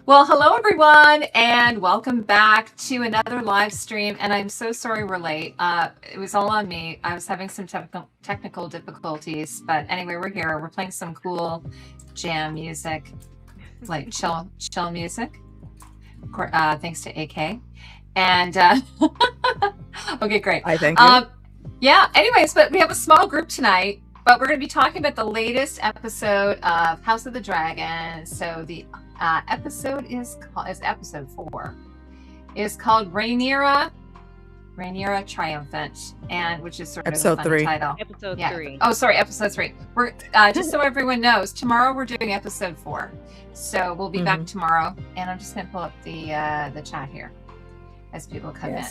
Well, hello everyone, and welcome back to another live stream. And I'm so sorry we're late. It was all on me. I was having some technical difficulties, but anyway, we're here. We're playing some cool jam music, like chill music. Thanks to AK. And okay, great. I thank you. Yeah. Anyways, but we have a small group tonight. But we're going to be talking about the latest episode of House of the Dragon. So the episode is episode 4. It's called Rhaenyra Triumphant, and which is sort of episode a fun 3. title. Episode 3. Oh, sorry, episode 3. We're just so everyone knows, tomorrow we're doing episode 4. So we'll be back tomorrow, and I'm just going to pull up the chat here as people come in.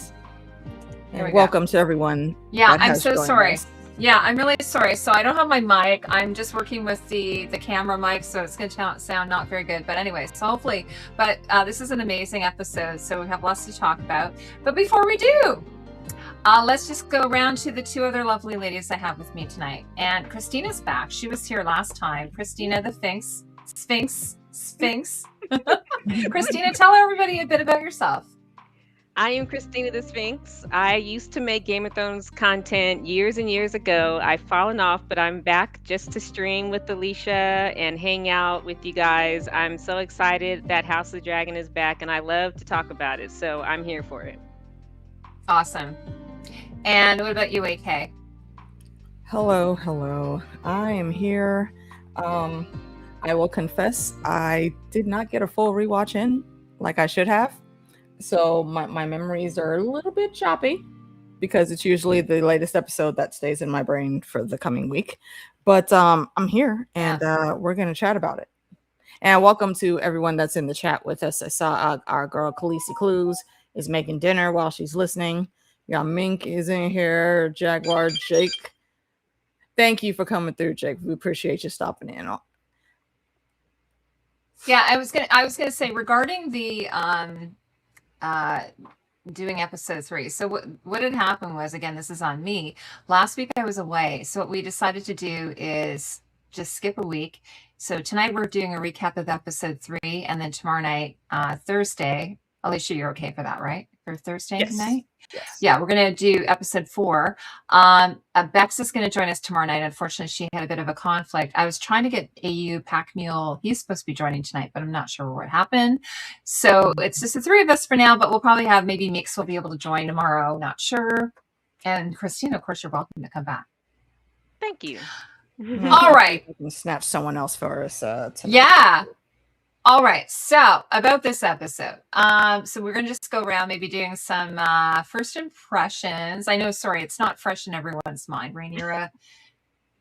And welcome to everyone. Yeah, I'm so sorry. Yeah, I'm really sorry. So I don't have my mic. I'm just working with the camera mic, so it's going to sound not very good. But anyway, so hopefully, but this is an amazing episode, so we have lots to talk about. But before we do, let's just go around to the 2 other lovely ladies I have with me tonight. And Christina's back. She was here last time. Christina the Sphinx. Christina, tell everybody a bit about yourself. I am Christina the Sphinx. I used to make Game of Thrones content years and years ago. I've fallen off, but I'm back just to stream with Alicia and hang out with you guys. I'm so excited that House of the Dragon is back, and I love to talk about it, so I'm here for it. Awesome. And what about you, AK? Hello. I am here. I will confess, I did not get a full rewatch in like I should have. So my memories are a little bit choppy because it's usually the latest episode that stays in my brain for the coming week. But I'm here, and we're going to chat about it. And welcome to everyone that's in the chat with us. I saw our girl Khaleesi Clues is making dinner while she's listening. Yeah, Mink is in here. Jaguar, Jake. Thank you for coming through, Jake. We appreciate you stopping in. Yeah, I was gonna say regarding the doing episode 3. So what had happened was, again, this is on me. Last week I was away. So what we decided to do is just skip a week. So tonight we're doing a recap of episode 3, and then tomorrow night, Thursday, Alicia, you're okay for that, right? For Thursday night? Yes. Yeah, we're going to do episode 4. Bex is going to join us tomorrow night. Unfortunately, she had a bit of a conflict. I was trying to get AU Pack Mule. He's supposed to be joining tonight, but I'm not sure what happened. So it's just the 3 of us for now, but we'll probably have maybe Meeks will be able to join tomorrow. Not sure. And Christina, of course, you're welcome to come back. Thank you. All right. I can snatch someone else for us tonight. Yeah. All right, so about this episode. So we're going to just go around maybe doing some first impressions. I know, sorry, it's not fresh in everyone's mind. Rhaenyra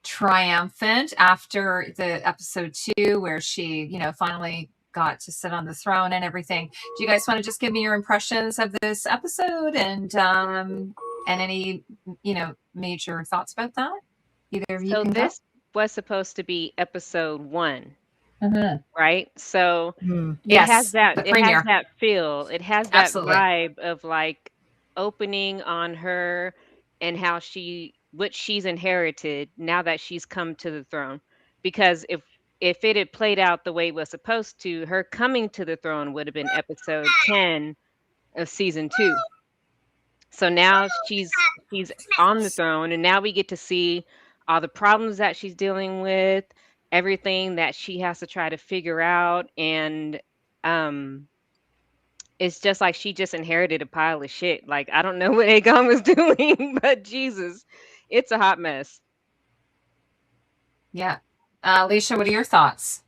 triumphant after the episode 2 where she, finally got to sit on the throne and everything. Do you guys want to just give me your impressions of this episode and any, major thoughts about that? Either of you So can this was supposed to be episode 1. Right, so it has that feel, it has that Absolutely. vibe of like opening on her and how what she's inherited now that she's come to the throne. Because if it had played out the way it was supposed to, her coming to the throne would have been episode 10 of season 2. So now she's on the throne, and now we get to see all the problems that she's dealing with, everything that she has to try to figure out, and it's just like she just inherited a pile of shit. Like, I don't know what Aegon was doing, but Jesus, it's a hot mess. Yeah. Alicia, what are your thoughts?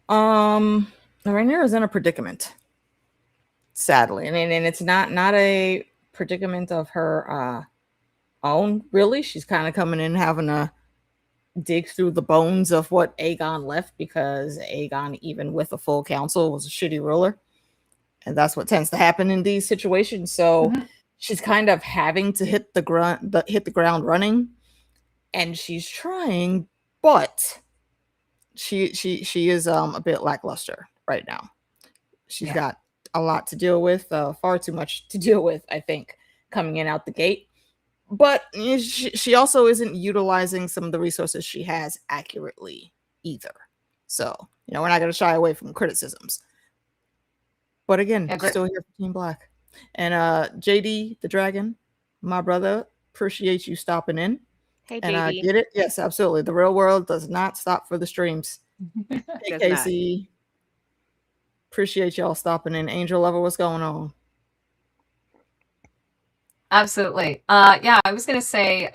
Rhaenyra is in a predicament, sadly, and it's not a predicament of her own, really. She's kind of coming in having to dig through the bones of what Aegon left, because Aegon, even with a full council, was a shitty ruler, and that's what tends to happen in these situations. So she's kind of having to hit the ground running, and she's trying, but she is a bit lackluster right now. She's got a lot to deal with, far too much to deal with, I think, coming in out the gate. But she also isn't utilizing some of the resources she has accurately either. So, we're not going to shy away from criticisms. But again, Yeah, great. still here for Team Black. And JD the Dragon, my brother, appreciate you stopping in. Hey, And I JD. get it. Yes, absolutely. The real world does not stop for the streams. Hey, Does not. Casey, appreciate y'all stopping in. Angel Lover, what's going on? Absolutely. Yeah, I was going to say,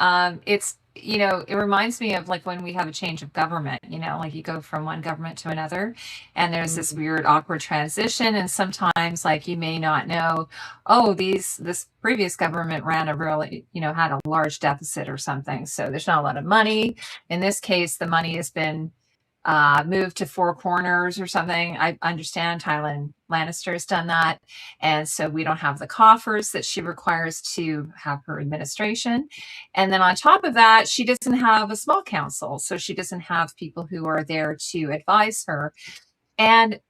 it's, it reminds me of like when we have a change of government, like you go from one government to another and there's this weird awkward transition. And sometimes like you may not know, oh, this previous government ran a really, had a large deficit or something. So there's not a lot of money. In this case, the money has been moved to Four Corners or something. I understand Tywin Lannister has done that. And so we don't have the coffers that she requires to have her administration. And then on top of that, she doesn't have a small council. So she doesn't have people who are there to advise her. And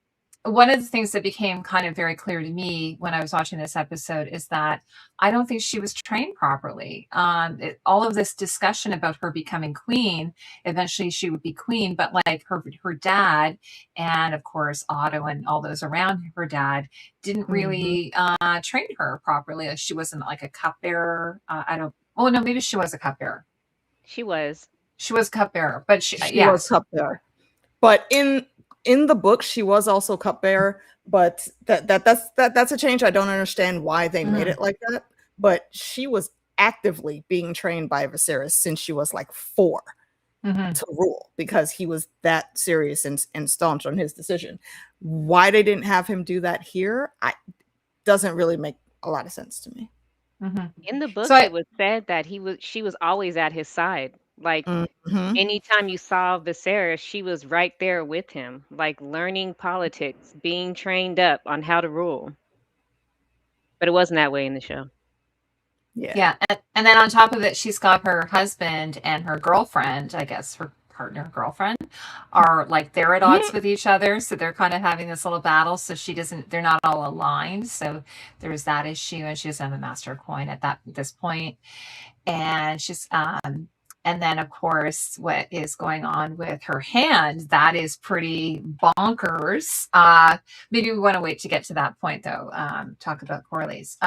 one of the things that became kind of very clear to me when I was watching this episode is that I don't think she was trained properly. All of this discussion about her becoming queen, eventually she would be queen, but like her dad, and of course Otto and all those around her dad, didn't really train her properly. Like she wasn't like a cupbearer. Oh no, maybe she was a cupbearer. She was. She was a cupbearer, but she was cupbearer. But in the book, she was also cupbearer, but that's a change. I don't understand why they made it like that. But she was actively being trained by Viserys since she was like 4 to rule, because he was that serious and staunch on his decision. Why they didn't have him do that here, doesn't really make a lot of sense to me. In the book, it was said that she was always at his side. Like anytime you saw Viserys, she was right there with him, like learning politics, being trained up on how to rule. But it wasn't that way in the show. Yeah. And then on top of it, she's got her husband and her girlfriend, I guess her partner, girlfriend, are like they're at odds with each other. So they're kind of having this little battle. So they're not all aligned. So there's that issue. And she doesn't have a master coin at this point. And she's and then, of course, what is going on with her hand, that is pretty bonkers. Maybe we want to wait to get to that point, though, talk about Corley's.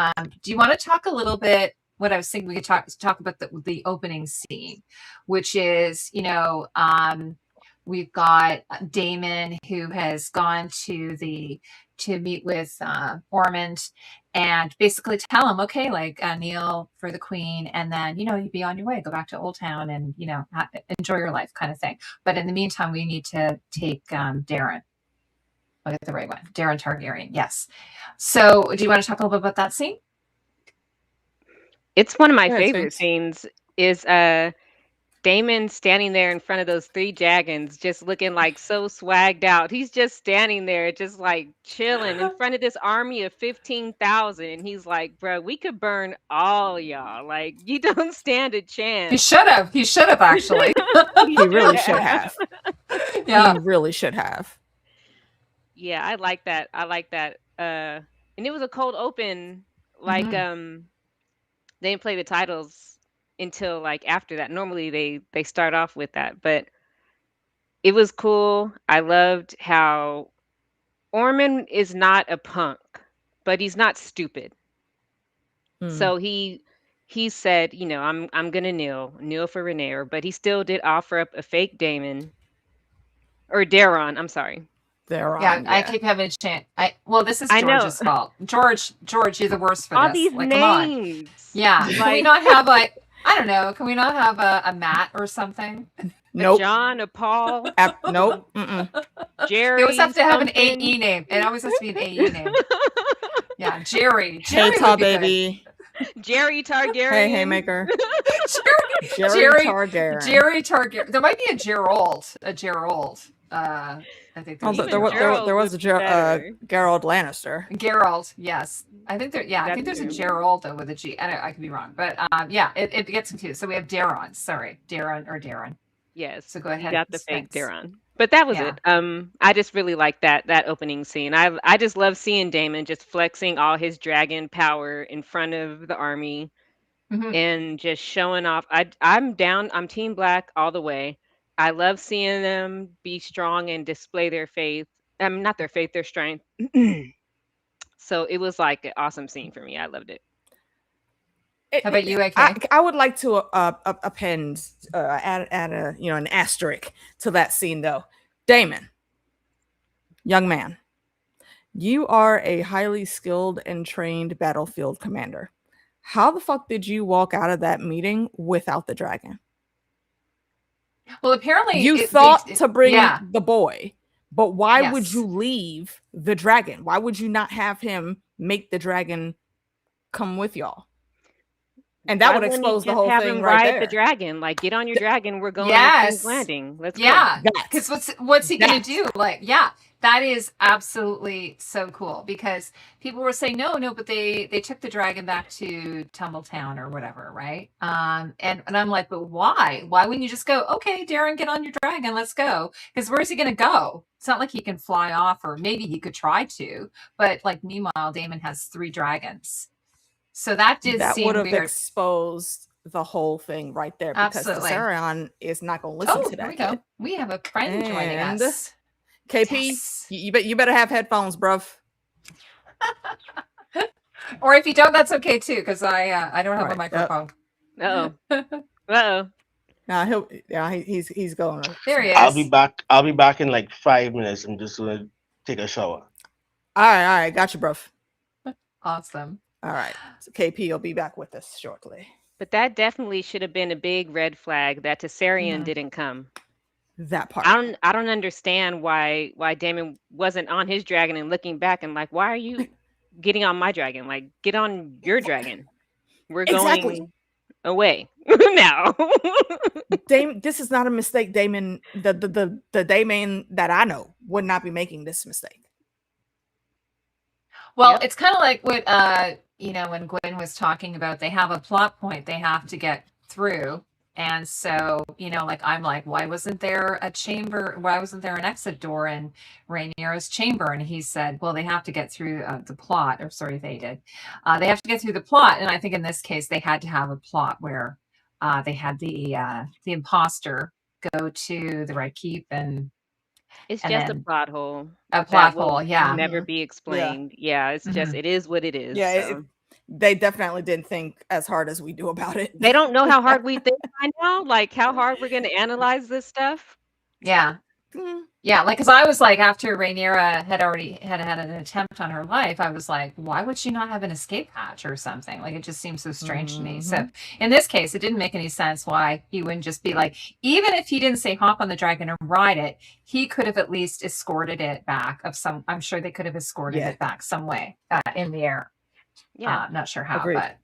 Do you want to talk a little bit, what I was thinking we could talk about the opening scene, which is, we've got Daemon who has gone to meet with Ormond and basically tell him, okay, like kneel for the queen, and then you'd be on your way, go back to Old Town, and enjoy your life, kind of thing. But in the meantime, we need to take Darren. I'll get the right one. Darren Targaryen. Yes. So, do you want to talk a little bit about that scene? It's one of my favorite scenes. Is Daemon standing there in front of those 3 dragons, just looking like so swagged out. He's just standing there, just like chilling in front of this army of 15,000. And he's like, bro, we could burn all y'all. Like, you don't stand a chance. He should have actually. He really should have. Yeah. He really should have. Yeah, I like that. And it was a cold open. Like, they didn't play the titles until like after that. Normally they start off with that, but it was cool. I loved how Ormond is not a punk, but he's not stupid. So he said, I'm gonna kneel for Rhaenyra, but he still did offer up a fake Daemon or Daron. I'm sorry. Daron. Yeah, I keep having a chance. This is George's fault. George, you're the worst for all this. These like, names. Come on. Yeah, can we not have I don't know. Can we not have a Matt or something? Nope. A John, a Paul. Nope. Jerry. It always have to have an AE name. It always has to be an AE name. Yeah, Jerry. Hey, tall baby. Jerry Targaryen. Hey, Haymaker. Jerry Targaryen. Jerry Targaryen. There might be a Gerald. I think there was a Gerald Lannister. Gerald, yes. I think there's a Gerald with a G. I could be wrong, but it gets confused. So we have Daron. Sorry, Darren. Yes. So go ahead. You got the fake Daron. But that was it. I just really like that opening scene. I just love seeing Daemon just flexing all his dragon power in front of the army and just showing off. I'm down. I'm Team Black all the way. I love seeing them be strong and display their faith. Not their faith, their strength. So it was like an awesome scene for me. I loved it. How about you, AK? I would like to append add a an asterisk to that scene though. Damon, young man, you are a highly skilled and trained battlefield commander. How the fuck did you walk out of that meeting without the dragon? Well, apparently you thought to bring the boy, but why would Yes. you leave the dragon? Why would you not have him make the dragon come with y'all? And that Why would wouldn't he expose the just whole have thing him right ride there. the dragon? Like, get on your dragon. We're going to Yes. King's Landing. Let's go. Yeah, That. because what's he gonna do? Like, yeah, that is absolutely so cool. Because people were saying no, but they took the dragon back to Tumbletown or whatever, right? And I'm like, but why? Why wouldn't you just go? Okay, Darren, get on your dragon, let's go. Because where's he gonna go? It's not like he can fly off, or maybe he could try to, but like meanwhile, Damon has 3 dragons. So that seem would have weird. exposed the whole thing right there, because Absolutely. Viserion is not going to listen to Here that. we go. Kid. We have a friend joining And us. KP, Yes. you better have headphones, bruv. Or if you don't, that's okay too, because I don't have a Right, microphone. Uh-oh. Nah, he's going. There he is. I'll be back in like 5 minutes. I'm just gonna take a shower. All right, got you, bruv. Awesome. All right, so KP will be back with us shortly. But that definitely should have been a big red flag that Tessarion didn't come. That part. I don't understand why Damon wasn't on his dragon and looking back and like, why are you getting on my dragon? Like, get on your dragon. We're going away now. Damon, this is not a mistake. Damon, the Damon that I know would not be making this mistake. Well, Yep. it's kind of like what when Gwen was talking about, they have a plot point they have to get through. And so, like, I'm like, why wasn't there a chamber? Why wasn't there an exit door in Rhaenyra's chamber? And he said, well, they have to get through the plot. Or sorry, they did. They have to get through the plot. And I think in this case, they had to have a plot where they had the imposter go to the Red Keep and It's and just a then plot hole. a That plot will hole. Yeah. never be explained. Yeah, it's just, it is what it is. Yeah, so. they definitely didn't think as hard as we do about it. They don't know how hard we think right now, like how hard we're going to analyze this stuff. Yeah. Yeah, like, because I was like, after Rhaenyra had already had an attempt on her life, I was like, why would she not have an escape hatch or something? Like, it just seems so strange to me. So in this case, it didn't make any sense why he wouldn't just be like, even if he didn't say hop on the dragon and ride it, he could have at least escorted it back I'm sure they could have escorted it back some way in the air. Yeah. Not sure how, Agreed. but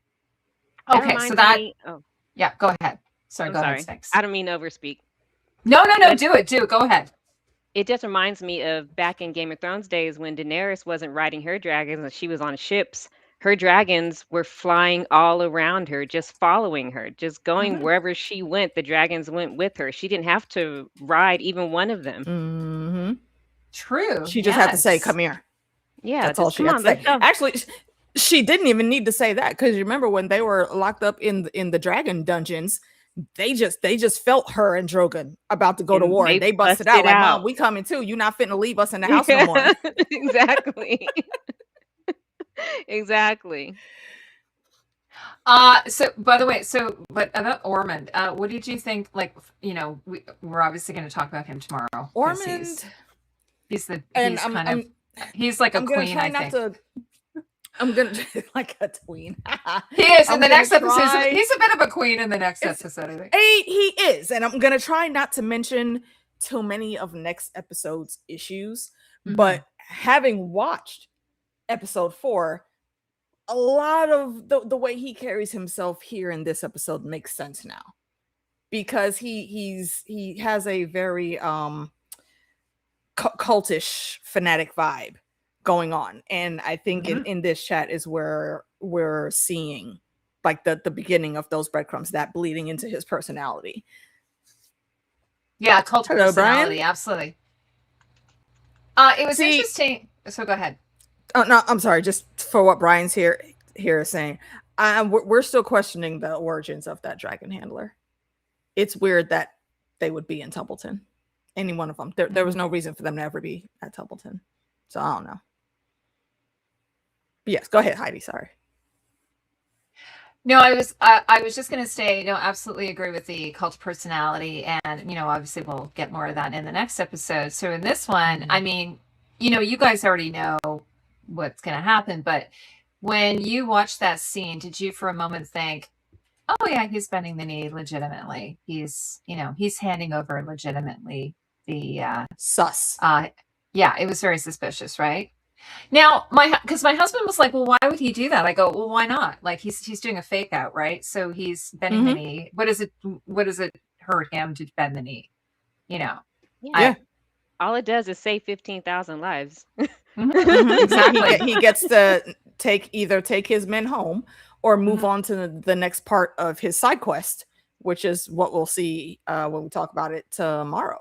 That okay, so reminds that me- oh, yeah, go ahead. Sorry, I'm go sorry. ahead, Sphinx. I don't mean to overspeak. No, do it, go ahead. It just reminds me of back in Game of Thrones days when Daenerys wasn't riding her dragons and she was on ships. Her dragons were flying all around her, just following her, just going wherever she went. The dragons went with her. She didn't have to ride even one of them. True. She just had to say, yes. "Come here." Yeah, That's all she had to say. Actually, she didn't even need to say that, because you remember when they were locked up in the dragon dungeons, they just felt her and Drogon about to go to And war. they And they busted busted out like, out. "Mom, we coming too. You not fitting to leave us in the house no more." Exactly. Exactly. So by the way, but about Ormond, what did you think? Like, we're obviously going to talk about him tomorrow. 'Cause Ormond, he's and he's like a I'm gonna queen, try I not think. to. I'm gonna like a tween. He is in I'm the gonna next episode. try- He's a bit of a queen in the next episode, I think. He is, and I'm gonna try not to mention too many of next episode's issues. But having watched episode 4, a lot of the way he carries himself here in this episode makes sense now, because he has a very cultish fanatic vibe going on, and I think in this chat is where we're seeing like the beginning of those breadcrumbs that bleeding into his personality. Yeah, cult Hello, personality, Brian. absolutely. It was interesting. So go ahead. Oh no, I'm sorry. Just for what Brian's here is saying, we're still questioning the origins of that dragon handler. It's weird that they would be in Templeton. Any one of them. There was no reason for them to ever be at Templeton. So I don't know. But yes, go ahead, Heidi. Sorry. No, I was just going to say, no, absolutely agree with the cult of personality. And, obviously we'll get more of that in the next episode. So in this one, I mean, you guys already know what's going to happen. But when you watched that scene, did you for a moment think, oh yeah, he's bending the knee legitimately. He's handing over legitimately the sus. Yeah, it was very suspicious, right? Now, because my husband was like, well, why would he do that? I go, well, why not? Like he's doing a fake out, right? So he's bending the knee. What does it hurt him to bend the knee? Yeah. All it does is save 15,000 lives. Exactly. He gets to take his men home or move on to the next part of his side quest, which is what we'll see when we talk about it tomorrow.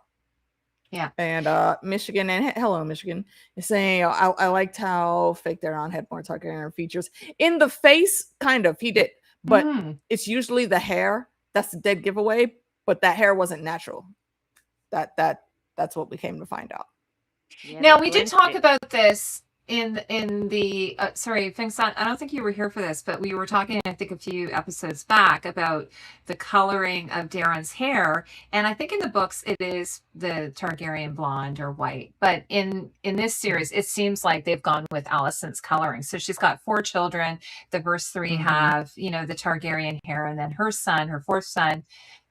Yeah. And Michigan, and hello Michigan, is saying I liked how fake Daron had more Targaryen features in the face. Kind of, he did, but it's usually the hair that's the dead giveaway. But that hair wasn't natural. That's what we came to find out. Yeah, now we did talk about this in the sorry, Sphinx, I don't think you were here for this, but we were talking, I think, a few episodes back about the coloring of Daron's hair, and I think in the books it is the Targaryen blonde or white, but in this series it seems like they've gone with Alicent's coloring. So she's got 4 children. The first 3 have the Targaryen hair, and then her son, her 4th son,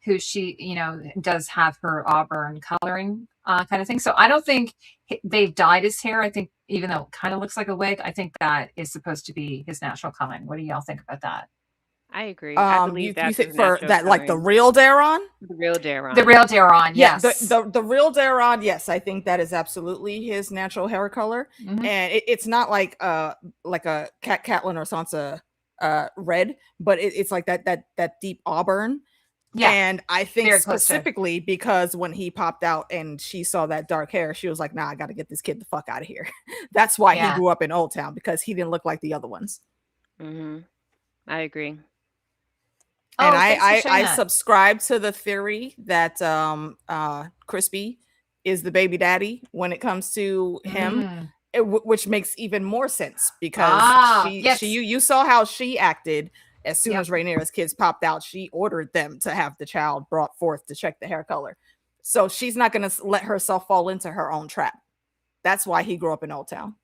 who she does have her auburn coloring kind of thing. So I don't think they've dyed his hair. I think, even though it kind of looks like a wig, I think that is supposed to be his natural coloring. What do y'all think about that? I agree. I believe you think for that, like the real Daron? The real Daron. The real Daron, yes. The real Daron, yes. I think that is absolutely his natural hair color. And it's not like a Catelyn or Sansa red, but it's like that deep auburn. Yeah. And I think specifically because when he popped out and she saw that dark hair, she was like, nah, I got to get this kid the fuck out of here. That's why he grew up in Old Town, because he didn't look like the other ones. I agree. And I subscribe to the theory that Crispy is the baby daddy when it comes to him, which makes even more sense because you saw how she acted. As soon as Rhaenyra's kids popped out, she ordered them to have the child brought forth to check the hair color. So she's not going to let herself fall into her own trap. That's why he grew up in Old Town.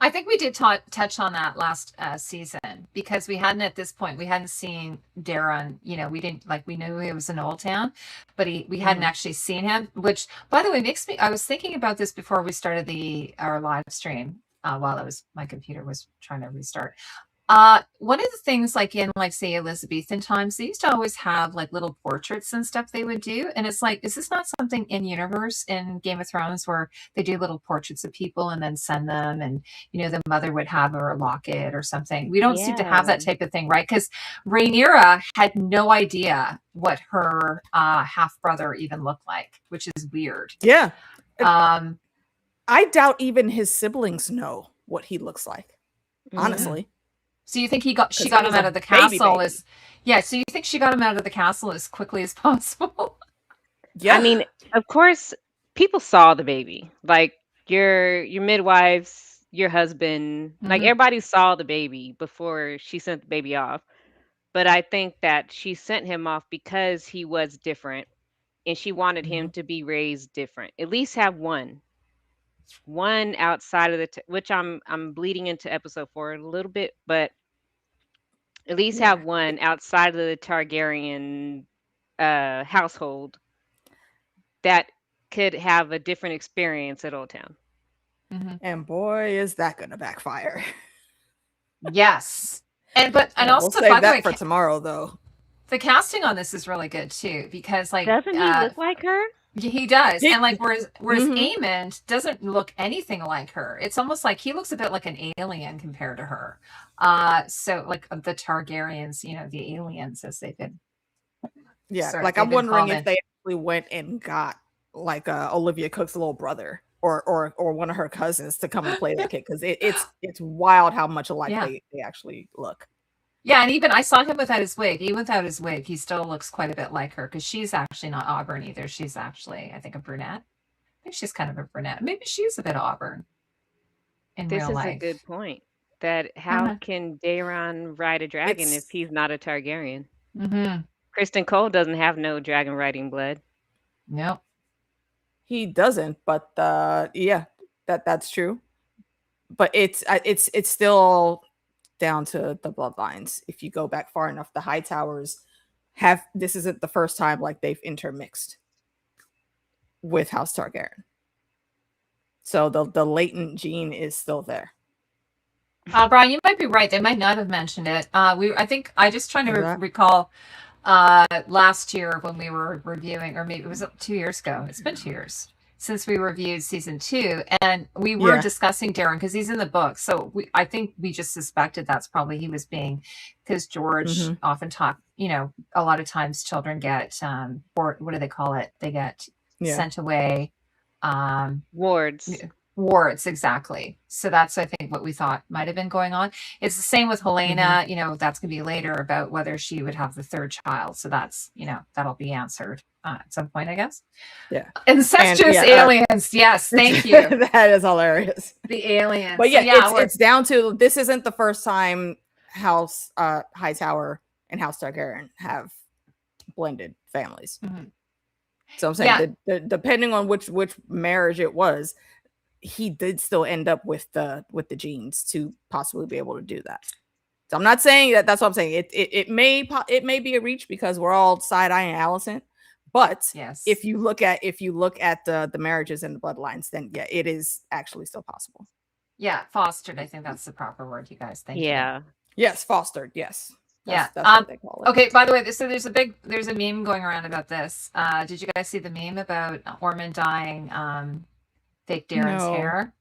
I think we did touch on that last season, because we hadn't seen Daron. We knew he was in Old Town, but we hadn't actually seen him, which, by the way, I was thinking about this before we started our live stream while my computer was trying to restart. One of the things, like in, like, say, Elizabethan times, they used to always have like little portraits and stuff they would do. And it's like, is this not something in universe in Game of Thrones where they do little portraits of people and then send them, and, the mother would have a locket or something? We don't seem to have that type of thing, right? Because Rhaenyra had no idea what her half brother even looked like, which is weird. Yeah. I doubt even his siblings know what he looks like, honestly. So you think she got him out of the castle so you think she got him out of the castle as quickly as possible? Yeah. I mean, of course, people saw the baby. Like your midwives, your husband, like everybody saw the baby before she sent the baby off. But I think that she sent him off because he was different, and she wanted him to be raised different. At least have one outside of which I'm bleeding into episode 4 a little bit, but at least have one outside of the Targaryen household that could have a different experience at Old Town. And boy, is that gonna backfire. Yes. And also, we'll save that for tomorrow, though. The casting on this is really good too, because, like, doesn't he look like her? He does. And, like, whereas Aemond doesn't look anything like her. It's almost like he looks a bit like an alien compared to her. So, like, the Targaryens, the aliens, as they've been. Yeah, like, I'm wondering if they actually went and got, like, Olivia Cook's little brother or one of her cousins to come and play that kid, because it's wild how much alike they actually look. Yeah, and even I saw him without his wig. Even without his wig, he still looks quite a bit like her because she's actually not auburn either. She's actually, I think, a brunette. I think she's kind of a brunette. Maybe she's a bit auburn in This real is a life. good point. That I don't how know. can Daeron ride a dragon if It's he's not a Targaryen? Mm-hmm. Kristen Cole doesn't have no dragon riding blood. Nope. he doesn't, but yeah, that's true. But it's still down to the bloodlines. If you go back far enough, the High Towers have this isn't the first time like they've intermixed with House Targaryen. So the latent gene is still there. Brian, you might be right. They might not have mentioned it. I think I just trying to recall last year when we were reviewing, or maybe it was 2 years ago. It's been 2 years since we reviewed season 2, and we were discussing Darren because he's in the book. So I think we just suspected that's probably he was being, because George often talk. A lot of times children get what do they call it? They get sent away. Wards, exactly. So that's, I think, what we thought might have been going on. It's the same with Helena. That's going to be later about whether she would have the third child. So that's, that'll be answered at some point, I guess. Yeah. Incestuous aliens. Yes. Thank you. That is hilarious. The aliens. But yeah, it's down to, this isn't the first time House Hightower and House Targaryen have blended families. So I'm saying that depending on which marriage it was, he did still end up with the genes to possibly be able to do that. So I'm not saying that. That's what I'm saying. It may be a reach because we're all side-eyeing Allison, but if you look at the marriages and the bloodlines, then yeah, it is actually still possible. Yeah, fostered. I think that's the proper word, you guys. Thank you. Yes, fostered. Yes. That's what they call it. Okay, by the way, so there's a meme going around about this. Did you guys see the meme about Ormond dyeing fake Darren's hair?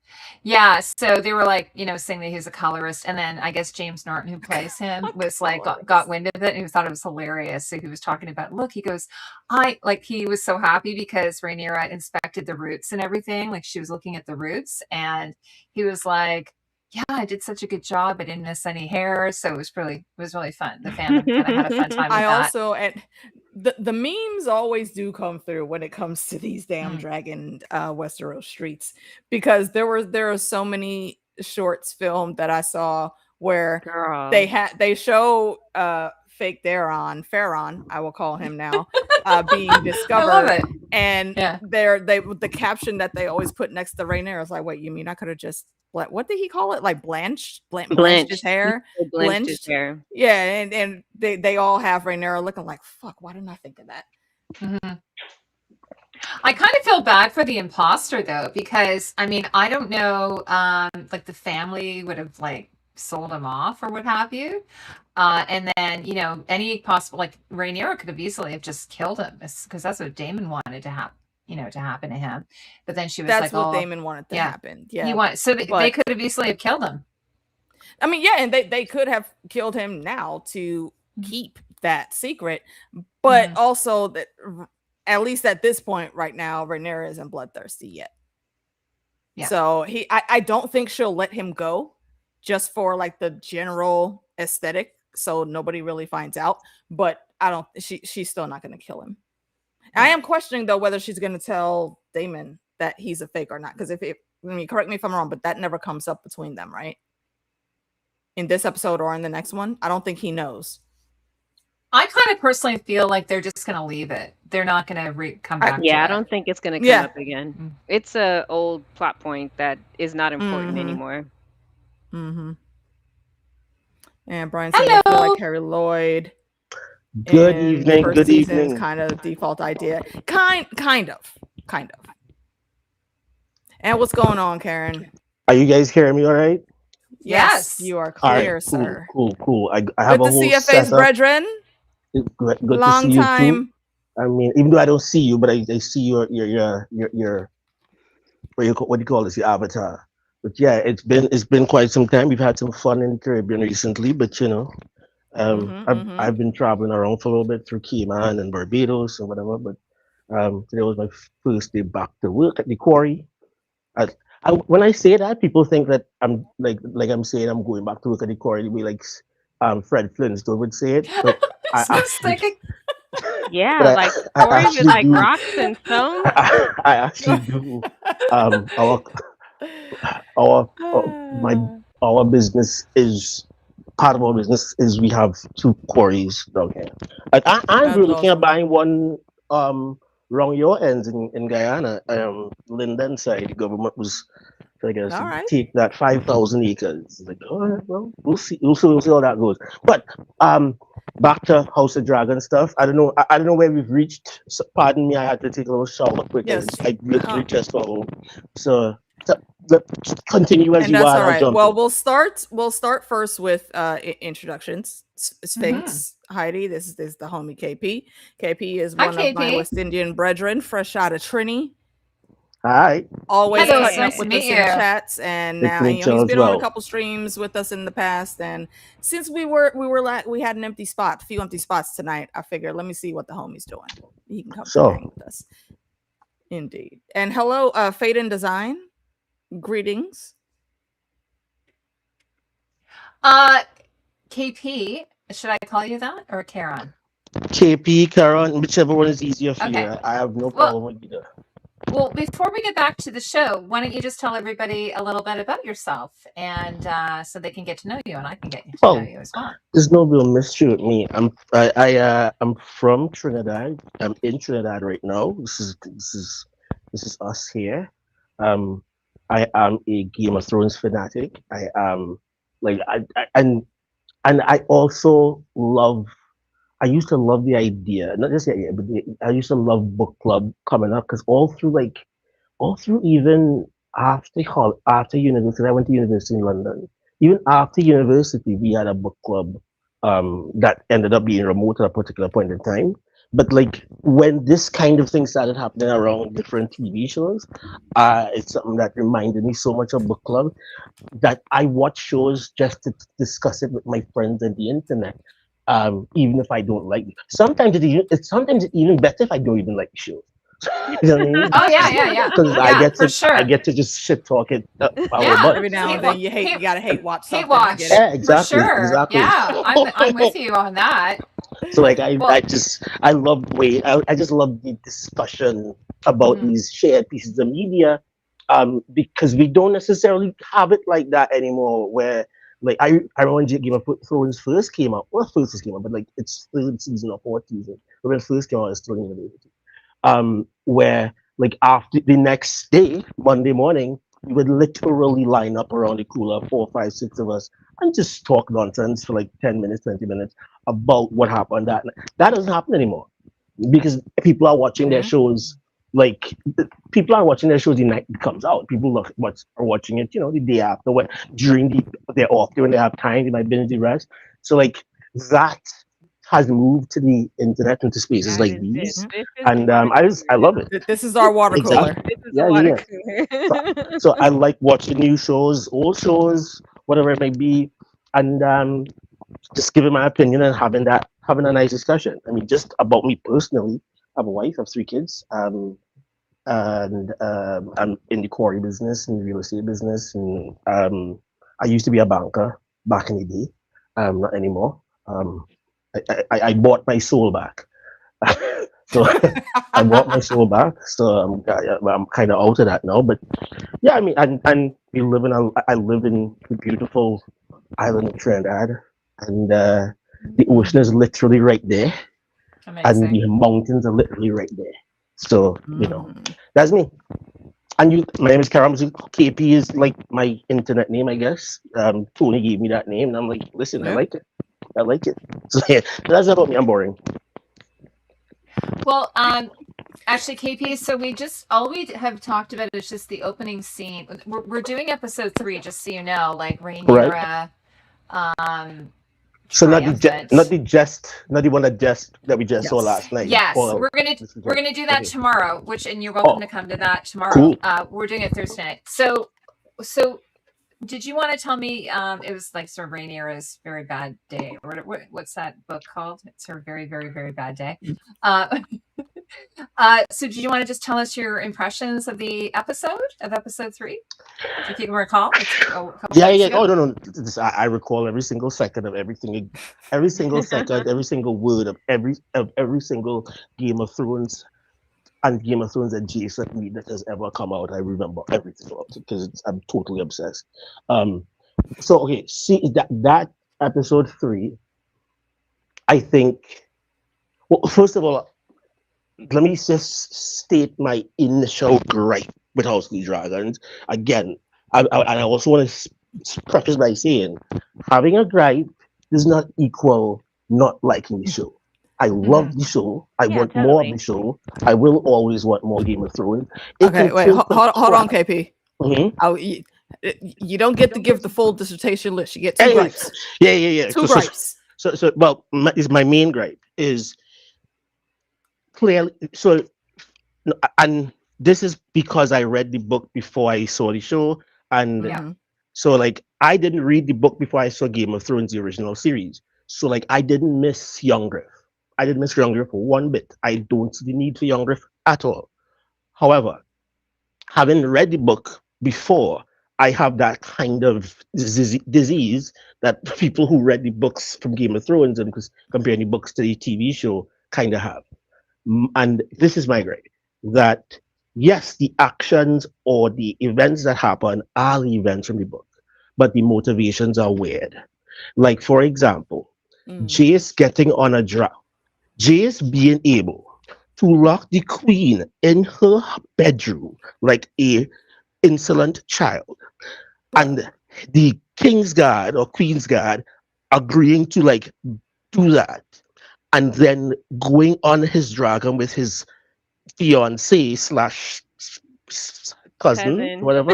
Yeah, so they were like, saying that he's a colorist, and then I guess James Norton, who plays him, was like got wind of it and he thought it was hilarious. So he was talking about, look, he goes, he was so happy because Rhaenyra inspected the roots and everything, like she was looking at the roots, and he was like, yeah, I did such a good job. I didn't miss any hair. So it was really fun. The fandom kind of had a fun time with that. Also, and the memes always do come through when it comes to these damn dragon Westeros streets, because there are so many shorts filmed that I saw where they show fake Farron, I will call him now, being discovered. I love it. And the caption that they always put next to Rhaenyra is like, wait, you mean I could have just, what did he call it? Like blanched his hair? Blanched his hair. Yeah, and they all have Rhaenyra looking like, fuck, why didn't I think of that? I kind of feel bad for the imposter though, because I mean, I don't know, like the family would have like sold him off or what have you. And then, any possible, like Rhaenyra could have easily have just killed him, because that's what Daemon wanted to happen. To happen to him, but then she was that's what Daemon wanted to happen. Yeah, he wanted, so they could have easily have killed him. I mean, yeah, and they could have killed him now to keep that secret, but also that at least at this point right now, Rhaenyra isn't bloodthirsty yet. Yeah. So I don't think she'll let him go just for like the general aesthetic, so nobody really finds out. But she's still not going to kill him. I am questioning though whether she's going to tell Daemon that he's a fake or not, because correct me if I'm wrong, but that never comes up between them, right? In this episode or in the next one, I don't think he knows. I kind of personally feel like they're just going to leave it. They're not going to come back. I don't think it's going to come up again. It's a old plot point that is not important anymore. And Brian said I feel like Harry Lloyd. Good evening. Good evening. Kind of default idea. Kind of. And what's going on, Karen? Are you guys hearing me all right? Yes, you are clear, right, sir. Cool. I have good a whole to see your brethren. Good Long to see time. You too. I mean, even though I don't see you, but I see your what do you call this? Your avatar. But yeah, it's been quite some time. We've had some fun in the Caribbean recently, but I've been traveling around for a little bit through Cayman and Barbados and whatever. But today was my first day back to work at the quarry. When I say that, people think that I'm like I'm saying I'm going back to work at the quarry. They be like, Fred Flintstone would say it, but I So I was actually, thinking, Yeah, but like I stories with actually like do. rocks and stones. I actually do. Um, our our my our business is part of our business is we have two quarries down here. Like I'm That's really looking at awesome. buying one around your ends in Guyana. Linden side, the government was trying to get us All to right. take that 5,000 acres. It's like, all right, well, we'll see how that goes. But back to House of Dragon stuff. I don't know. I don't know where we've reached. So, pardon me. I had to take a little shower quick. Yes. I literally just got home. So let's continue as And you that's are. all And I'll right. jump Well, in. we'll start first with introductions. Sphinx, Heidi. This is the homie KP. KP is Hi, one of my KP. West Indian brethren, fresh out of Trini. All right. Always Hello, cutting nice up to with meet us in the you. chats, and Nice now to meet he's you as been on a well. couple streams with us in the past. And since we had an empty spot, a few empty spots tonight, I figured let me see what the homie's doing. He can come So hang with us. Indeed. And hello, Fade and Design. Greetings. KP, should I call you that or Karen? KP, Karen, whichever one is easier for Okay. you. I have no Well, problem with either. well, before we get back to the show, why don't you just tell everybody a little bit about yourself, and so they can get to know you, and I can get to know Oh, you as well. there's no real mystery with me. I'm from Trinidad. I'm in Trinidad right now. This is us here. Um, I am a Game of Thrones fanatic. I am like and I also love. I used to love the idea, not just the idea, but I used to love book club coming up because all through even after university, I went to university in London. Even after university, we had a book club that ended up being remote at a particular point in time. But like when this kind of thing started happening around different TV shows, it's something that reminded me so much of book club that I watch shows just to discuss it with my friends on the internet. Even if I don't like it. Sometimes it's even better if I don't even like the show. You know what I mean? Oh yeah. Because Yeah, for I sure. get to just shit talk it our Yeah. butt. Every now Hate and then wa- you hate- gotta hate watch Hate something. I watch. get it. Yeah, For exactly, sure. exactly. Yeah, I'm with you on that. So like Well, I love I just love the discussion about mhm. these shared pieces of media, because we don't necessarily have it like that anymore. Where like I remember when Game of Thrones first came out, well first came out, but like its third season or fourth season. But when it first came out, it's still in university. Where like after the next day, Monday morning, we would literally line up around the cooler, 4, 5, 6 of us, and just talk nonsense for like 10 minutes, 20 minutes about what happened that night. That doesn't happen anymore because people are watching their shows. Like people are watching their shows the night it comes out. People are watching it, the day after, when during they're off, when they have time, they might binge the rest. So like that has moved to the internet and to spaces That like is it. these, This is the and water I love cooler. it. This is our water cooler. Exactly. This is the Yeah, water yeah. cooler. So I like watching new shows, old shows, whatever it may be, and just giving my opinion and having a nice discussion. I mean, just about me personally. I have a wife, I have 3 kids, and I'm in the quarry business, in the real estate business, and I used to be a banker back in the day, not anymore. I bought my soul back. So I bought my soul back. So I'm kind of out of that now. But yeah, I mean, and I live in the beautiful island of Trinidad, and the ocean is literally right there, and Amazing. the mountains are literally right there. So that's me. And my name is Karam. KP is like my internet name, I guess. Tony gave me that name, and I'm like, listen, I like it. I like it. So yeah, that's about me. I'm boring. Well, actually, KP, so all we have talked about is just the opening scene. We're doing episode 3, just so you know, like Rhaenyra, So not the triumphant. not the one that we just saw last night. Yes, Or we're gonna do that tomorrow. And you're welcome to come to that tomorrow. Cool. We're doing it Thursday night. So did you want to tell me? It was like Sir Rhaenyra's very bad day. What's that book called? It's her very, very, very bad day. So do you want to just tell us your impressions of the episode, of episode 3? If you can recall, it's a couple weeks ago. Oh, no. I recall every single second of everything, every single second, every single word of every single Game of Thrones and Game of Thrones adjacent meat that has ever come out. I remember everything about it because I'm totally obsessed. So okay, see that episode 3, I think. Well, first of all, let me just state my initial gripe with House of the Dragons. Again, I also want to preface by saying, having a gripe does not equal not liking the show. I love the show. I want more of the show. I will always want more Game of Thrones. Okay, wait, hold on, KP. Mm-hmm. You don't get to give the full dissertation list. You get 2 gripes. Yeah. 2 gripes. So well, my main gripe is clearly so, and this is because I read the book before I saw the show, and so like I didn't read the book before I saw Game of Thrones, the original series. So like I didn't miss Young Griff. I didn't miss Young Griff for one bit. I don't see the need for Young Griff at all. However, having read the book before, I have that kind of disease that people who read the books from Game of Thrones and comparing the books to the TV show kind of have. And this is my grade, that yes, the actions or the events that happen are the events from the book, but the motivations are weird. Like, for example, Jace getting on a draft, Jace being able to lock the queen in her bedroom like a insolent child, and the King's Guard or Queen's Guard agreeing to like do that, and then going on his dragon with his fiance slash cousin, whatever,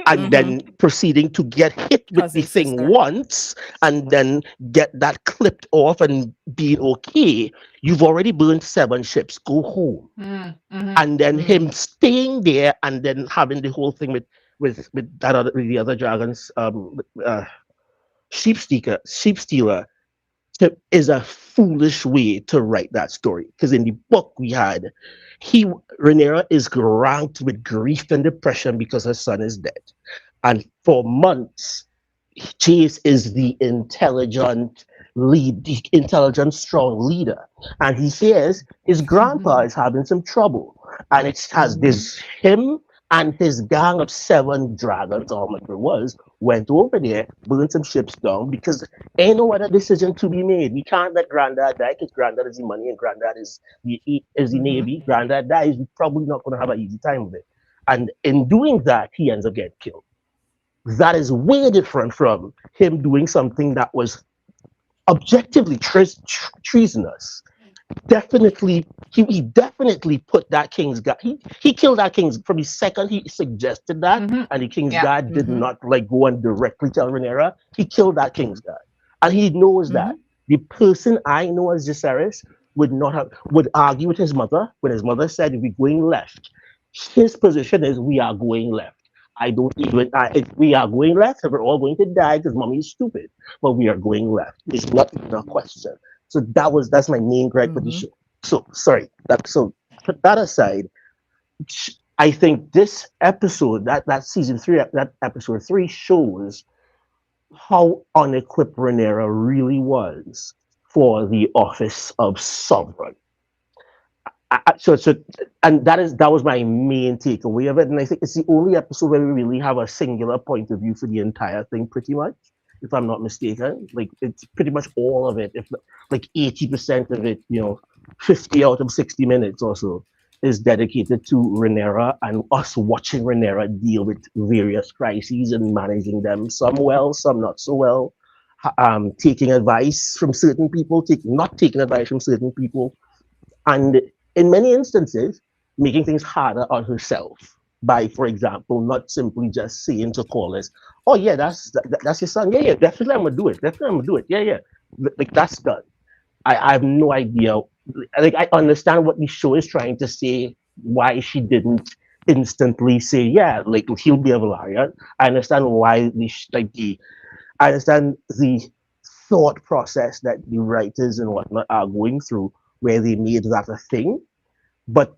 and then proceeding to get hit with the thing once, and then get that clipped off and be okay. You've already burned 7 ships. Go home. And then him staying there, and then having the whole thing with the other dragons, sheep stealer is a foolish way to write that story, because in the book we had Rhaenyra is ranked with grief and depression because her son is dead, and for months Jace is the intelligent strong leader, and he hears his grandpa is having some trouble, and it has this him and his gang of 7 dragons, or whatever it was, went over there, burned some ships down, because ain't no other decision to be made. We can't let Granddad die, because Granddad is the money and Granddad is the Navy. Granddad dies, we're probably not going to have an easy time with it. And in doing that, he ends up getting killed. That is way different from him doing something that was objectively treasonous. Definitely, he definitely put that King's Guard. He killed that King's from the second he suggested that, and the King's Guard did not like go and directly tell Rhaenyra. He killed that King's Guard, and he knows that the person I know as Jacaerys would argue with his mother when his mother said, "If we're going left," his position is, "We are going left." If we are going left, we're all going to die because mommy is stupid, but we are going left. It's not even a question. So that's my main gripe with the show. So put that aside, I think this episode, that season 3, that episode 3 shows how unequipped Rhaenyra really was for the office of sovereign. And that was my main takeaway of it, and I think it's the only episode where we really have a singular point of view for the entire thing, pretty much, if I'm not mistaken. Like, it's pretty much all of it, if like 80% of it, 50 out of 60 minutes or so is dedicated to Rhaenyra and us watching Rhaenyra deal with various crises and managing them, some well, some not so well, taking advice from certain people, not taking advice from certain people, and in many instances, making things harder on herself by, for example, not simply just saying to callers, "Oh yeah, that's your son. Yeah, definitely I'm gonna do it. Yeah. Like, that's done." I have no idea. Like, I understand what the show is trying to say, why she didn't instantly say, "Yeah, like he'll be a Velaryon." I understand why I understand the thought process that the writers and whatnot are going through, where they made that a thing. But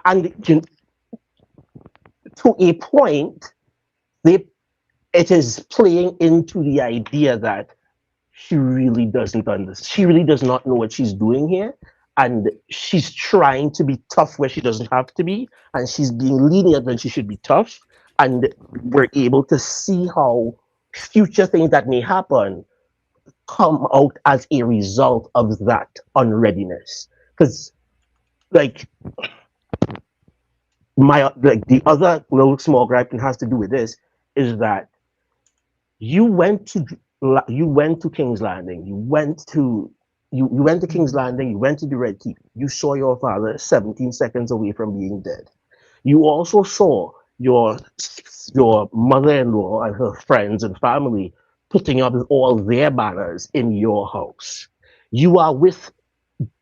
and to a point, it is playing into the idea that she really doesn't understand. She really does not know what she's doing here, and she's trying to be tough where she doesn't have to be, and she's being lenient when she should be tough. And we're able to see how future things that may happen come out as a result of that unreadiness. Because, like, the other little small gripe that has to do with this is that you went to King's Landing, you went to King's Landing, you went to the Red Keep, you saw your father 17 seconds away from being dead. You also saw your mother-in-law and her friends and family putting up all their banners in your house. You are with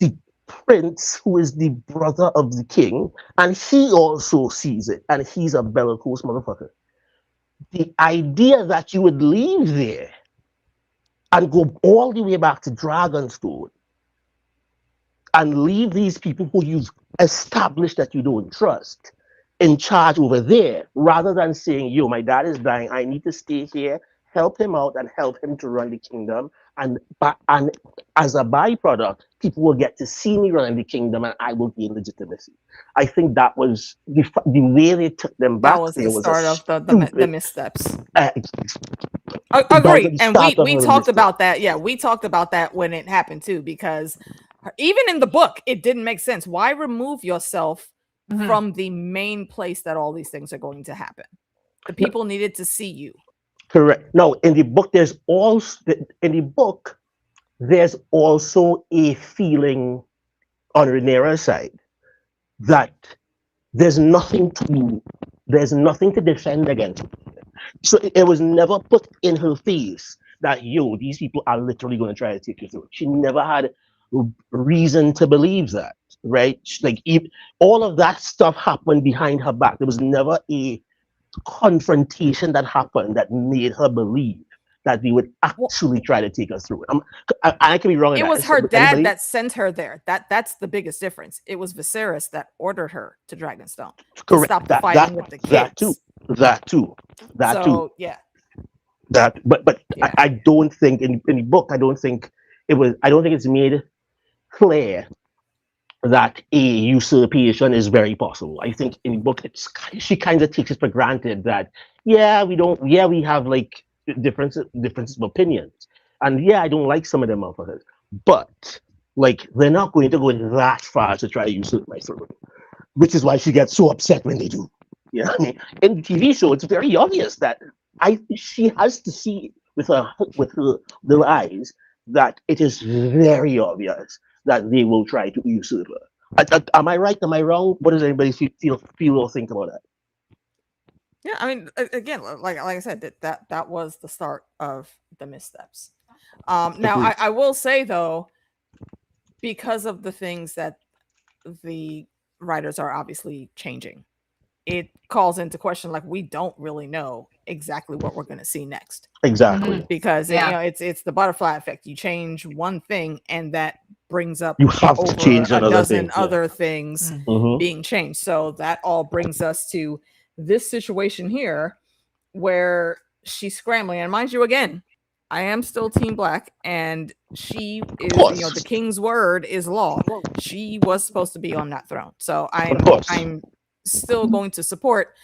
the prince, who is the brother of the king, and he also sees it, and he's a bellicose motherfucker. The idea that you would leave there and go all the way back to Dragonstone and leave these people who you've established that you don't trust in charge over there, rather than saying, yo, my dad is dying, I need to stay here, help him out, and help him to run the kingdom. And as a byproduct, people will get to see me running the kingdom, and I will gain legitimacy. I think that was the way they took them back. That was there the was start of the missteps. Agreed. And we talked about that. Yeah, we talked about that when it happened too, because even in the book, it didn't make sense. Why remove yourself from the main place that all these things are going to happen? The people needed to see you. Correct. No, in the book, there's also a feeling on Rhaenyra's side that there's nothing to defend against. So it was never put in her face that, yo, these people are literally going to try to take you through. She never had reason to believe that, right? Like, all of that stuff happened behind her back. There was never a confrontation that happened that made her believe that they would actually try to take us through it. I can be wrong. It was her dad that sent her there. That's the biggest difference. It was Viserys that ordered her to Dragonstone. Correct. To stop the fighting with the kids. That too. Yeah. But yeah. I don't think in the book, I don't think it's made clear that a usurpation is very possible. I think in the book, she kind of takes it for granted that, we have like differences of opinions. And I don't like some of them motherfuckers. But like, they're not going to go that far to try to usurp my throne. Which is why she gets so upset when they do. You know what I mean? In the TV show, it's very obvious that she has to see with her little eyes that it is very obvious that they will try to usurp her. Am I right? Am I wrong? What does anybody feel or think about that? Yeah, I mean, again, like I said, that was the start of the missteps. Now, I will say, though, because of the things that the writers are obviously changing, it calls into question, like, we don't really know exactly what we're going to see next. Exactly. Because it's the butterfly effect. You change one thing and that brings up you have to change a dozen other things being changed. So that all brings us to this situation here where she's scrambling. And mind you, again, I am still Team Black, and she is, the king's word is law. She was supposed to be on that throne. So I'm still going to support,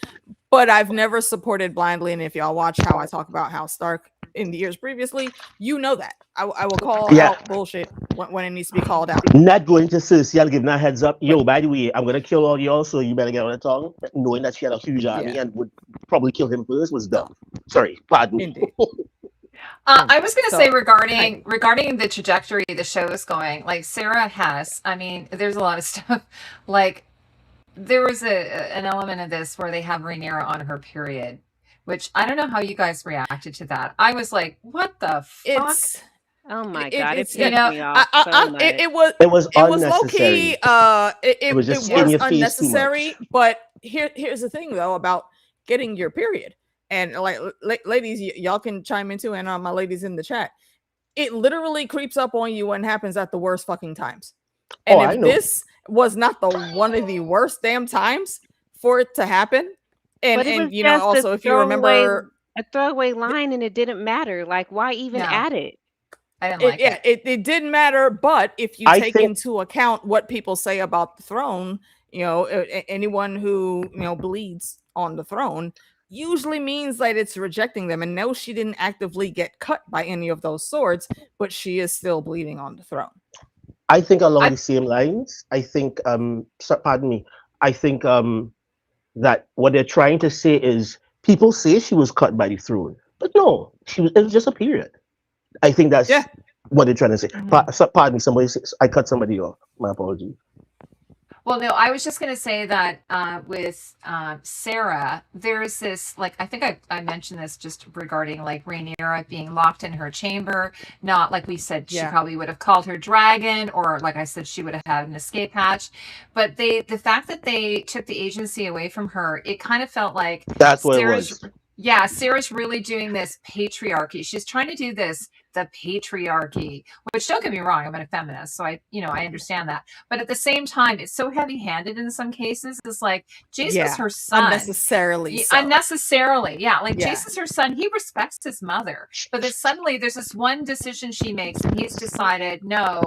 but I've never supported blindly. And if y'all watch how I talk about House Stark in the years previously, you know that I will call out bullshit when it needs to be called out. Not going to Cersei, I'll give that heads up. Yo, by the way, I'm gonna kill all y'all, so you better get on the tongue. Knowing that she had a huge army and would probably kill him first was dumb. Sorry, pardon. Indeed. I was going to say regarding the trajectory the show is going, like Sarah has, I mean, there's a lot of stuff. Like, there was an element of this where they have Rhaenyra on her period, which I don't know how you guys reacted to that. I was like, what the fuck? Oh my God! It's me off so much. It was low key. It was unnecessary. But here's the thing though about getting your period, and like ladies, y'all can chime in too, and my ladies in the chat. It literally creeps up on you and happens at the worst fucking times. And I if know. this was not the one of the worst damn times for it to happen, But it was and you know, just also if you remember, a throwaway line, and it didn't matter. Like, why even Yeah. add it? I didn't like it. it didn't matter. But if you I take think- into account what people say about the throne, you know, anyone who, you know, bleeds on the throne usually means that it's rejecting them. And no, she didn't actively get cut by any of those swords, but she is still bleeding on the throne. I think along the same lines. I think pardon me. I think that what they're trying to say is people say she was cut by the throne, but no, it was just a period. I think that's what they're trying to say. Pardon me, somebody says I cut somebody off. My apologies. Well, no, I was just going to say that with Sarah, there's this, like, I think I mentioned this just regarding like Rhaenyra being locked in her chamber. Not like we said, she probably would have called her dragon, or like I said, she would have had an escape hatch. But the fact that they took the agency away from her, it kind of felt like that's what it was. Yeah, Sarah's really doing this patriarchy. She's trying to do the patriarchy, which, don't get me wrong, I'm a feminist, so I understand that. But at the same time, it's so heavy-handed in some cases. It's like Jace was her son. Unnecessarily. Unnecessarily, yeah. Like Jace is her son. He respects his mother. But then suddenly there's this one decision she makes, and he's decided, no,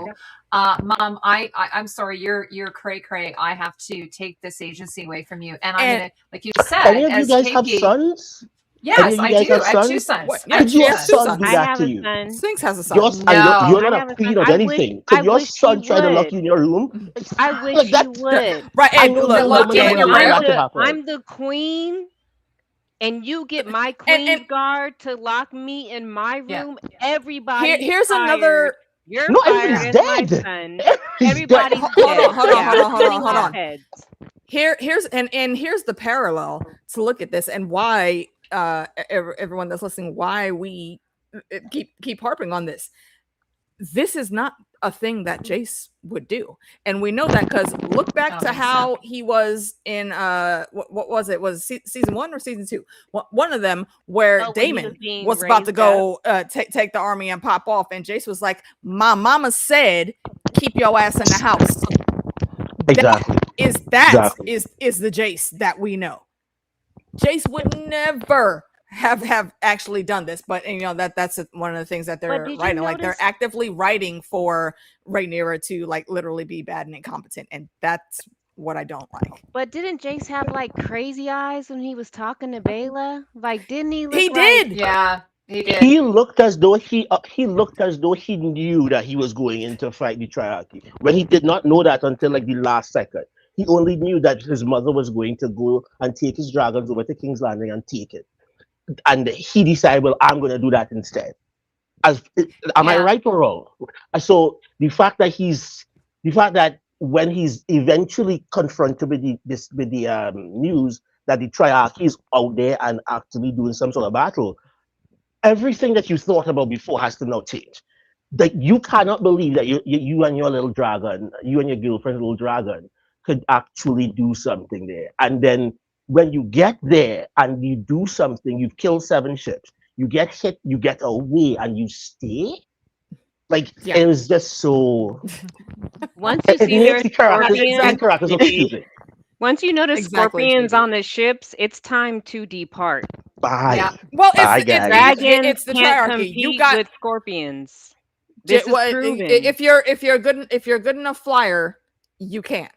Mom, I'm sorry, you're cray-cray. I have to take this agency away from you. And I'm going to, like you said, any of you guys have sons? Yes, I do. I have two sons. Could your son do I that have to a you? son. Sphinx has a son. You're not a queen of anything. Could your son try to lock you in your room? I wish he would. Right, and lock you in your room. I'm the queen, and you get my queen's guard to lock me in my room. Everybody, here's another. You're no, fired everybody's as dead. my son. Everybody's dead. Hold on. Here's the parallel to look at this, and why everyone that's listening, why we keep harping on this. This is not a thing that Jace would do, and we know that because look back to how he was in what was it? Was season 1 or season 2? One of them where Damon was about to go take the army and pop off, and Jace was like, "My mama said, keep your ass in the house." Exactly. That is the Jace that we know. Jace would never have actually done this, but you know that's one of the things that they're writing. Like they're actively writing for Rhaenyra to like literally be bad and incompetent, and that's what I don't like. But didn't Jace have like crazy eyes when he was talking to Bela? Like, didn't he? He did. Yeah. He did. He looked as though he knew that he was going in to fight the triarchy. When he did not know that until like the last second. He only knew that his mother was going to go and take his dragons over to King's Landing and take it. And he decided, well, I'm going to do that instead. Am I right or wrong? So the fact that when he's eventually confronted with the news that the triarchy is out there and actually doing some sort of battle, everything that you thought about before has to now change. That you cannot believe that you and your little dragon, you and your girlfriend's little dragon, could actually do something there. And then when you get there and you do something, you've killed 7 ships, you get hit, you get away, and you stay. Like it was just so. Once you see their scorpions, once you notice scorpions on the ships, it's time to depart. Bye. Yeah. Well, dragons it's the can't triarchy. compete You got with scorpions. This is proven. If you're a good enough flyer, you can.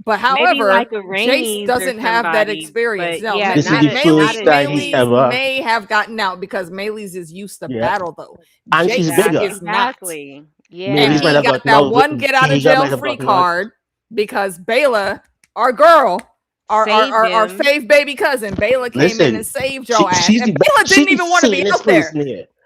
But however, like Jace doesn't have that experience. No, this is the first time he's ever may have gotten out because Melee's is used to battle though, and she's bigger. Exactly. Yeah, and he got that one get out of jail free card because Bela, our girl, our fave baby cousin, Bela came in and saved your ass. And Bela didn't even want to be out there.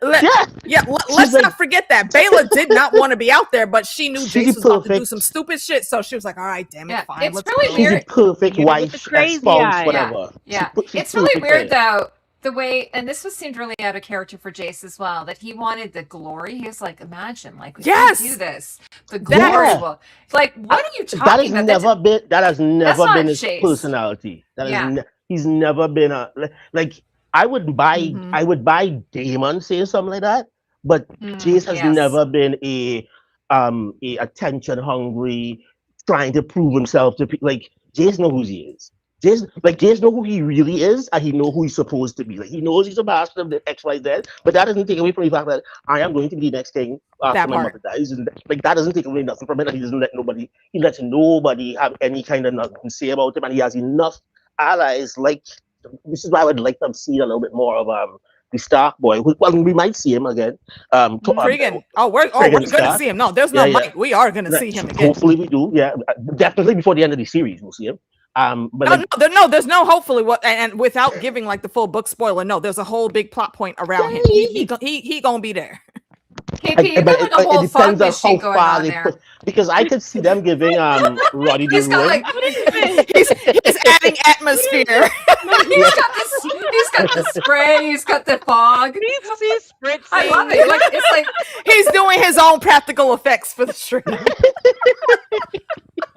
Let's not forget that Bela did not want to be out there, but she knew Jace was about to do some stupid shit, so she was like, "All right, damn it, fine." It's really weird. She's a perfect wife, spouse, whatever. Yeah, it's really weird though. The way, and this seemed really out of character for Jace as well, that he wanted the glory. He was like, imagine, like, we can do this. The glory. Like, what are you talking about? That has never been his personality. He's never been like, I would buy Damon saying something like that, but Jace has never been a attention hungry, trying to prove himself to like Jace know who he is. Jace know who he really is, and he know who he's supposed to be. Like he knows he's a bastard of the XYZ, but that doesn't take away from the fact that I am going to be the next king after my mother dies. And like that doesn't take away nothing from it. And he doesn't let nobody. He lets nobody have any kind of nothing to say about him, and he has enough allies. Like this is why I would like to see a little bit more of the Stark boy. Well, we might see him again. Friggin'. We're going to see him. No, there's no mic. We are going to see him again. Hopefully we do. Yeah, definitely before the end of the series we'll see him. But there's no hopefully and without giving like the full book spoiler. No, there's a whole big plot point around him. He gonna be there. KP, you're going a whole fun machine going on there. Because I could see them giving Roddy the Ruin. He's adding atmosphere. He's got the spray. He's got the fog. He's spritzing. I love it. Like it's like he's doing his own practical effects for the stream. I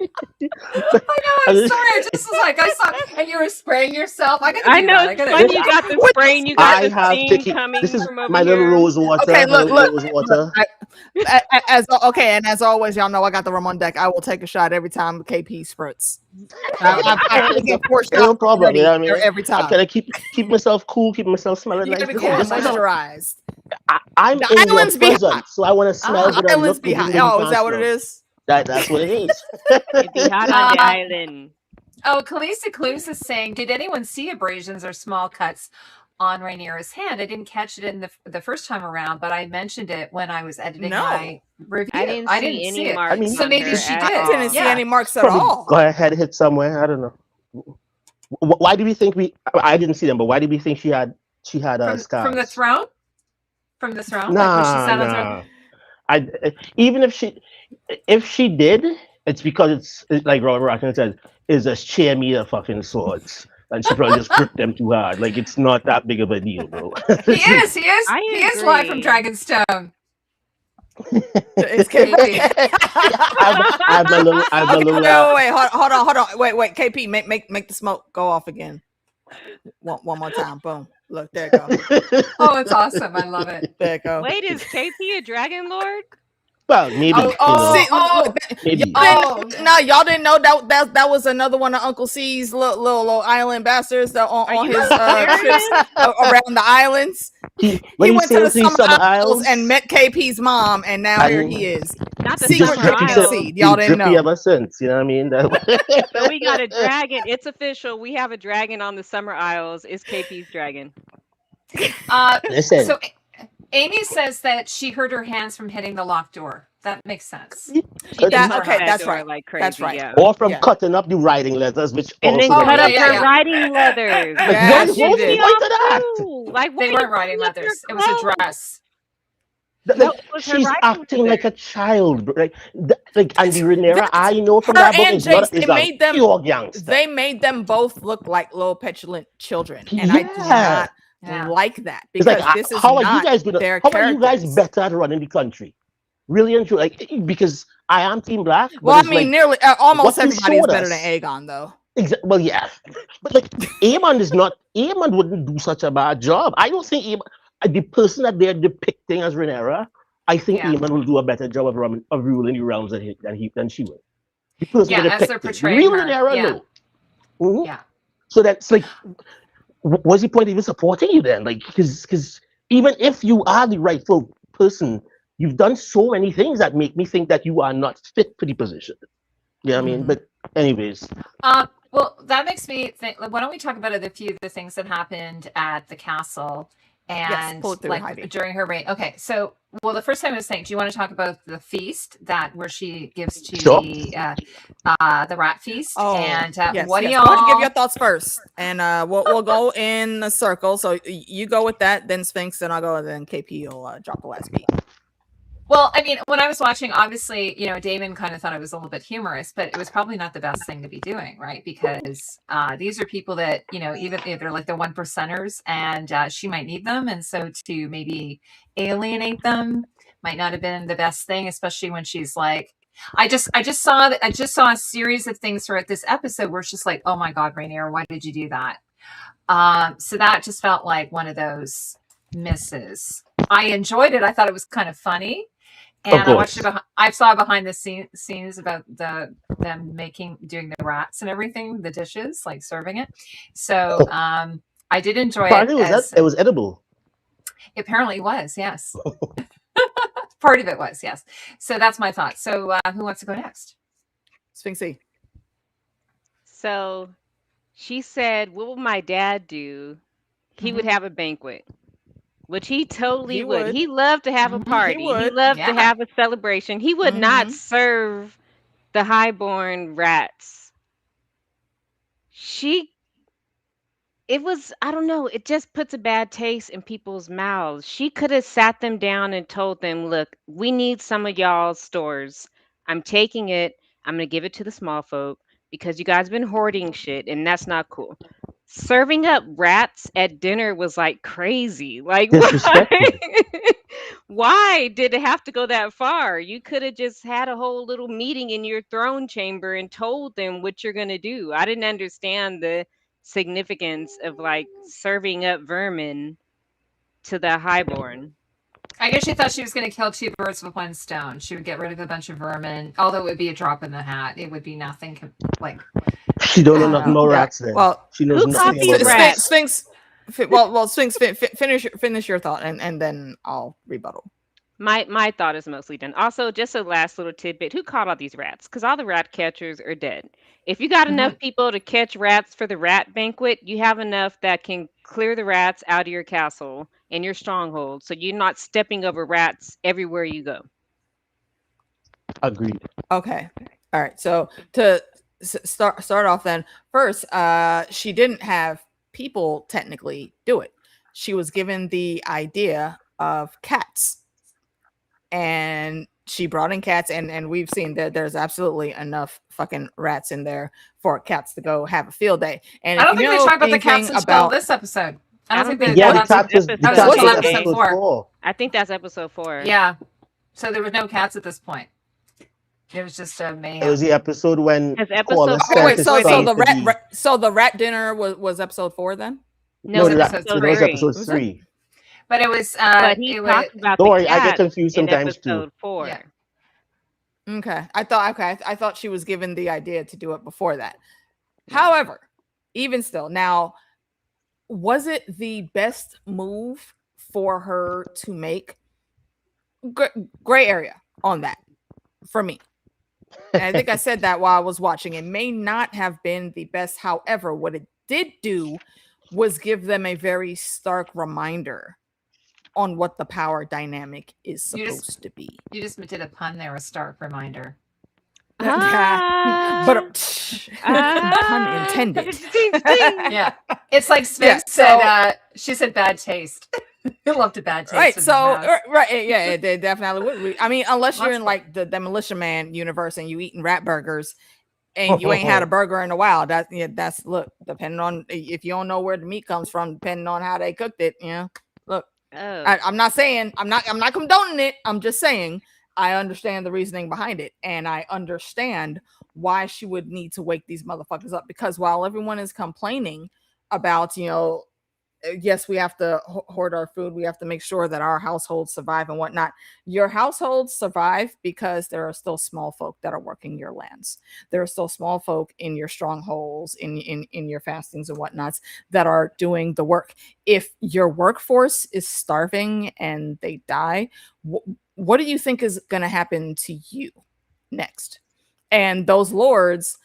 know. I'm sorry. I just was like I saw, and you were spraying yourself. I know. It's funny you got the spray and you got the steam coming this is from over my little here. rose water. Okay, look. Rose water. As always, y'all know I got the rum on deck. I will take a shot every time KP spurts. I get 4 shots. No problem. You know what I mean? Every time. I'm trying to keep myself cool, keep myself smelling You nice. gotta be moisturized. I'm The in your islands be presence, hot. so I want to smell good. Islands be hot. Oh, is that what it is? That's what it is. It'd be hot on the island. Oh, Kalisa Clues is saying, did anyone see abrasions or small cuts on Rhaenyra's hand? I didn't catch it in the first time around, but I mentioned it when I was editing my review. I didn't see any marks. So maybe she did. I didn't see any marks at all. Go ahead, hit somewhere. I don't know. Why do we think I didn't see them, but why did we think she had scars? From the throne? From the throne? Nah. Even if she did, it's because it's like Robert Rotten said, is a sheer me of fucking swords. And she probably just gripped them too hard. Like it's not that big of a deal, bro. He is live from Dragonstone. It's KP. I have my little. Wait, hold on. Wait, KP, make the smoke go off again. One more time. Boom. Look, there it goes. Oh, it's awesome. I love it. There it goes. Wait, is KP a dragon lord? Well, maybe. Maybe. No, y'all didn't know that was another one of Uncle C's little island bastards that on his trips around the islands. He went to the Summer Isles and met KP's mom, and now here he is. Not the secret Summer seed. Y'all didn't know. Ever since, you know what I mean? So we got a dragon. It's official. We have a dragon on the Summer Isles. It's KP's dragon. Listen. So Amy says that she hurt her hands from hitting the locked door. That makes sense. Okay, that's right. Like crazy, that's right. Yeah. Or from cutting up the writing letters, which and also then cut up her writing leathers. Yeah, what was the point of that? Like they weren't writing leathers. It was a dress. She's acting like a child, like and the Rhaenyra I know from that book is a pure gangster. They made them both look like little petulant children, and I do not like that because like, this is how not are you guys their how characters. are you guys better at running the country? Really and true, like because I am Team Black. Well, I mean, nearly almost everybody is better than Aegon, though. Well, yeah, but like Aemon wouldn't do such a bad job. I don't think the person that they're depicting as Rhaenyra, I think Aemon will do a better job of ruling the realms than she will. The person as they're portraying her. Rhaenyra, no. Mm-hmm. Yeah. So that's like, what's the point of even supporting you then? Like, because even if you are the rightful person, you've done so many things that make me think that you are not fit for the position. You know what I mean? But anyways. Well, that makes me think, why don't we talk about a few of the things that happened at the castle and during her reign. Okay, so the first time I was saying, do you want to talk about the feast where she gives to the rat feast? And what do y'all want to give your thoughts first? And we'll go in the circle. So you go with that, then Sphinx, then I'll go, and then KP will drop the last beat. Well, I mean, when I was watching, obviously, Damon kind of thought it was a little bit humorous, but it was probably not the best thing to be doing, right? Because these are people that, even if they're like the 1%ers, and she might need them. And so to maybe alienate them might not have been the best thing, especially when she's like, I just saw a series of things throughout this episode where it's just like, oh my God, Rhaenyra, why did you do that? So that just felt like one of those misses. I enjoyed it. I thought it was kind of funny. And Of I watched course. I saw behind the scenes about them doing the rats and everything, the dishes, like serving it. So I did enjoy it Apparently, as it was edible. apparently it was, yes. Part of it was, yes. So that's my thought. So who wants to go next? Sphinxy. So she said, "What would my dad do? He would have a banquet." Which he totally He would. would. He loved to have a Mhm. He party. He would. loved to Yeah. have a celebration. He would not serve the highborn rats. It was, I don't know, it just puts a bad taste in people's mouths. She could have sat them down and told them, look, we need some of y'all's stores. I'm taking it. I'm going to give it to the small folk because you guys been hoarding shit and that's not cool. Serving up rats at dinner was like crazy. Like, Disrespectful. why did it have to go that far? You could have just had a whole little meeting in your throne chamber and told them what you're going to do. I didn't understand the significance of like serving up vermin to the highborn. I guess she thought she was going to kill two birds with one stone. She would get rid of a bunch of vermin, although it would be a drop in the hat. It would be nothing like. She don't know nothing about rats then. Well, she knows who nothing caught these about rats? rats. Sphinx. Well, Sphinx. Finish your thought, and then I'll rebuttal. My thought is mostly done. Also, just a last little tidbit: who caught all these rats? Because all the rat catchers are dead. If you got enough people to catch rats for the rat banquet, you have enough that can clear the rats out of your castle and your stronghold, so you're not stepping over rats everywhere you go. Agreed. Okay. All right. So to start off then, first, she didn't have people technically do it. She was given the idea of cats, and she brought in cats, and we've seen that there's absolutely enough fucking rats in there for cats to go have a field day. And I don't think they talk about the cats until this episode. I don't think they. Yeah, the that's cats was episode 4. I think that's episode 4. Yeah. So there was no cats at this point. It was just a mayhem. It was the episode when episode so the rat dinner was episode 4 then? No, it was episode 3. But it was but he talked about don't the worry, I get cats confused in sometimes episode too. 4. Yeah. Okay. I thought she was given the idea to do it before that. However, even still, now, was it the best move for her to make? Gray area on that for me. And I think I said that while I was watching. It may not have been the best. However, what it did do was give them a very stark reminder on what the power dynamic is supposed to be. You just did a pun there, a stark reminder. But pun intended. Yeah, it's like Sphinx said. She said bad taste. You loved a bad taste. Right. So right. Yeah, they definitely would. I mean, unless you're in like the Demolition Man universe and you eating rat burgers and you ain't had a burger in a while. That's look. Depending on if you don't know where the meat comes from, depending on how they cooked it. Look. I'm not saying I'm not condoning it. I'm just saying I understand the reasoning behind it, and I understand why she would need to wake these motherfuckers up, because while everyone is complaining about, yes, we have to hoard our food, we have to make sure that our households survive and whatnot. Your households survive because there are still small folk that are working your lands. There are still small folk in your strongholds, in your fastings and whatnots that are doing the work. If your workforce is starving and they die, what do you think is going to happen to you next? And those lords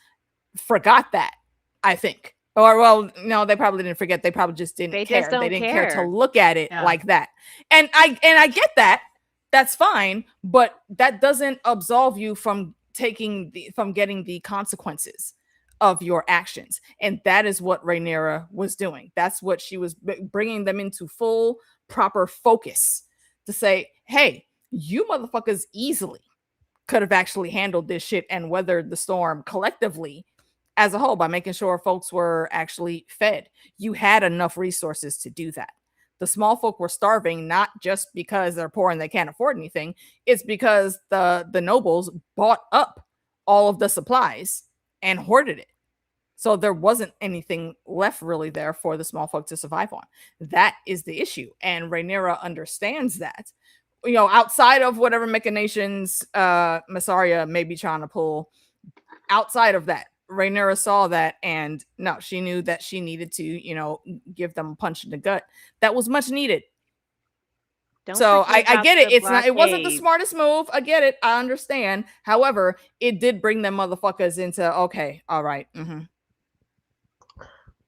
forgot that, I think. Or, well, no, they probably didn't forget. They probably just didn't care. They didn't care to look at it like that. And I get that. That's fine. But that doesn't absolve you from getting the consequences of your actions. And that is what Rhaenyra was doing. That's what she was bringing them into full, proper focus to say, hey, you motherfuckers easily could have actually handled this shit and weathered the storm collectively as a whole by making sure folks were actually fed. You had enough resources to do that. The small folk were starving, not just because they're poor and they can't afford anything. It's because the nobles bought up all of the supplies and hoarded it. So there wasn't anything left really there for the small folk to survive on. That is the issue. And Rhaenyra understands that. outside of whatever machinations Massaria may be trying to pull, outside of that, Rhaenyra saw that, and no, she knew that she needed to, give them a punch in the gut. That was much needed. So I get it. It wasn't the smartest move. I get it. I understand. However, it did bring them motherfuckers into, okay, all right. Mm-hmm.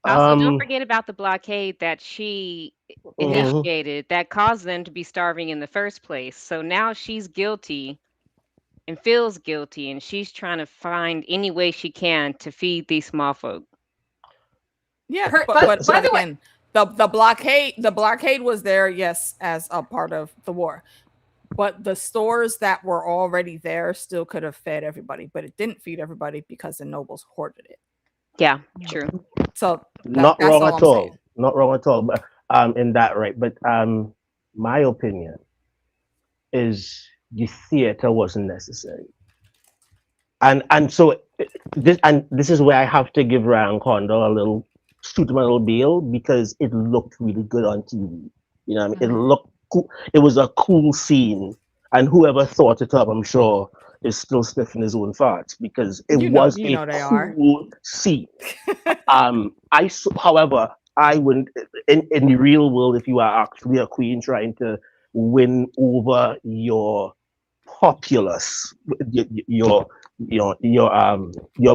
Also, don't forget about the blockade that she initiated that caused them to be starving in the first place. So now she's guilty and feels guilty, and she's trying to find any way she can to feed these small folk. Yeah, but by the way, the blockade was there, yes, as a part of the war. But the stores that were already there still could have fed everybody, but it didn't feed everybody because the nobles hoarded it. Yeah, true. So not wrong at all. Not wrong at all. But in that, right? But my opinion is the theater wasn't necessary. And so this is where I have to give Ryan Condor a little shoot him a little bail, because it looked really good on TV. You know what I mean? It looked cool. It was a cool scene, and whoever thought it up, I'm sure, is still sniffing his own farts, because it was a cool scene. However, I wouldn't in the real world, if you are actually a queen trying to win over your populace, your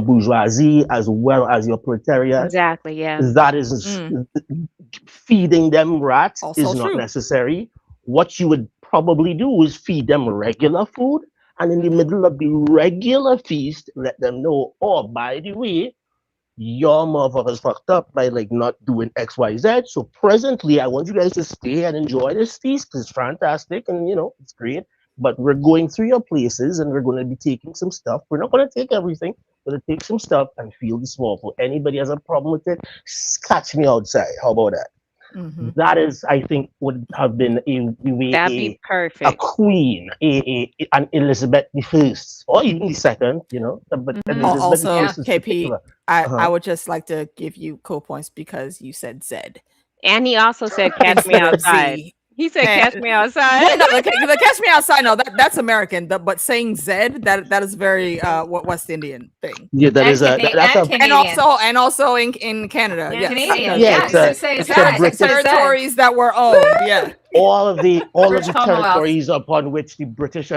bourgeoisie as well as your proletariat. Exactly, yeah. That is feeding them rats also is not necessary. What you would probably do is feed them regular food, and in the middle of the regular feast, let them know, oh, by the way, your motherfuckers fucked up by not doing XYZ. So presently, I want you guys to stay and enjoy this feast because it's fantastic and it's great. But we're going through your places and we're going to be taking some stuff. We're not going to take everything. We're going to take some stuff and feel the small food. Anybody has a problem with it, catch me outside. How about that? Mm-hmm. That is, I think, would have been that'd be perfect. A queen, an Elizabeth I, or even the second, But also, KP, I would just like to give you cool points because you said Zed. And he also said catch me outside. He said catch me outside. Well, no, the catch me outside, no, that's American. But saying Zed, that is very West Indian thing. Yeah, that is and also in Canada. Yeah, Canadian. It's territories that were owned. Yeah. All of the territories upon which the British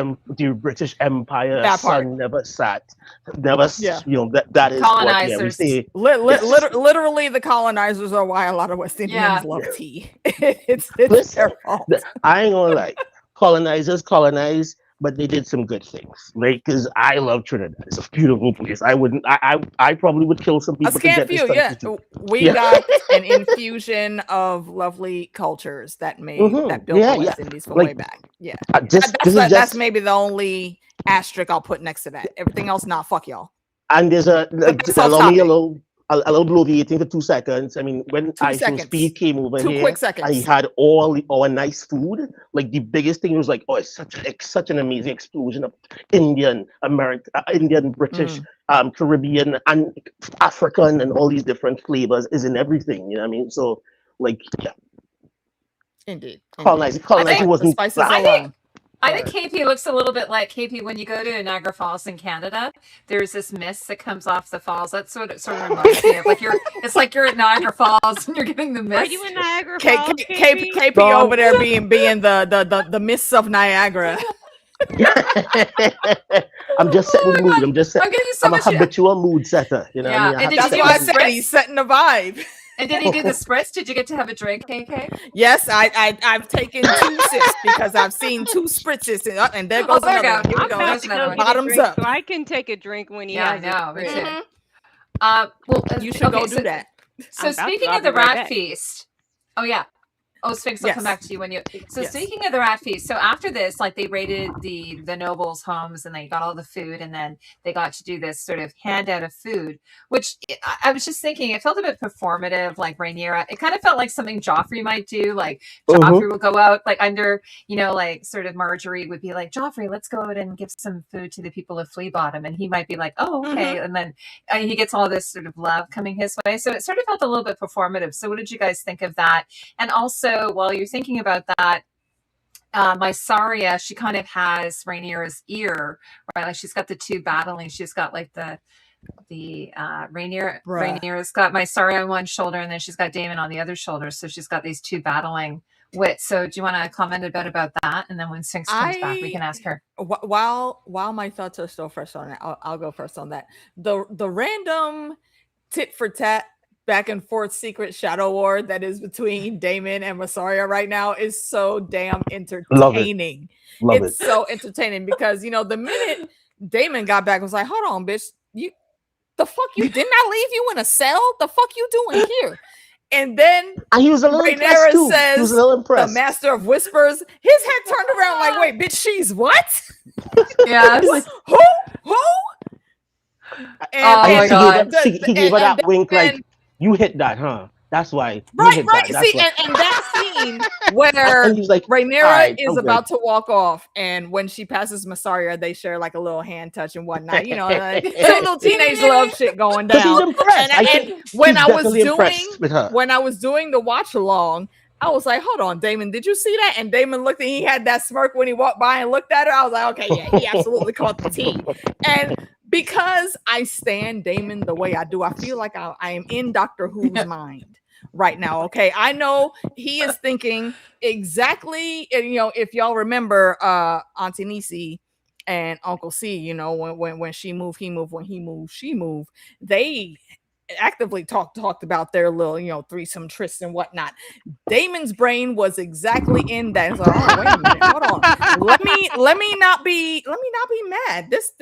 Empire never sat, that is colonizers. Literally, the colonizers are why a lot of West Indians love tea. It's their fault. I ain't gonna lie, colonizers colonize, but they did some good things. Because I love Trinidad. It's a beautiful place. I probably would kill some people. A scant few, We got an infusion of lovely cultures that built the West Indies from way back. Yeah, that's maybe the only asterisk I'll put next to that. Everything else, fuck y'all. And there's allow me a little bloviating for 2 seconds. I mean, when Speed came over here, 2 quick seconds, and he had all our nice food, the biggest thing was it's such an amazing explosion of Indian, British, Caribbean, and African, and all these different flavors is in everything. You know what I mean? So, indeed, colonizing wasn't bad. I think KP looks a little bit like KP when you go to Niagara Falls in Canada. There's this mist that comes off the falls. That's what it sort of reminds me of. It's like you're at Niagara Falls and you're getting the mist. Are you in Niagara Falls? KP over there being the mists of Niagara. I'm just setting the mood. I'm a habitual mood setter. You know what I mean? That's why I said he's setting the vibe. And did he do the spritz? Did you get to have a drink, KK? Yes, I've taken 2 sips because I've seen 2 spritzes, and there goes another one. Here we go. Bottoms up. So I can take a drink when he has me too. Well, you should go do that. So speaking of the rat feast, Sphinx, I'll come back to you when you. So speaking of the rat feast, so after this, they raided the nobles' homes and they got all the food, and then they got to do this sort of handout of food, which I was just thinking it felt a bit performative, like Rhaenyra. It kind of felt like something Joffrey might do. Joffrey would go out under, sort of Marjorie would be like, Joffrey, let's go out and give some food to the people of Flea Bottom, and he might be like, oh, okay, and then he gets all this sort of love coming his way. So it sort of felt a little bit performative. So what did you guys think of that? And also, while you're thinking about that, Mysaria, she kind of has Rhaenyra's ear, right? Like she's got the two battling. She's got like the Rhaenyra's got Mysaria on one shoulder, and then she's got Daemon on the other shoulder. So she's got these two battling wits. So do you want to comment a bit about that? And then when Sphinx comes back, we can ask her. While my thoughts are still fresh on it, I'll go first on that. The random tit for tat back and forth secret shadow war that is between Daemon and Mysaria right now is so damn entertaining. Love it. So entertaining because the minute Daemon got back, I was like, hold on, bitch, the fuck you didn't I leave you in a cell? The fuck you doing here? And then he was a little impressed too. He was a little impressed. The Master of Whispers, his head turned around like, wait, bitch, she's what? Yes. Like, who? And, oh my God. He gave her that wink like, you hit that, huh? That's why. Right. See, and that scene where like, Rhaenyra is about to walk off, and when she passes Mysaria, they share like a little hand touch and whatnot. Like, some little teenage love shit going down. And when I was doing the watch along, I was like, hold on, Daemon, did you see that? And Daemon looked and he had that smirk when he walked by and looked at her. I was like, okay, yeah, he absolutely caught the tea. And because I stand Daemon the way I do, I feel like I am in Doctor Who's mind right now. Okay, I know he is thinking exactly. If y'all remember, Auntie Nisi and Uncle C, when she moved, he moved. When he moved, she moved. They actively talked about their little threesome tryst and whatnot. Daemon's brain was exactly in that. It's like, oh, wait a minute, hold on, let me not be mad. This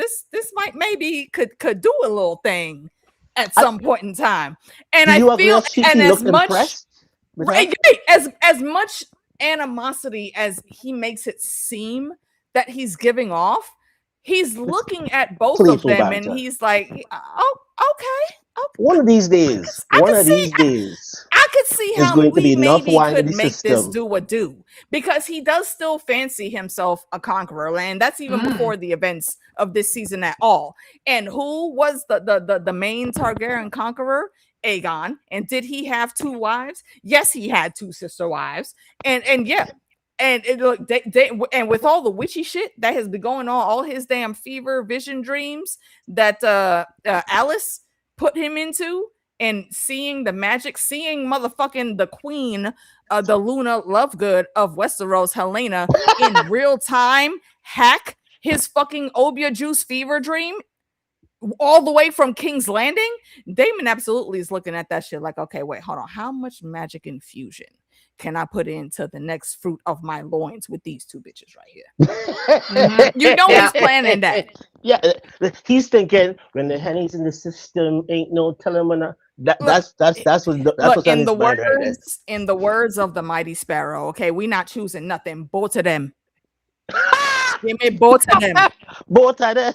might maybe could do a little thing at some point in time. And I feel and as much animosity as he makes it seem that he's giving off, he's looking at both of them and he's like, oh, okay. One of these days, I could see how we maybe could make this do because he does still fancy himself a conqueror, and that's even before the events of this season at all. And who was the main Targaryen conqueror? Aegon. And did he have two wives? Yes, he had two sister wives, and yeah. And and with all the witchy shit that has been going on, all his damn fever vision dreams that Alice put him into, and seeing the magic, seeing motherfucking the queen, the Luna Lovegood of Westeros, Helena, in real time hack his fucking Obia juice fever dream all the way from King's Landing. Daemon absolutely is looking at that shit like, okay, wait, hold on, how much magic infusion can I put into the next fruit of my loins with these two bitches right here? He's planning that. Yeah, he's thinking when the honey's in the system, ain't no telling when. That's what's in the words of the mighty Sparrow. Okay, we not choosing nothing. Both of them. Give me both of them. Both of them.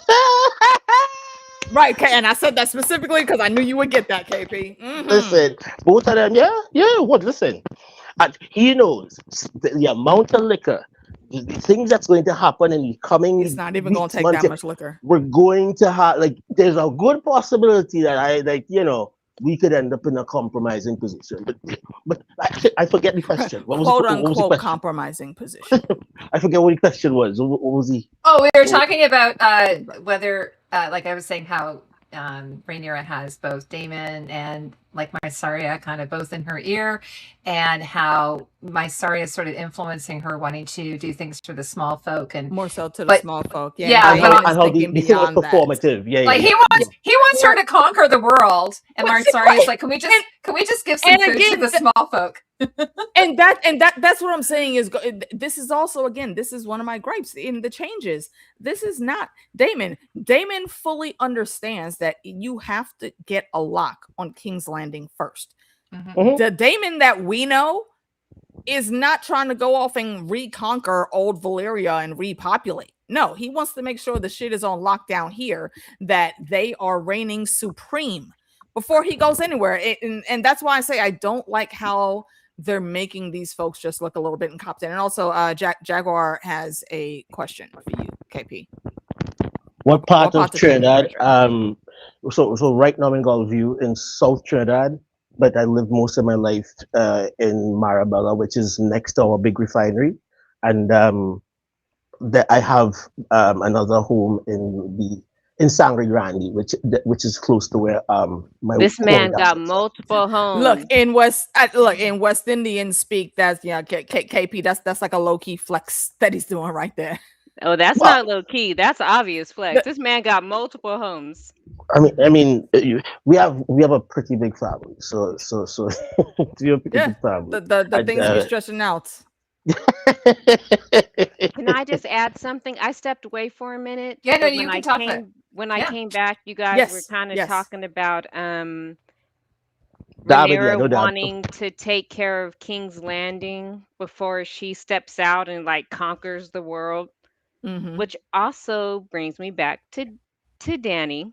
Right, and I said that specifically because I knew you would get that, KP. Listen, both of them, yeah. What? Listen. He knows the amount of liquor, the things that's going to happen in the coming. It's not even going to take that much liquor. We're going to have there's a good possibility that we could end up in a compromising position. But I forget the question. What was quote unquote compromising position? I forget what the question was. What was he? Oh, we were talking about whether, like I was saying, how Rhaenyra has both Daemon and like Mysaria kind of both in her ear, and how Mysaria is sort of influencing her wanting to do things for the small folk and more so to the small folk. And how the thing was performative. Like he wants her to conquer the world, and Mysaria is like, can we just give some food to the small folk? and that's what I'm saying is this is also, again, this is one of my gripes in the changes. This is not Daemon. Daemon fully understands that you have to get a lock on King's Landing first. The Daemon that we know is not trying to go off and reconquer old Valyria and repopulate. No, he wants to make sure the shit is on lockdown here, that they are reigning supreme before he goes anywhere. And that's why I say I don't like how they're making these folks just look a little bit incompetent. And also, Jaguar has a question for you, KP. What part of Trinidad? So right now I'm in Gulfview in South Trinidad, but I lived most of my life in Marabella, which is next to our big refinery. and that I have another home in Sangre Grande, which is close to where my This man home got is. multiple homes. Look in West Indian speak. That's KP. That's like a low key flex that he's doing right there. Oh, that's Well, not low key. That's obvious flex. This man got multiple homes. we have a pretty big family, so we have a pretty big family. The things be stretching out. Can I just add something? I stepped away for a minute. Yeah, no, but you can talk. When I came back, you guys were kind of talking about Rhaenyra wanting to take care of King's Landing before she steps out and like conquers the world, which also brings me back to Dany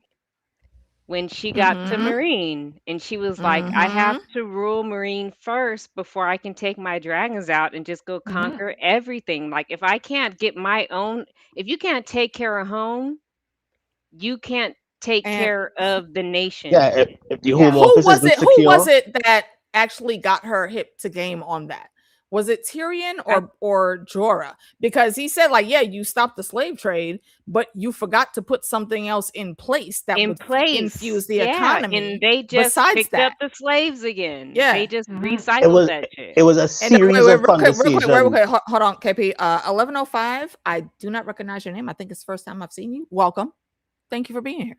when she got to Marine and she was like, I have to rule Marine first before I can take my dragons out and just go conquer everything. Like if I can't get my own, if you can't take care of home, you can't take care of the nation. Yeah, if the home office isn't secure. Who was it that actually got her hip to game on that? Was it Tyrion or Jorah? Because he said, like, yeah, you stopped the slave trade, but you forgot to put something else in place that would infuse the economy. And they just picked up the slaves again. Yeah. They just recycled that shit. It was a series of conversations. Real quick, hold on, KP. 1105, I do not recognize your name. I think it's the first time I've seen you. Welcome. Thank you for being here.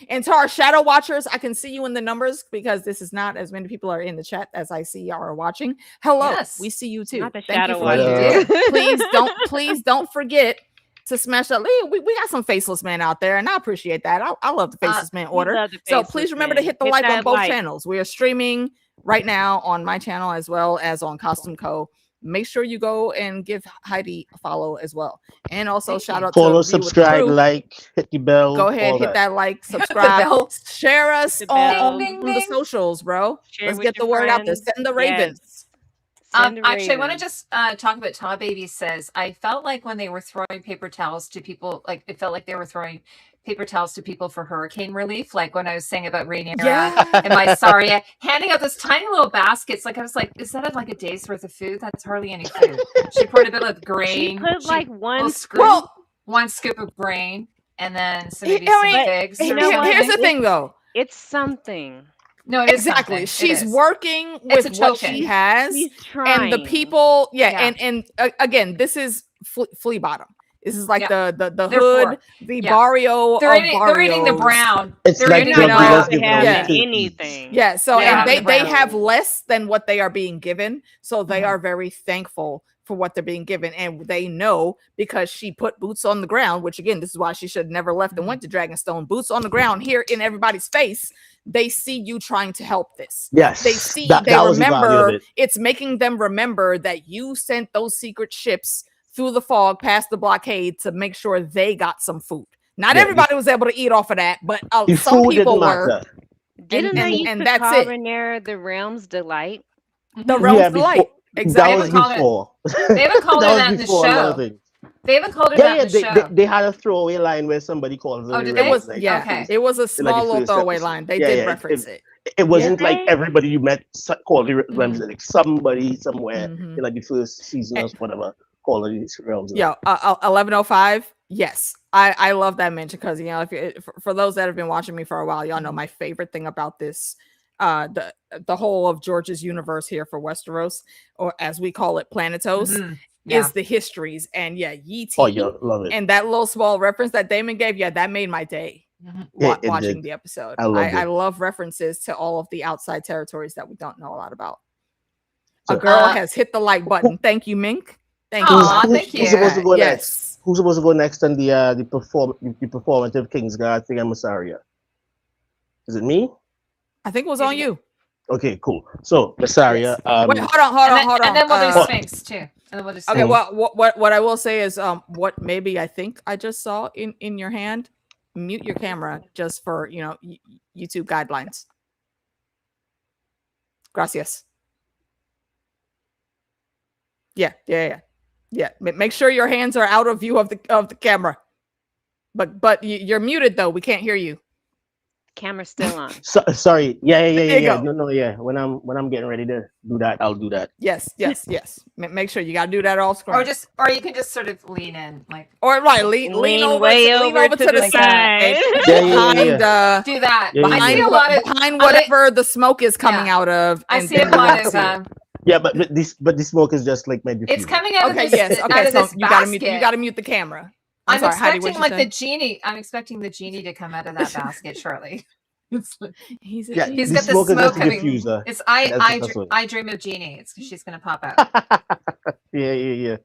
And to our shadow watchers, I can see you in the numbers because this is not as many people are in the chat as I see y'all are watching. Hello, we see you too. Not the Thank shadow you for watchers. please don't forget to smash that. We got some faceless men out there, and I appreciate that. I love the faceless man order. So please remember to hit the like on both channels. We are streaming right now on my channel as well as on CostumeCo. Make sure you go and give Heidi a follow as well. And also shout out follow, to subscribe, like, hit the bell. Go ahead, hit that like, subscribe, share us on the socials, bro. Let's get the word out there. Send the ravens. Actually, I want to just talk about Taw Baby says, I felt like when they were throwing paper towels to people, like it felt like they were throwing paper towels to people for hurricane relief. Like when I was saying about Rhaenyra and my Saria handing out this tiny little baskets. Like I was like, is that like a day's worth of food? That's hardly any food. She poured a bit of grain. She put like one scoop of grain and then some figs. Here's the thing though. It's something. No, it exactly. She's working with what she has. She's trying. And the people, and again, this is Flea Bottom. This is like the hood, the barrio. They're eating the brown. It's they're like eating anything. Yeah. So and they have less than what they are being given. So they are very thankful for what they're being given, and they know because she put boots on the ground. Which again, this is why she should have never left and went to Dragonstone. Boots on the ground here in everybody's face. They see you trying to help this. Yes. They see, they remember, it's making them remember that you sent those secret ships through the fog past the blockade to make sure they got some food. Not everybody was able to eat off of that, but some people were. Didn't they used to call Rhaenyra the Realm's Delight? The Realm's Delight. Exactly. They haven't called it that in the show. They haven't called it that in the show. They had a throwaway line where somebody called it. It was a small little throwaway line. They did reference it. It wasn't like everybody you met called it realms. Like somebody somewhere in like the first season or whatever called it realms. 1105. Yes, I love that mention because if for those that have been watching me for a while, y'all know my favorite thing about this. The whole of George's universe here for Westeros, or as we call it, Planetos. Is the histories and Yeetie. Oh, yeah, love it. And that little small reference that Damon gave, that made my day watching the episode. I love references to all of the outside territories that we don't know a lot about. A girl has hit the like button. Thank you, Mink. Thank you. Thank you. Who's supposed to go next? Who's supposed to go next on the performative Kingsguard thing? I'm Masaria. Is it me? I think it was on you. Okay, cool. So Masaria. Wait, hold on. And then we'll do Sphinx too. Okay, well, what I will say is, what maybe I think I just saw in your hand. Mute your camera just for YouTube guidelines. Gracias. Yeah. Make sure your hands are out of view of the camera. But you're muted though. We can't hear you. Camera's still on. So, sorry. There you go. No, yeah. When I'm getting ready to do that, I'll do that. Yes. Make sure you gotta do that all screen. Or you can just sort of lean in, like, or right, lean over, way lean over to the like side, Yeah. do that. Yeah, I see a lot of behind whatever the smoke is coming out of. I see a lot of Yeah, but the smoke is just like my diffuser. it's coming out Okay, of this, yes. out Okay, of so this you basket. gotta mute the camera. I'm sorry, Heidi, expecting what'd you like say? the genie. I'm expecting the genie to come out of that basket shortly. He's got the smoke smoke is coming. diffuser. It's That's what- I dream of Genie. She's gonna pop out. Yeah.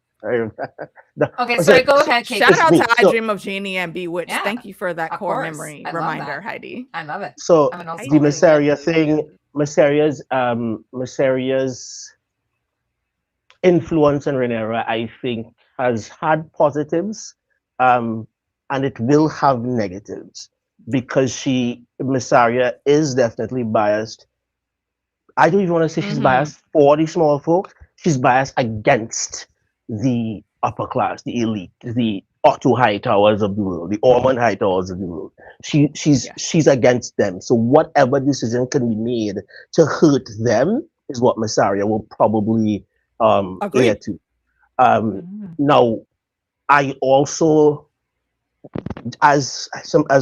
Okay, sorry, go ahead, Kate. Shout out me. to I So- Dream of Genie and Bewitched. Yeah, Thank you for that of core course. memory I love reminder, that. Heidi. I love it. So I'm an old the school lady. Masseria thing, Masseria's influence on Rhaenyra, I think, has had positives, and it will have negatives because Masseria is definitely biased. I don't even want to say she's biased for the small folk. She's biased against the upper class, the elite, the Otto Hightowers of the world, the Ormond Hightowers of the world. She's against them. So whatever decision can be made to hurt them is what Masseria will probably adhere to. Now, I also, as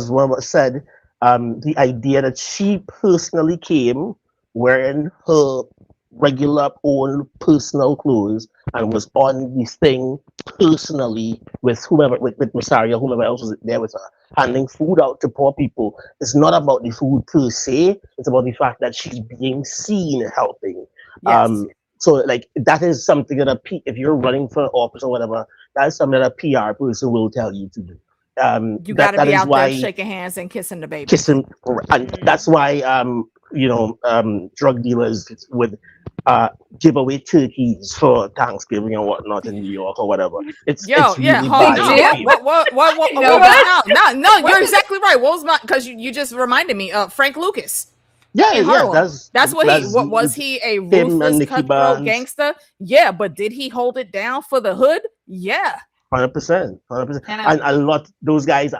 one said, the idea that she personally came wearing her regular own personal clothes and was on this thing personally with whomever, with Masseria, whomever else was there with her, handing food out to poor people. It's not about the food per se, it's about the fact that she's being seen helping. Yes. So like that is something that if you're running for office or whatever, that's something that a PR person will tell you to do. You got to be out there shaking hands and kissing the baby. And that's why drug dealers would give away turkeys for Thanksgiving and whatnot in New York or whatever. It's really bad. What? No, you're exactly right. What was my? Because you just reminded me of Frank Lucas. Yeah, that's what he. What was he? A ruthless cutthroat gangster? Yeah, but did he hold it down for the hood? Yeah. 100%. And a lot those guys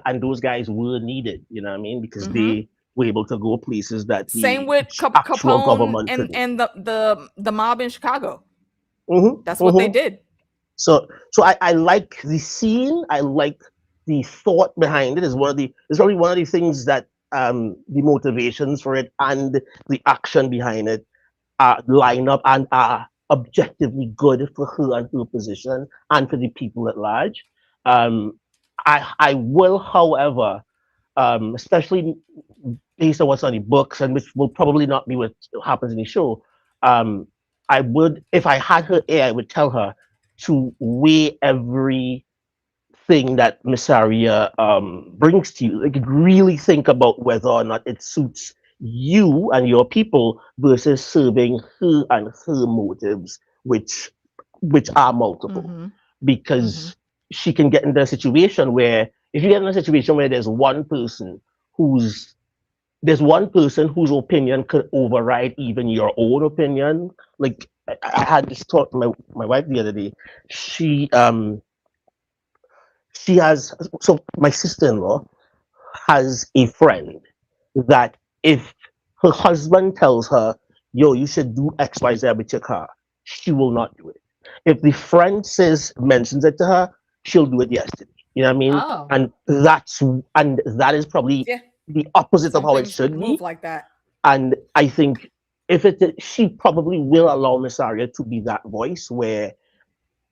were needed, you know what I mean? Because they were able to go places that same with Capone and the mob in Chicago. That's what they did. So I like the scene. I like the thought behind it. It's probably one of the things that the motivations for it and the action behind it line up and are objectively good for her and her position and for the people at large. I will, however, especially based on what's on the books and which will probably not be what happens in the show, I would, if I had her ear, I would tell her to weigh everything that Masseria brings to you. Like really think about whether or not it suits you and your people versus serving her and her motives, which are multiple. Because she can get into a situation where, if you get in a situation where there's one person whose opinion could override even your own opinion. Like I had this talk with my wife the other day. She has, so my sister-in-law has a friend that if her husband tells her, yo, you should do XYZ with your car, she will not do it. If the friend mentions it to her, she'll do it yesterday. You know what I mean? Oh. And that is probably the opposite of how it should be. Like that. And I think she probably will allow Masseria to be that voice where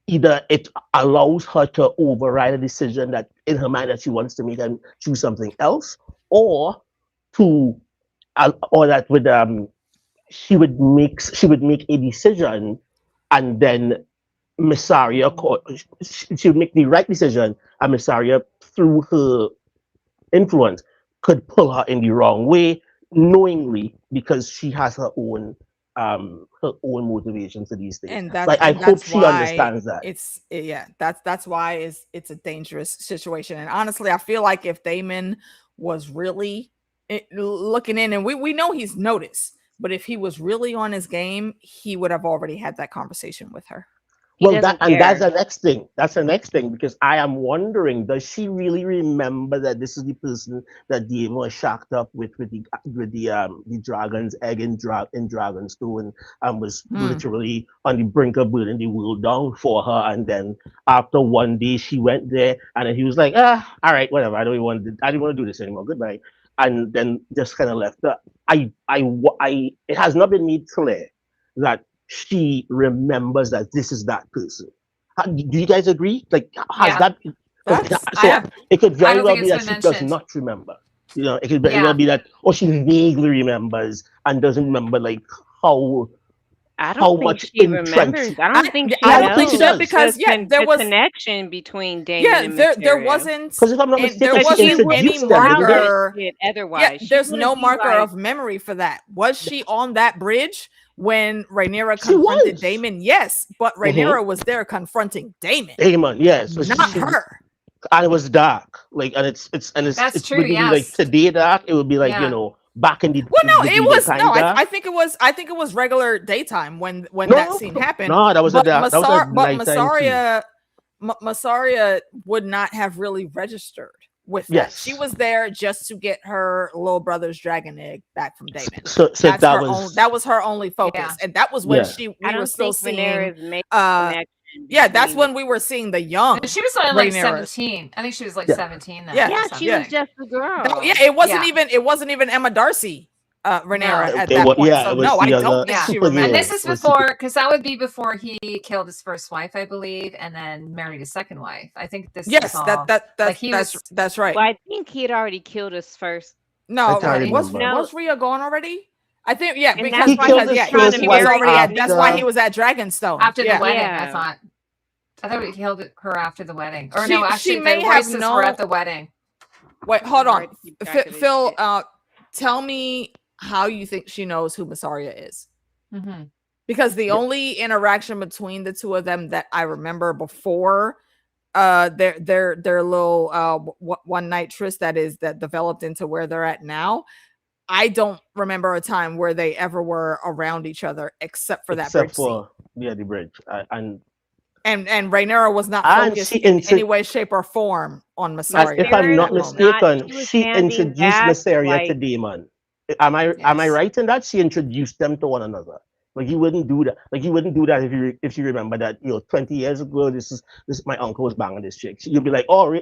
either it allows her to override a decision that in her mind that she wants to make and choose something else, or that would she would make a decision and then Masseria she would make the right decision and Masseria through her influence could pull her in the wrong way knowingly because she has her own motivations for these things. And I hope she understands that. That's why it's a dangerous situation. And honestly, I feel like if Damon was really looking in, and we know he's noticed, but if he was really on his game, he would have already had that conversation with her. Well, that's the next thing. That's the next thing because I am wondering: does she really remember that this is the person that Dave was shocked up with the dragon's egg in Dragonstone and was literally on the brink of burning the world down for her? And then after one day, she went there, and then he was like, all right, whatever. I didn't want to do this anymore. Goodbye. And then just kind of left her. It has not been made clear that she remembers that this is that person. Do you guys agree? Like, has that? It could very well be that she does not remember. You know, it could very well be that, or she vaguely remembers and doesn't remember like how. I don't think she remembers. I don't think she does because there was connection between Damon and Mysterio. there wasn't, because if I'm not mistaken, there wasn't any marker. Otherwise, there's no marker of memory for that. Was she on that bridge when Rhaenyra confronted Damon? Yes, but Rhaenyra was there confronting Damon. Yes, not her. And it was dark, like, and it's true. Yes. Like today dark, it would be like back in the. Well, no, it was no. I think it was regular daytime when that scene happened. No, that was but a but Mysaria would not have really registered with that. Yes. She was there just to get her little brother's dragon egg back from Damon. So that was her only focus, and that was when we were still seeing. That's when we were seeing the young. She was only like 17. I think she was like 17 then. Yeah, she was just a girl. It wasn't even Emma Darcy, Rhaenyra at that point. I don't think she remembers. And this is before, because that would be before he killed his first wife, I believe, and then married his second wife. I think this. Yes, is all, that's right. Well, I think he had already killed his first. No, was Rhea gone already? I think because he was already that's why he was at Dragonstone after the wedding. I thought he killed her after the wedding, or no? Actually, the voices were at the wedding. Wait, hold on, Phil. Tell me how you think she knows who Mysaria is, because the only interaction between the two of them that I remember before their little one night tryst that developed into where they're at now. I don't remember a time where they ever were around each other except for that bridge scene. The bridge. And Rhaenyra was not focused in any way, shape, or form on Mysaria. If I'm not mistaken, she introduced Mysaria to Daemon. Am I right in that? She introduced them to one another. Like he wouldn't do that. Like he wouldn't do that if you remember that 20 years ago this my uncle was banging this chick. You'd be like, oh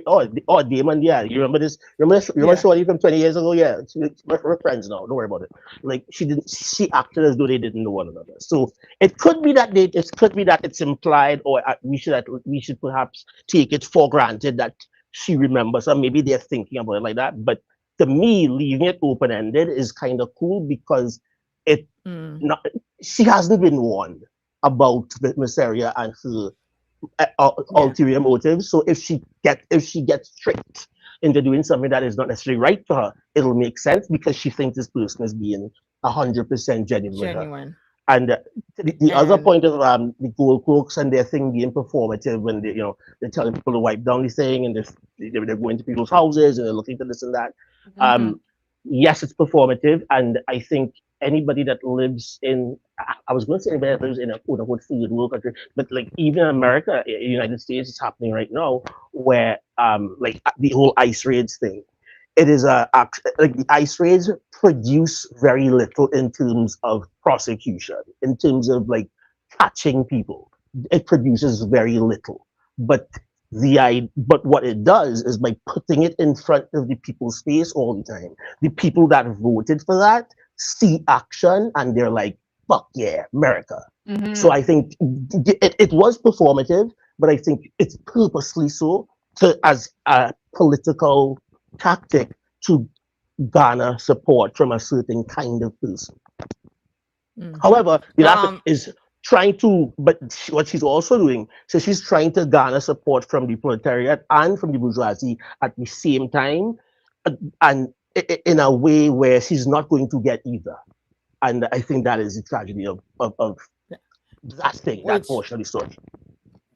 Damon, you remember this? Remember Shorty from 20 years ago? Yeah, we're friends now. Don't worry about it. Like she acted as though they didn't know one another. So it could be that it's implied, or we should perhaps take it for granted that she remembers, or maybe they're thinking about it like that. But to me, leaving it open ended is kind of cool because she hasn't been warned about the Mysaria and her ulterior motives. So if she gets tricked into doing something that is not necessarily right for her, it'll make sense because she thinks this person is being 100% genuine with her. And the other point of the gold cloaks and their thing being performative when they're telling people to wipe down the thing and they're going to people's houses and they're looking for this and that. Yes, it's performative, and I think anybody that lives in, I was going to say anybody that lives in a quote unquote third world country, but like even in America, United States, it's happening right now where like the whole ICE raids thing. It is like the ICE raids produce very little in terms of prosecution, in terms of like catching people. It produces very little, but what it does is by putting it in front of the people's face all the time, the people that voted for that see action and they're like, fuck yeah, America. So I think it was performative, but I think it's purposely so as a political tactic to garner support from a certain kind of person. However, the is trying to, but what she's also doing, so she's trying to garner support from the proletariat and from the bourgeoisie at the same time, and in a way where she's not going to get either. And I think that is the tragedy of that thing, that portion of the story.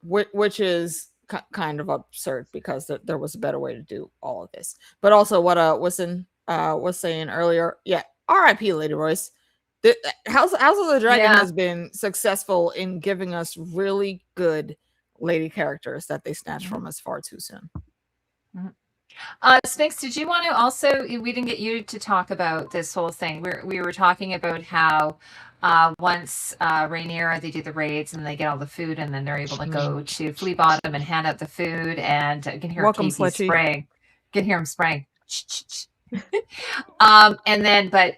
Which is kind of absurd because there was a better way to do all of this. But also what Wilson was saying earlier, R.I.P. Lady Royce. House of the Dragon Yeah. has been successful in giving us really good lady characters that they snatched from us far too soon. Sphinx, did you want to also? We didn't get you to talk about this whole thing. We were talking about how once Rhaenyra, they do the raids and they get all the food, and then they're able to go to Flea Bottom and hand out the food, and you can hear Welcome, Casey Fletchy. spraying. You can hear him spraying. And then, but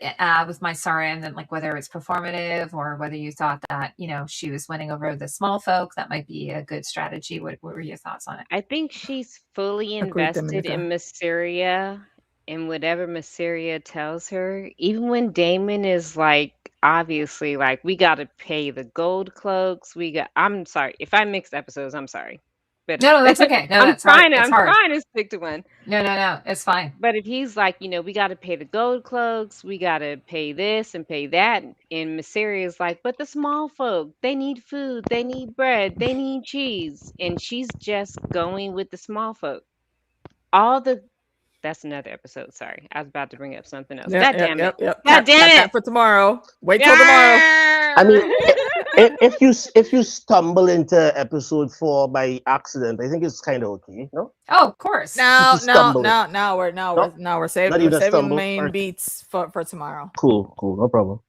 with my sorry, and then like whether it's performative or whether you thought that she was winning over the small folk, that might be a good strategy. What were your thoughts on it? I think she's fully Agreed, invested in Dominica. Mysteria and whatever Mysteria tells her. Even when Damon is like, obviously, like, we got to pay the gold cloaks. I'm sorry. If I mixed episodes, I'm sorry. But No, that's okay. No, I'm trying. I'm trying to stick to one. No, it's fine. But if he's like, we got to pay the gold cloaks, we got to pay this and pay that. And Mysteria is like, but the small folk, they need food, they need bread, they need cheese. And she's just going with the small folk. That's another episode. Sorry. I was about to bring up something else. God damn it. Yep. God damn it. That for tomorrow. Wait till tomorrow. I mean, if you stumble into episode 4 by accident, I think it's kind of okay, no? Oh, of course. Now we're Not saving even a the stumble. main beats for tomorrow. Cool, no problem.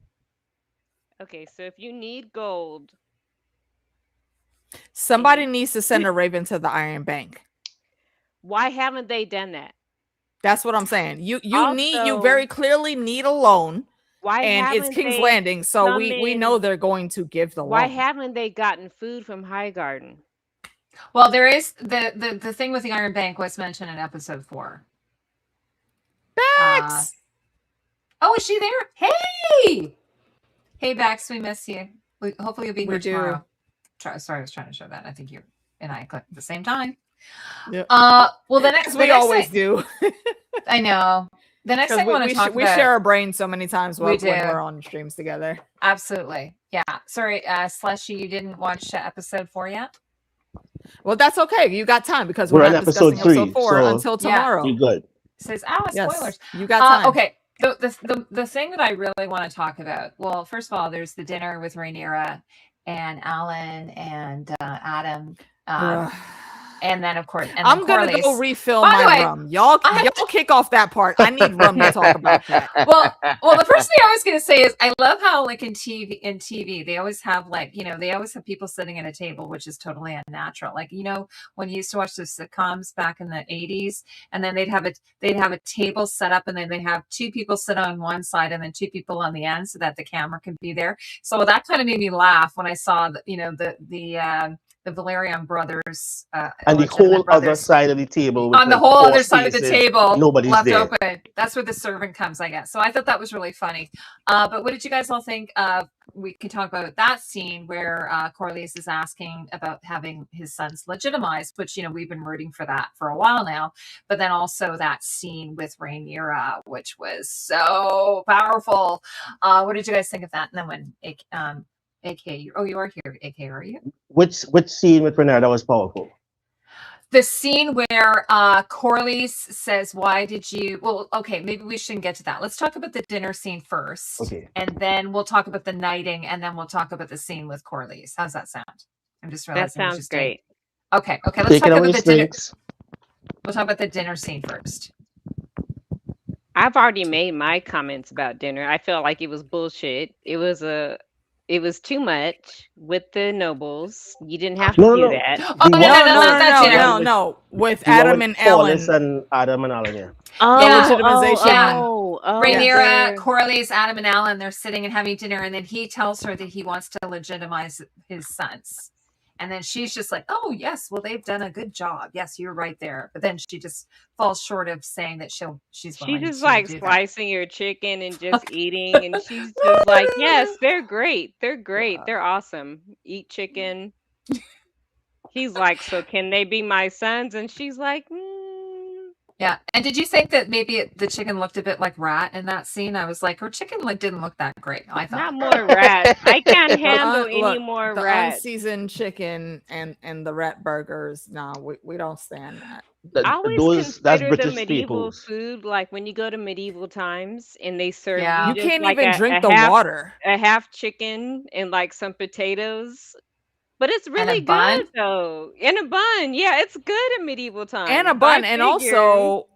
Okay, so if you need gold, Somebody needs to send a raven to the Iron Bank. why haven't they done that? That's what I'm saying. You Also, very clearly need a loan, Why and it's haven't King's they Landing, so come we know in- they're going to give the Why loan. haven't they gotten food from High Garden? Well, there is the thing with the Iron Bank was mentioned in episode 4. Bax! Oh, is she there? Hey, Bax, we miss you. Hopefully you'll be here tomorrow. Sorry, I was trying to show that. I think you and I clicked at the same time. Yep. Well, the next we always do. I know. The next thing I want to talk about. We share our brains so many times when do. we're on streams together. Absolutely. Yeah. Sorry, Slushy, you didn't watch episode 4 yet? Well, that's okay. You got time because We're we're on not episode discussing 3, episode 4 so until tomorrow. Be good. It says, Yes, spoilers. you got time. Okay. The thing that I really want to talk about, well, first of all, there's the dinner with Rhaenyra and Alan and Adam. And then, of course, and I'm gonna go refill By the my way, rum. Y'all kick off that part. I need rum to talk about that. Well, the first thing I was going to say is I love how, like, in TV, they always have they always have people sitting at a table, which is totally unnatural. Like, when you used to watch the sitcoms back in the 80s, and then they'd have a table set up, and then they have 2 people sit on one side and then 2 people on the end so that the camera can be there. So that kind of made me laugh when I saw the Valerian brothers and the whole other side of the table with on the whole other side of the table nobody's left there. open. That's where the servant comes, I guess. So I thought that was really funny. But what did you guys all think? We can talk about that scene where Corlys is asking about having his sons legitimized, which we've been rooting for that for a while now. But then also that scene with Rhaenyra, which was so powerful. What did you guys think of that? And then when AK, you are here. AK, are you? Which scene with Renard that was powerful? The scene where Corlys says, "Why did you?" Well, okay, maybe we shouldn't get to that. Let's talk about the dinner scene first, okay, and then we'll talk about the knighting, and then we'll talk about the scene with Corlys. How's that sound? I'm just realizing that sounds great. Okay. Let's talk about the dinner. We'll talk about the dinner scene first. I've already made my comments about dinner. I felt like it was bullshit. It was too much with the nobles. You didn't have to do that. No. With Adam and Alan. And Adam and Alan, yeah. Legitimization. Rhaenyra, Corlys, Adam and Alan, they're sitting and having dinner, and then he tells her that he wants to legitimize his sons. And then she's just like, "Oh, yes, well, they've done a good job. Yes, you're right there." But then she just falls short of saying that she's just like slicing your chicken and just eating. And she's just like, "Yes, they're great. They're great. They're awesome. Eat chicken." He's like, "So can they be my sons?" And she's like, Yeah. And did you think that maybe the chicken looked a bit like rat in that scene? I was like, her chicken didn't look that great. I thought. Not more rat. I can't handle any Look, more the rat. unseasoned chicken and the rat burgers. No, we don't stand that. I always That's consider the British medieval staples. food like when you go to medieval times and they serve Yeah. you You just can't like even drink the half water. a half chicken and like some potatoes. But it's And a really bun? good though. In a bun. Yeah, it's good in medieval times. And a I bun, and figure also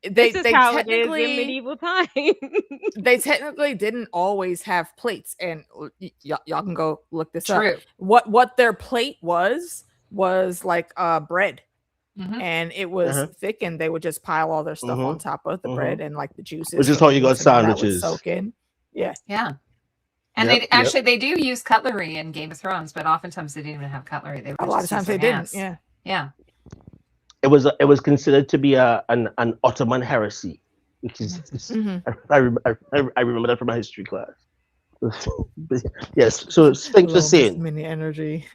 this is they how it is in technically medieval times. they technically didn't always have plates, and y'all can go look this up. True. What their plate was like bread, and it was thick, and they would just pile all their stuff on top of the bread and like the juices, which is how you got sandwiches. Soak in. Yeah. And they do use cutlery in Game of Thrones, but oftentimes they didn't even have cutlery. They would A lot of times they didn't. Yeah. It was considered to be an Ottoman heresy, which is I remember that from my history class. Yes, so Sphinx was saying mini energy.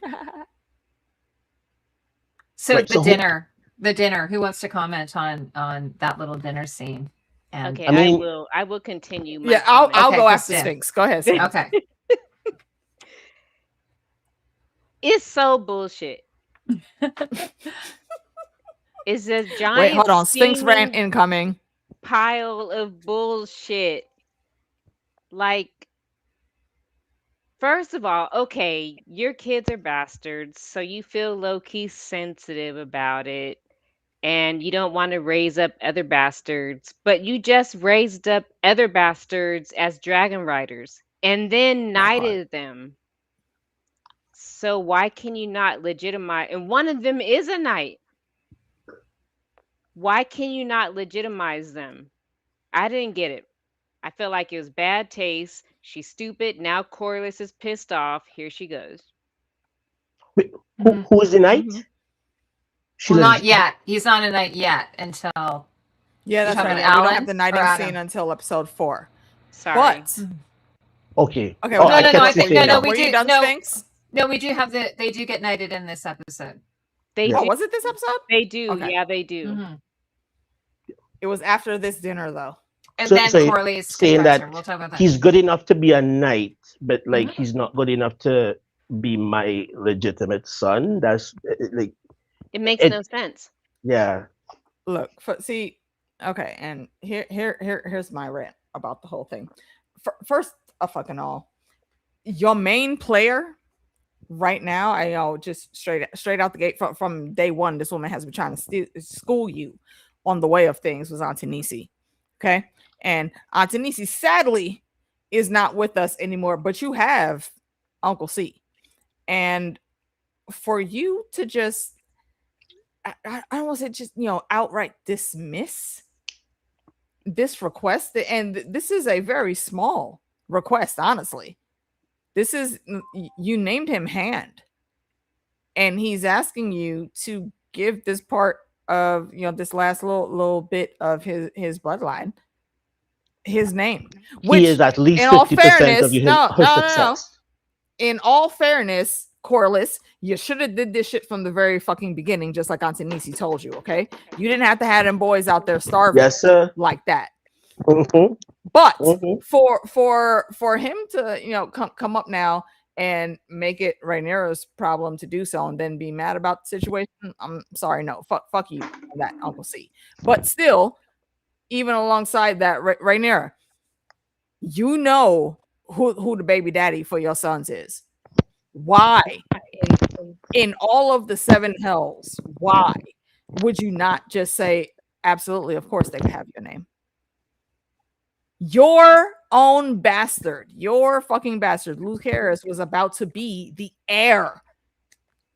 So Right, the so dinner. Who wants to comment on that little dinner scene? And Okay, I mean- I will continue. My Yeah, I'll comment. go Okay, after Christine. Sphinx. Go ahead. Sphinx. Okay. It's so bullshit. It's a giant Wait, hold on. Sphinx rant steaming incoming. pile of bullshit. Like, first of all, okay, your kids are bastards, so you feel low-key sensitive about it, and you don't want to raise up other bastards, but you just raised up other bastards as dragon riders and then knighted them. So why can you not legitimize? And one of them is a knight. Why can you not legitimize them? I didn't get it. I feel like it was bad taste. She's stupid. Now Corliss is pissed off. Here she goes. Wait, who is the knight? Well, not yet. He's not a knight yet until. Yeah, that's talking right. about We don't Alan have the or knighting Adam? scene until episode 4. Sorry. But Okay. okay, Oh, well, No, kept I think- saying no, that. we were do- you done, no. Sphinx? No, we do have they do get knighted in this episode. They Oh, do. was it this episode? They do. Okay. Yeah, they do. Mhm. It was after this dinner, though. And So- then so Corley's saying that confessor. We'll talk about that. He's good enough to be a knight, but like he's not good enough to be my legitimate son. That's like, It makes It- no sense. yeah. Look, see, okay, and here's my rant about the whole thing. First of fucking all, your main player right now, I know, just straight out the gate from day one, this woman has been trying to school you on the way of things, was Auntie Nisi. Okay, and Auntie Nisi sadly is not with us anymore, but you have Uncle C, and for you to just I don't want to say just outright dismiss this request, and this is a very small request, honestly. This is, you named him Hand, and he's asking you to give this part of this last little bit of his bloodline his name, which He is at least in all 50% fairness, of your no. success. In all fairness, Corliss, you should have did this shit from the very fucking beginning, just like Auntie Nisi told you. Okay, you didn't have to have them boys out there starving, Yes, sir. like that. Mhm. But Mhm. for him to come up now and make it Rhaenyra's problem to do so, and then be mad about the situation, I'm sorry, no, fuck you on that, Uncle C. But still, even alongside that, Rhaenyra, you know who the baby daddy for your sons is. Why in all of the 7 hells, why would you not just say absolutely, of course they have your name? Your own bastard, your fucking bastard, Luke Harris, was about to be the heir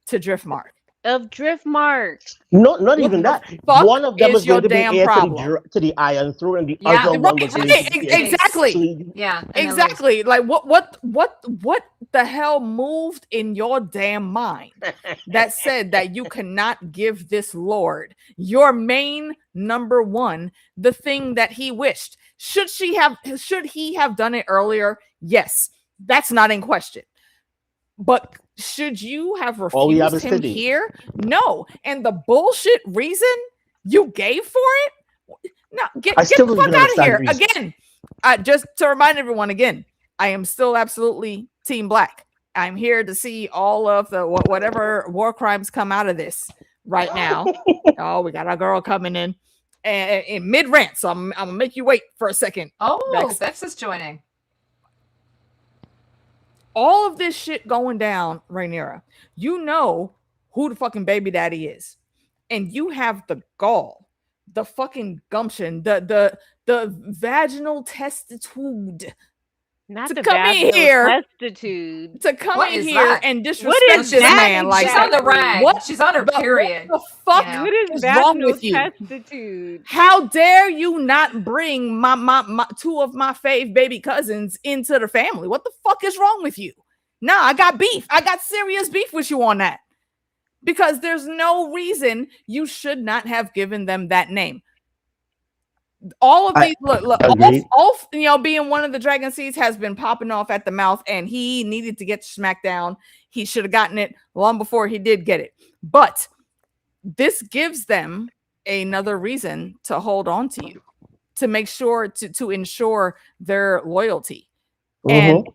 to Driftmark. Of Driftmark. No, not even that. fuck One of them is was going your to be damn heir problem? to the Iron Throne, and the Yeah, other one was right, going to be exactly. Yeah, and then Exactly. Like what the hell moved in your damn mind that said that you cannot give this lord, your main number one, the thing that he wished? Should he have done it earlier? Yes, that's not in question. But should you have All we have refused is him today. here? No. And the bullshit reason you gave for it No, get the fuck out of here. Again, just to remind everyone again, I am still absolutely Team Black. I'm here to see all of the whatever war crimes come out of this right now. Oh, we got our girl coming in and in mid rant, so I'm gonna make you wait for a second. Oh, Bex is joining. All of this shit going down, Rhaenyra. You know who the fucking baby daddy is, and you have the gall, the fucking gumption, the vaginal testitude. Not to the come in here, testitude. to come What in is here that? and disrespect this man. Like, she's on the rag. What? She's on her period. What the fuck Yeah. What is wrong with you? testitude? How dare you not bring my two of my fave baby cousins into the family? What the fuck is wrong with you? Nah, I got beef. I got serious beef with you on that. Because there's no reason you should not have given them that name. All of these, look, Ulf, you know, being one of the Dragon Seeds has been popping off at the mouth, and he needed to get smacked down. He should have gotten it long before he did get it. But this gives them another reason to hold on to you, to make sure to ensure their loyalty. And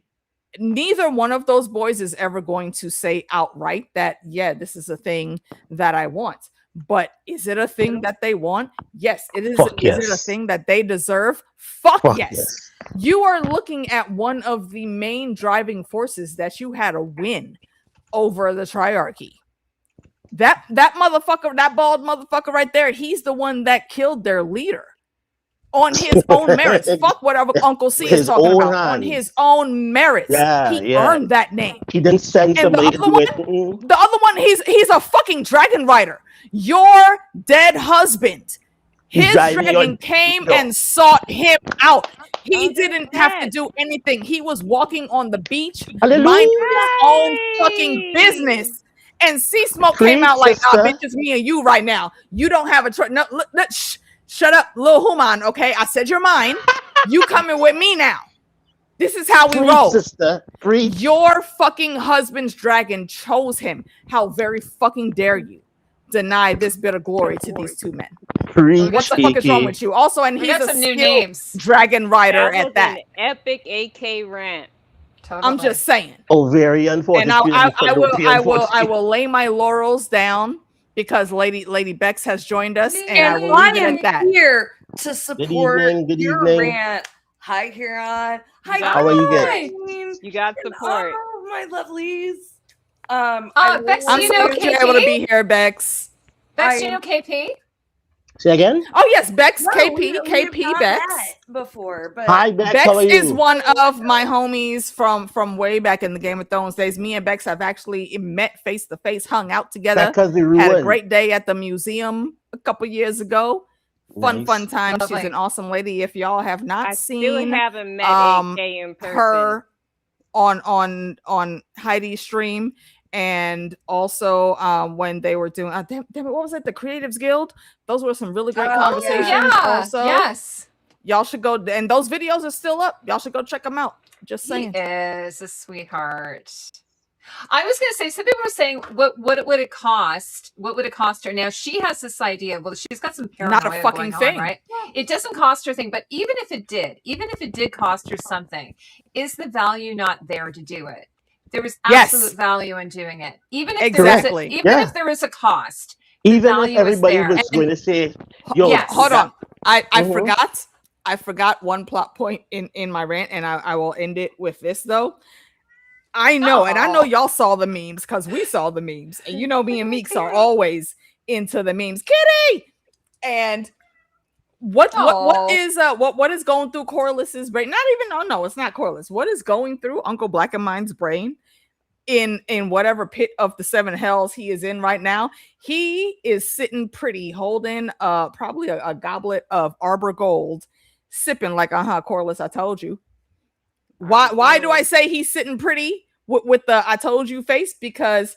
neither one of those boys is ever going to say outright that, yeah, this is a thing that I want. But is it a thing that they want? Yes, it is. Yes. Is it a thing that they deserve? Fuck yes. You are looking at one of the main driving forces that you had a win over the Triarchy. That motherfucker, that bald motherfucker right there, he's the one that killed their leader on his own merits. Fuck whatever Uncle C is talking about. On his own merits. He earned that name. He didn't send somebody to do it. The other one, he's a fucking dragon rider. Your dead husband. His dragon came and sought him out. He didn't have to do anything. He was walking on the beach, minding his own fucking business. And C-Smoke came out like, nah, bitch, it's me and you right now. You don't have a choice. No, shut up, Lil Human, okay? I said you're mine. You coming with me now. This is how we roll. Sister. Your fucking husband's dragon chose him. How very fucking dare you deny this bit of glory to these two men? What the fuck is wrong with you? Also, and he's a new names dragon rider at that. Epic AK rant. Totally. I'm just saying. Oh, very unfortunate. And I will lay my laurels down because Lady Bex has joined us, and I will leave it at that. Here to support your rant. Hi, Huron. Hi, how are you guys? You got support. Oh, my lovelies. Bex, I'm so glad you're able to be here, Bex. Bex, you know KP? Say again? Oh yes, Bex, KP Bex. Before, but hi, Bex. Bex how are you? is one of my homies from way back in the Game of Thrones days. Me and Bex have actually met face to face, hung out together, had a great day at the museum a couple years ago. Fun time. She's an awesome lady. If y'all have not seen, haven't met AK in person. Her on Heidi's stream. And also when they were doing damn it, what was it, the Creatives Guild? Those were some really great conversations. Also, yes, y'all should go, and those videos are still up. Y'all should go check them out. Just saying. He is a sweetheart. I was going to say, some people were saying, what would it cost? What would it cost her? Now she has this idea. Well, she's got some paranoia not a fucking going thing, on, right? It doesn't cost her a thing, but even if it did cost her something, is the value not there to do it? There was absolute value in doing it, even if if there is a cost. Even if everybody was going to say, "Yo, hold on," I forgot one plot point in my rant, and I will end it with this though. I know, and I know y'all saw the memes because we saw the memes, and you know me and Meeks are always into the memes. Kitty, and what is going through Corliss's brain? Not even no, it's not Corliss. What is going through Uncle Black and Mine's brain in whatever pit of the seven hells he is in right now? He is sitting pretty, holding probably a goblet of Arbor Gold, sipping like Corliss, I told you. Why do I say he's sitting pretty with the I told you face? Because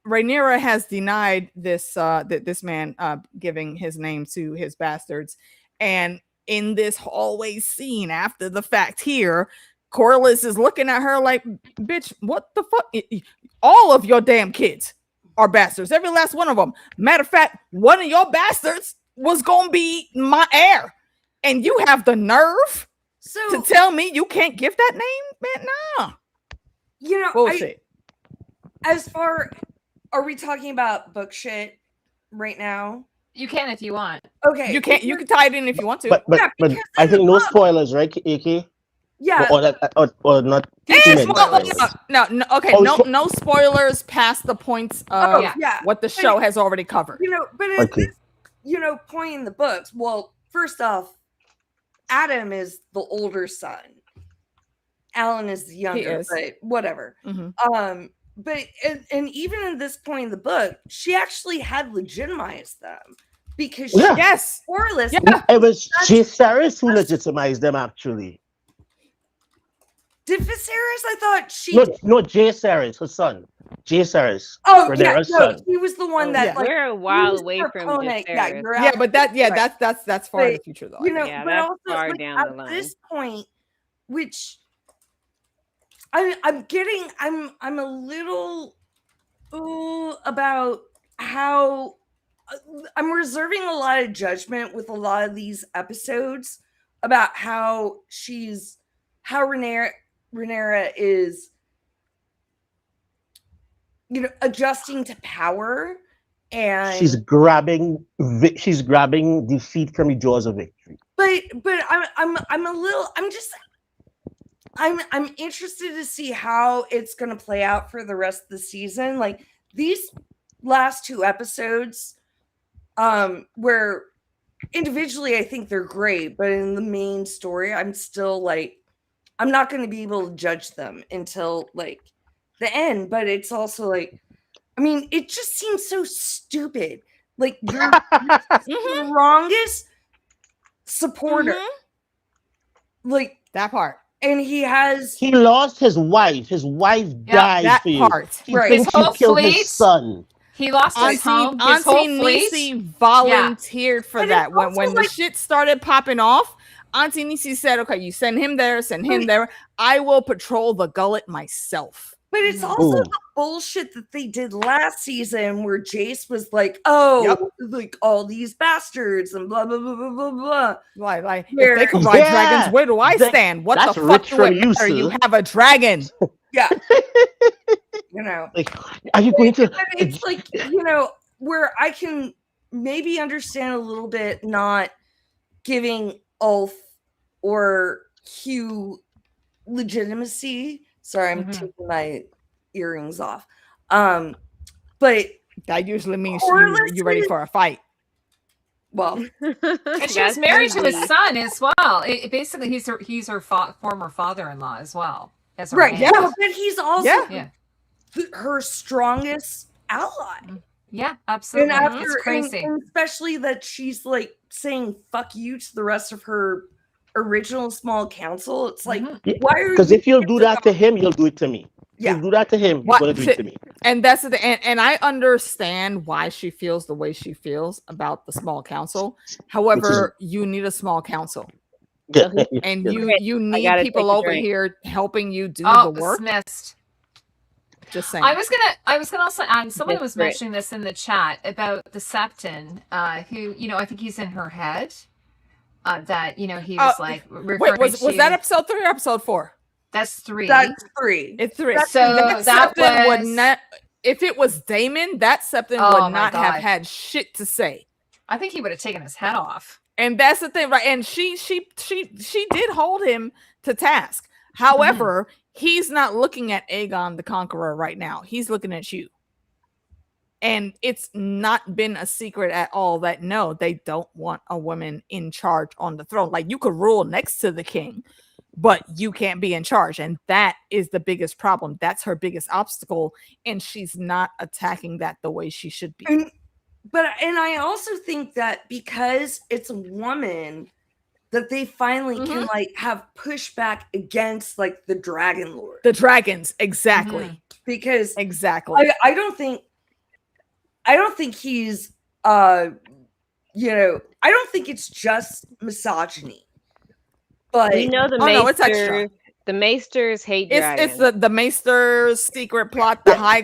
Rhaenyra has denied this this man giving his name to his bastards, and in this hallway scene after the fact here, Corliss is looking at her like, bitch, what the fuck? All of your damn kids are bastards, every last one of them. Matter of fact, one of your bastards was gonna be my heir, and you have the nerve to tell me you can't give that name, man? Nah, you know, bullshit. Are we talking about book shit right now? You can if you want. Okay, you can tie it in if you want to. But I think no spoilers, right, AK? Yeah, or not. No. Okay, no spoilers past the points of what the show has already covered. You know, but at this, point in the books. Well, first off, Adam is the older son. Alan is the younger, but whatever. Mm-hmm. But and even at this point in the book, she actually had legitimized them because she it was Jaehaerys who legitimized them actually. Did Viserys? I thought she no Jaehaerys, her son. Jaehaerys. Oh yeah, no, he was the one that like we're a while away from Jaehaerys. But that's far in the future though. You know, yeah, but that's also far like, down at the line. this point, which I'm a little about how I'm reserving a lot of judgment with a lot of these episodes about how Rhaenyra is, adjusting to power, and she's grabbing defeat from the jaws of victory. But I'm interested to see how it's going to play out for the rest of the season. Like these last two episodes, where individually I think they're great, but in the main story, I'm still like, I'm not going to be able to judge them until like the end. But it's also like, I mean, it just seems so stupid. Like your strongest supporter, like that part. And he lost his wife. His wife died that for you. part. He thinks he killed his son. He lost his home. His whole fleet. Nisi volunteered for that. When the shit started popping off, Auntie Nisi said, okay, you send him there, send him there. I will patrol the gullet myself. But it's also the bullshit that they did last season where Jace was like, like all these bastards and blah, blah, blah, blah, blah, blah. Like if they can ride dragons, where do I stand? What the fuck do it matter? You have a dragon. Yeah. Like, are you going to... It's like, where I can maybe understand a little bit not giving Ulf or Hugh legitimacy. Sorry, I'm taking my earrings off. But that usually means you're ready for a fight. Well, and she was married to his son as well. Basically, he's her former father-in-law as well. Right. Yeah, but he's also her strongest ally. Yeah, absolutely. And it's crazy. And especially that she's like saying "fuck you" to the rest of her original small council. It's like, why are you? Because if you'll do that to him, you'll do it to me. Yeah. You do that to him, you're gonna do it to me. And that's the and I understand why she feels the way she feels about the small council. However, you need a small council. And you need people over here helping you do the work. Missed. Just saying. I was gonna also add, someone was mentioning this in the chat about the Septon, who, I think he's in her head. That, he was like wait, was that episode 3 or episode 4? That's 3. That's 3. It's 3. So that would not, if it was Damon, that Septon would not have had shit to say. I think he would have taken his head off. And that's the thing, right? And she did hold him to task. However, he's not looking at Aegon the Conqueror right now. He's looking at you. And it's not been a secret at all that no, they don't want a woman in charge on the throne. Like, you could rule next to the king, but you can't be in charge. And that is the biggest problem. That's her biggest obstacle. And she's not attacking that the way she should be. And I also think that because it's a woman, that they finally can like have pushback against like the Dragon Lord. The dragons, exactly. Because exactly. I don't think he's I don't think it's just misogyny. But we know the Maester, The Maesters hate It's dragons. the Maester's secret plot, the high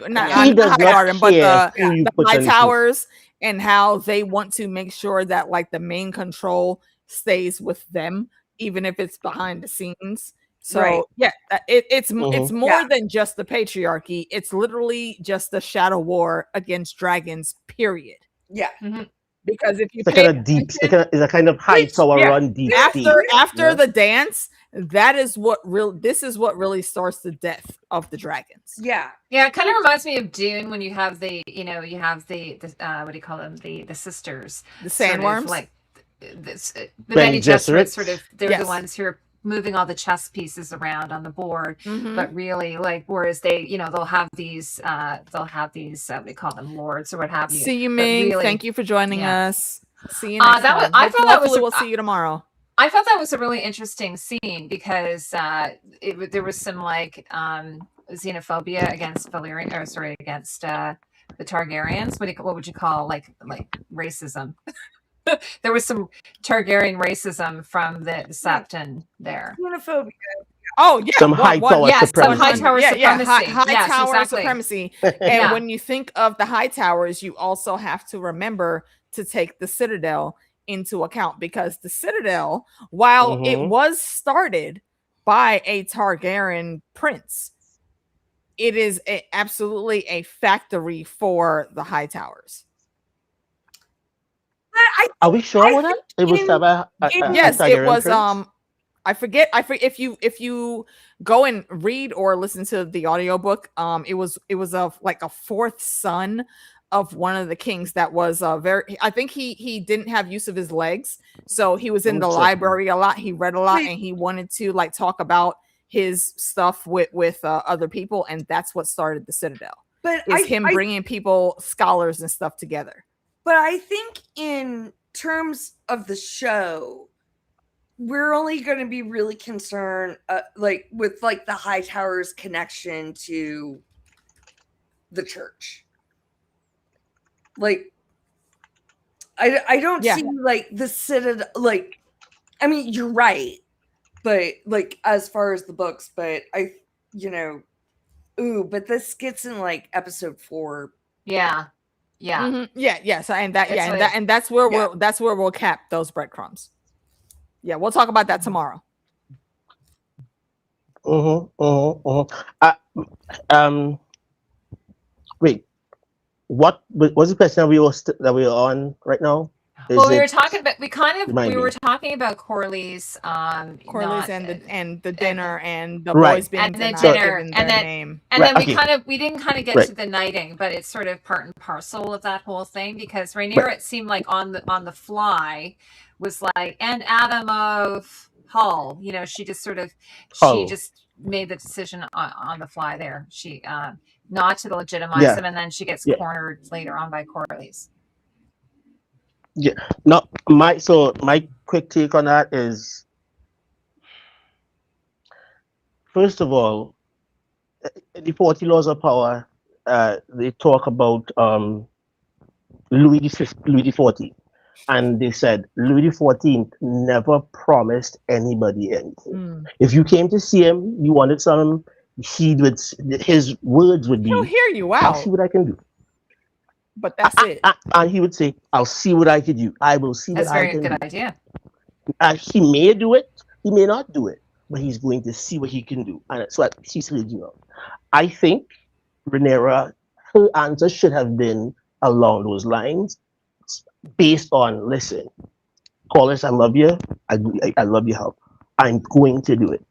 not He does High not Garden, but care who you the put High on the seat. Towers, and how they want to make sure that like the main control stays with them, even if it's behind the scenes. So Right. yeah, it's Mhm. more than just the patriarchy. It's literally just the shadow war against dragons. Period. Yeah. Because if you It's a pay kind of deep. attention, It's a kind of high Which- tower yeah, run deep. after the dance, that is what this is what really starts the death of the dragons. Yeah. Yeah, it kind of reminds me of Dune when you have the what do you call them, the sisters, The sort of sandworms, like the Bene Bene Gesserits, Gesserits. sort of they're Yes. the ones who are moving all the chess pieces around on the board, Mhm. but really like whereas they they'll have these what do you call them, lords or what have you. See you, but Ming. really- Thank you for joining yeah. us. See you next that was- time. I thought that was Hopefully a- we'll see you tomorrow. I thought that was a really interesting scene because there was some like xenophobia against Valyrian, or sorry, against the Targaryens. What would you call like racism? There was some Targaryen racism from the Septon there. Xenophobia. Oh yeah, Some high tower yes, some supremacy. high tower supremacy. high Yes, tower exactly. supremacy. And Yeah. when you think of the high towers, you also have to remember to take the Citadel into account, because the Citadel, while it Mhm. was started by a Targaryen prince, it is absolutely a factory for the high towers. Are we sure about that? It was Yes, it Targaryen was. prince? I forget if you go and read or listen to the audiobook, it was like a fourth son of one of the kings that was I think he didn't have use of his legs, so he was in the library a lot, he read a lot, and he wanted to like talk about his stuff with other people, and that's what started the Citadel. But is him bringing people, scholars and stuff together. But I think in terms of the show, we're only going to be really concerned like with like the High Tower's connection to the church. Like I don't see like the Citadel, like, I mean, you're right, but like as far as the books, but but this gets in like episode 4. Yeah. So that's where we'll cap those breadcrumbs. Yeah, we'll talk about that tomorrow. Wait, what was the question that we were on right now? Well, we were talking about talking about Corley's and the dinner and the right. boys being and the denied dinner given and their then name. and then Okay. we didn't kind of get to the knighting, but it's sort of part and parcel of that whole thing, because Rhaenyra, it seemed like on the fly was like, and Adam of Hull, she just sort of she just made the decision on the fly there. She not to legitimize him, and then she gets cornered later on by Corley's. Yeah. No, my quick take on that is, first of all, the 40 Laws of Power, they talk about Louis XIV, and they said Louis XIV never promised anybody anything. If you came to see him, you wanted something, his words would be, he'll hear you out. I'll see what I can do. But that's it. And he would say, I'll see what I can do. I will see what I can do. That's a very good idea. He may do it, he may not do it, but he's going to see what he can do. And that's what he's really doing. I think Rhaenyra, her answer should have been along those lines, based on, listen, Corlys, I love you. I love your help. I'm going to do it.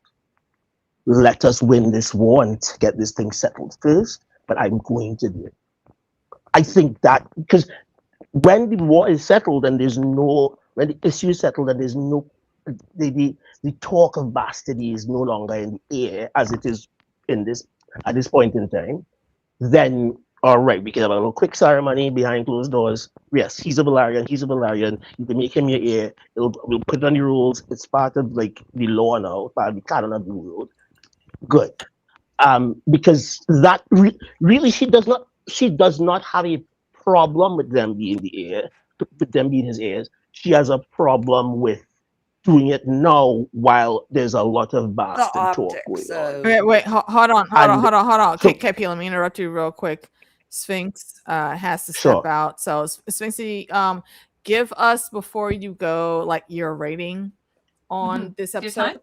Let us win this war and get this thing settled first, but I'm going to do it. I think that, because when the war is settled and when the issue is settled and there's no, the talk of bastardy is no longer in the air as it is at this point in time, then all right, we can have a little quick ceremony behind closed doors. Yes, he's a Valyrian. You can make him your heir. We'll put it on the rules. It's part of like the law now, part of the canon of the world. Good. Because that really she does not have a problem with them being the heir, with them being his heirs. She has a problem with doing it now while there's a lot of The bastard talk optics going on. of Wait, hold on. So- KP, let me interrupt you real quick. Sphinx has to step Sure. out. So Sphinxy, give us before you go like your rating on this Your episode. time?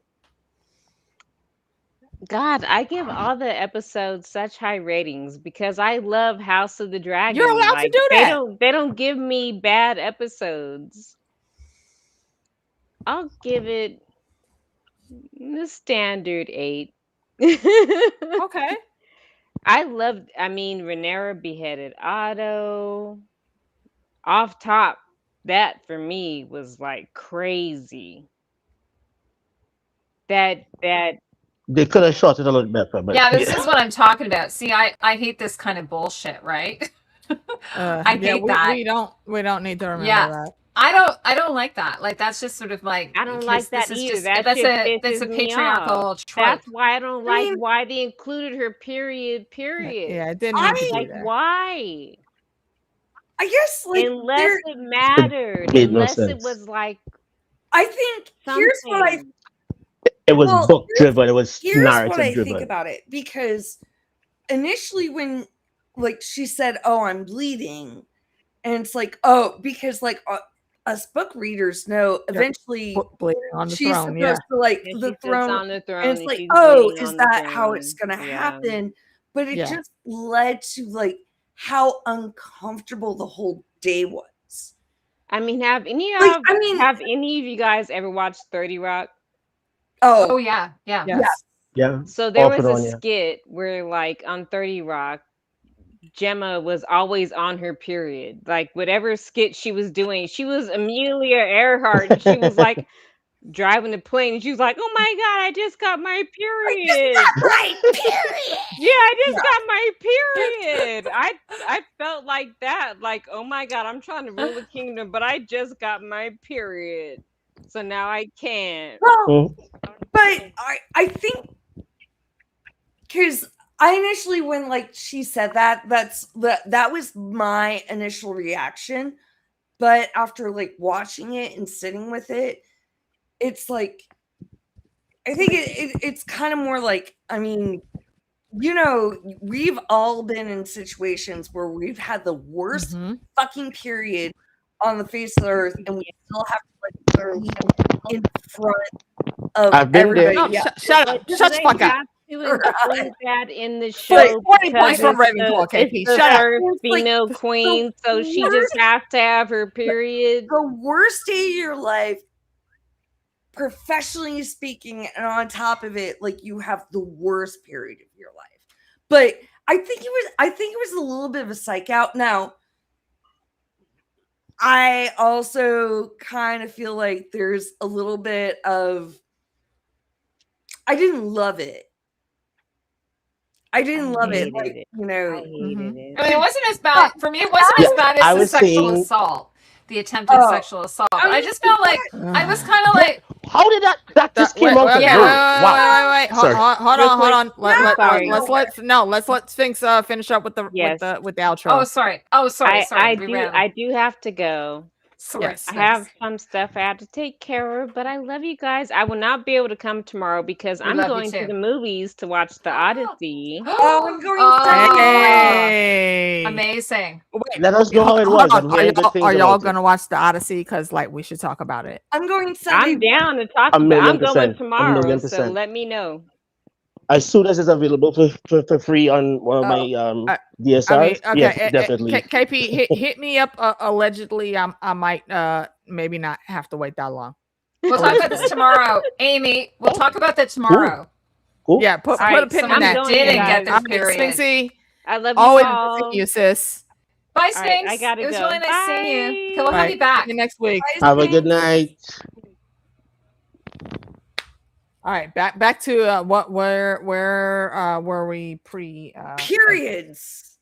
God, I give all the episodes such high ratings because I love House of the Dragon. You're allowed to Like, do that. They don't give me bad episodes. I'll give it the standard 8. Okay. I mean, Rhaenyra beheaded Otto. Off top, that for me was like crazy. That They could have shot it a little better, but Yeah, this is what I'm talking about. See, I hate this kind of bullshit, right? I hate that. We don't need to remember Yeah. that. I don't like that. Like that's just sort of like I don't because like that this is either. just- That that's shit a pisses me patriarchal off. trope. That's why I don't like mean- why they included her. Period. Yeah, it didn't need to be Like there. why? I guess like Unless there, it mattered. made no Unless it sense. was like I think here's what I something. it was Well, book driven. It was here's what I narrative think driven. about it, because initially when like she said, "Oh, I'm bleeding," and it's like, "Oh," because like us book readers know eventually Bleeding on the she's throne. supposed Yeah. to like And she the sits throne, on the throne and it's and like, she's "Oh, bleeding is on the that how throne. it's gonna Yeah. happen?" But it Yeah. just led to like how uncomfortable the whole day was. I mean, have any of Like, I mean- have any of you guys ever watched 30 Rock? Oh Oh, yeah. Yes. Yeah. So there Off was and a on, yeah. skit where, like, on 30 Rock, Gemma was always on her period. Like, whatever skit she was doing, she was Amelia Earhart, and she was like driving the plane, and she was like, "Oh my god, I just got my period." right, period. Yeah, I just got my period. I felt like that. Like, oh my god, I'm trying to rule a kingdom, but I just got my period, so now I can't. Well, Mm. but I think because I initially when like she said that that was my initial reaction, but after like watching it and sitting with it, it's like I think it's kind of more like, I mean, you know, we've all been in situations where we've had the worst Mhm. fucking period on the face of the earth, and we still have to like be in front of I've been there. everybody. No, Yeah. shut But up. do Shut the they fuck up. have to include that in the Wait, show 20 because points from it's Ravenclaw, the, KP. it's the Shut up. first It's like female the queen, so she just worst- has to have her period. The worst day of your life, professionally speaking, and on top of it, like you have the worst period of your life. But I think it was a little bit of a psych out. Now, I also kind of feel like there's a little bit of I didn't love it. I didn't love it. hated Like, it. you I know, hated Mhm. it. I mean, it wasn't as bad for me. It wasn't as bad I as the was sexual saying- assault, the attempted Oh. sexual assault. I I mean, just felt like I was kind of like, How did that just came out of yeah. nowhere? Wow. Wait. Sorry. Hold Real on. quick. Let's let Sphinx finish up with the Yes. with the outro. oh sorry, I we do ran. I do have to go. Sorry, Yes. I Sphinx. have some stuff I have to take care of, but I love you guys. I will not be able to come tomorrow because We I'm love you going to too. the movies to watch The Odyssey. Oh, I'm going Hey. amazing. Wait, Let us know how it hold was. on. and hear good things Are y'all about it. gonna watch the Odyssey? Because like we should talk about it. I'm going Sunday. I'm down to talk A about it. million I'm going percent. A tomorrow, million so percent. let me know. As soon as it's available for free on one of my DSRs, I mean, okay, yes, definitely. KP, hit me up. Allegedly, I might maybe not have to wait that long. We'll talk about this tomorrow, Amy. We'll talk about that tomorrow. Cool. Yeah, put All a right, pin so in I'm that. going, Didn't guys. get this All right, period. Sphinxy, I love you always all. good seeing you, sis. Bye, All right, Sphinx. I gotta It was go. really nice seeing you. Bye. Okay, we'll have Right. you back. See you next week. Have a good night. All right, back to where were we pre Periods.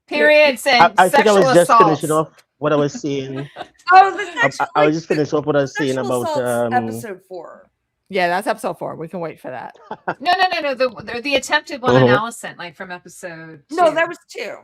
Periods and I think I sexual was just assaults. finishing off what I was saying. Oh, the sexual. I was just finishing off what I was saying sexual about assault's episode 4. Yeah, that's episode 4. We can wait for that. No. The attempted one on Allison, like from episode 2. No, that was 2.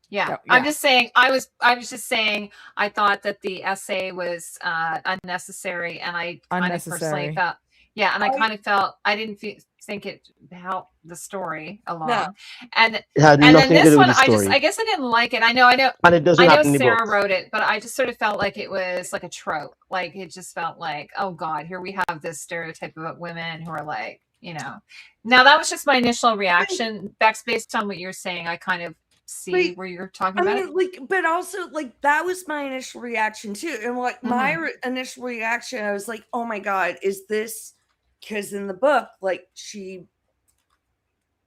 Yeah. Yeah. I'm just saying. I was just saying. I thought that the essay was unnecessary, and I kind of personally Unnecessary. felt. Yeah, and I kind of felt I didn't think it helped the story along, and It had then nothing to this do with one the story, I guess I didn't like it. I know, and it doesn't I know happen in the Sarah books. wrote it, but I just sort of felt like it was like a trope. Like it just felt like, oh God, here we have this stereotype of women who are like, Now that was just my initial reaction. Bex, based on what you're saying, I kind of see where you're talking about. I mean, but also that was my initial reaction too. And my initial reaction, I was like, oh my God, is this because in the book, she,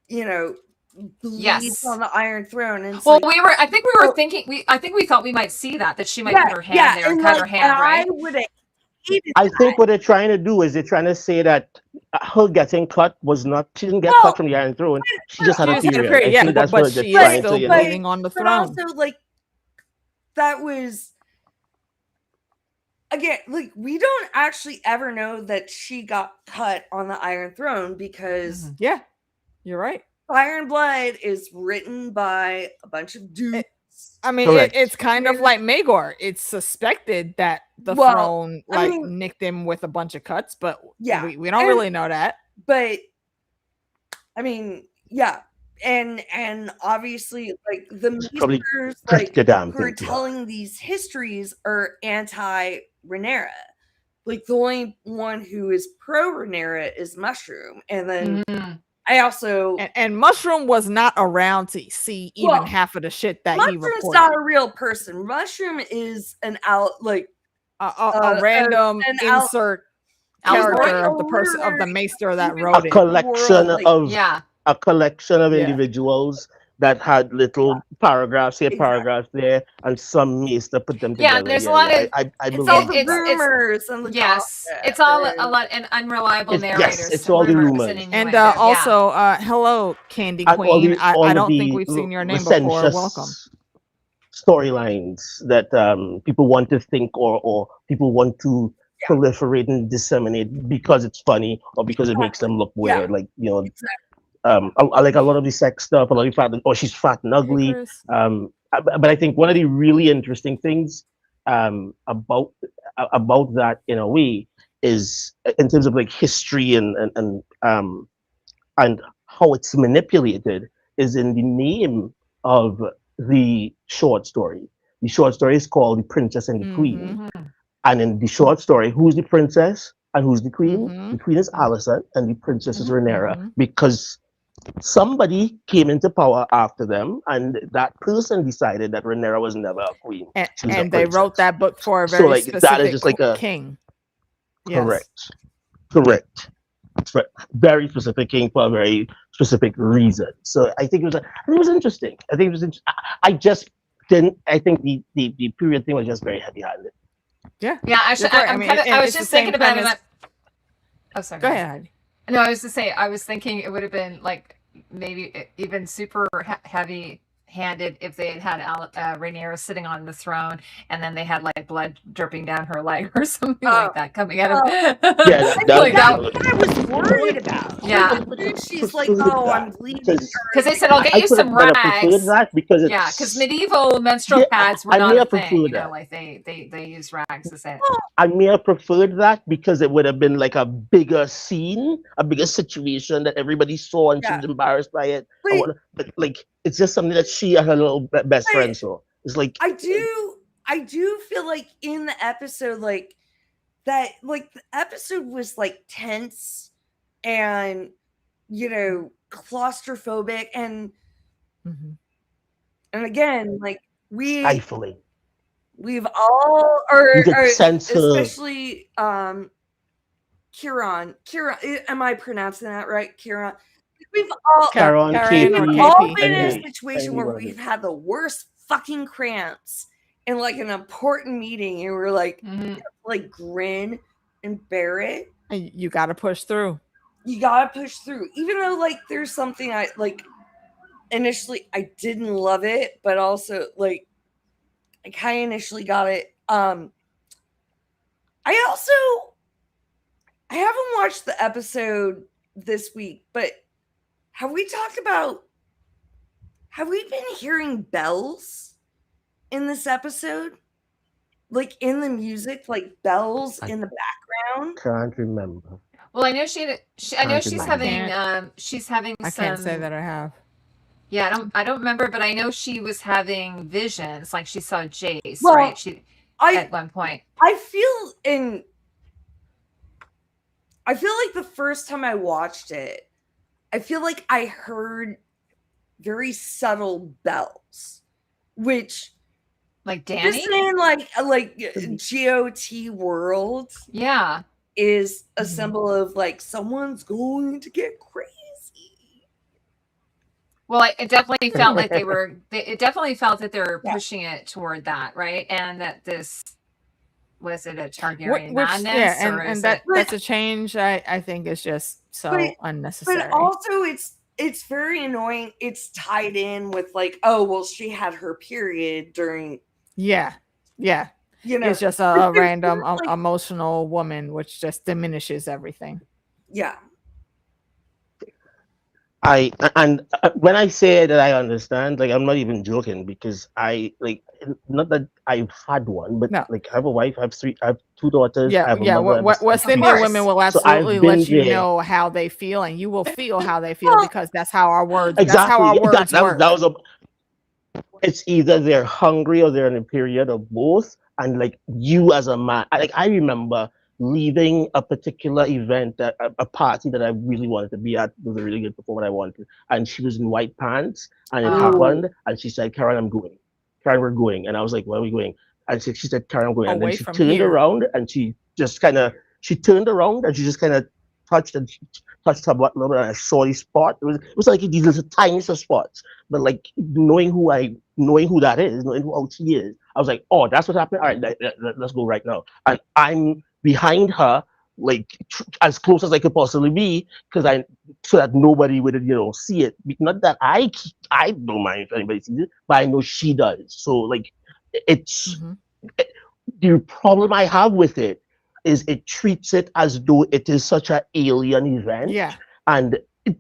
bleeds on the Iron Throne. And I think we were thinking, I think we thought we might see that she might put her hand there and cut her hand, right? I would have hated I think what they're trying to do is they're trying to say that her getting cut was not, she didn't get cut from the Iron Throne. She just had a period. I think that's what they're trying to, bleeding on the throne. But also, that was, again, we don't actually ever know that she got cut on the Iron Throne because yeah, you're right. Fire and Blood is written by a bunch of dudes. I mean, it's kind of like Magor. It's suspected that the throne nicked him with a bunch of cuts, but we don't really know that. But I mean, yeah, and obviously, the Meesters, who are telling these histories are anti-Rhaenyra. The only one who is pro-Rhaenyra is Mushroom, and then. I also and Mushroom was not around to see even half of the shit that he reported. Mushroom's not a real person. Mushroom is an a random insert character of the person of the maester that wrote it. A collection of individuals that had little paragraphs here, paragraphs there, and some maester put them together. Yeah, there's a lot of I it's all the rumors and the it's all a lot and unreliable narrators. Yes, it's all the rumors. And also, hello, Candy Queen. I don't think we've seen your name before. Welcome. Storylines that people want to think or people want to proliferate and disseminate because it's funny or because it makes them look weird. Like a lot of the sex stuff, a lot of fat, or she's fat and ugly. But I think one of the really interesting things about that in a way is in terms of history and how it's manipulated is in the name of the short story. The short story is called The Princess and the Queen. And in the short story, who's the princess and who's the queen? The queen is Alicent and the princess is Rhaenyra, because somebody came into power after them, and that person decided that Rhaenyra was never a queen. And they wrote that book for a very specific that is just king. Correct. Very specific king for a very specific reason. So I think it was interesting. I just didn't. I think the period thing was just very heavy-handed. Yeah. Actually, I was just thinking about it. Oh, sorry. Go ahead. No, I was to say, I was thinking it would have been maybe even super heavy-handed if they had Rhaenyra sitting on the throne and then they had blood dripping down her leg or something like that coming out of it. That's what I was worried about. Yeah. She's like, oh, I'm bleeding. Because they said, I'll get you some rags. Because medieval menstrual pads were not a thing. They used rags to say. I may have preferred that because it would have been a bigger scene, a bigger situation that everybody saw and she was embarrassed by it. But it's just something that she and her little best friend saw. It's I do feel like in the episode, that the episode was tense and claustrophobic and again stifling. We've all especially Kieran, am I pronouncing that right? Kieran. We've all been in a situation where we've had the worst fucking cramps in an important meeting and we're grin and bear it. You gotta push through. Even though there's something I initially I didn't love it, but also I kind of initially got it. I haven't watched the episode this week, but have we talked about have we been hearing bells in this episode? Like in the music, like bells in the background? Can't remember. Well, I know I know she's having I can't say that I have. Yeah, I don't remember, but I know she was having visions, like she saw Jace, right? At one point. I feel like the first time I watched it, I feel like I heard very subtle bells, which like Danny? Just saying like GOT world is a symbol of like someone's going to get crazy. Well, it definitely felt like it definitely felt that they were pushing it toward that, right? And that this, was it a Targaryen madness? Yeah, and that's a change I think is just so unnecessary. But also it's very annoying. It's tied in with like, oh, well, she had her period during. Yeah. You know, it's just a random emotional woman, which just diminishes everything. Yeah. When I say that I understand, like I'm not even joking, because I like, not that I've had one, but like I have a wife, I have two daughters. Yeah, I have a mother, West Indian women will absolutely let you know how they feel, and you will feel how they feel because that's how our words. Exactly. That's how our words work. That was it's either they're hungry or they're in a period of both, and like you as a man, I remember leaving a particular event, a party that I really wanted to be at. It was a really good performance I wanted, and she was in white pants, and it happened, and she said, "Karen, I'm going. Karen, we're going." And I was like, "Where are we going?" And she said, "Karen, I'm going." And then she turned around, and she just kind of touched her butt a little bit, and I saw these spots. It was like these little tiny spots, but like knowing who that is, knowing who she is, I was like, "Oh, that's what happened. All right, let's go right now." And I'm behind her, like as close as I could possibly be, so that nobody would see it. Not that I don't mind if anybody sees it, but I know she does. So like it's the problem I have with it is it treats it as though it is such an alien event. Yeah. And it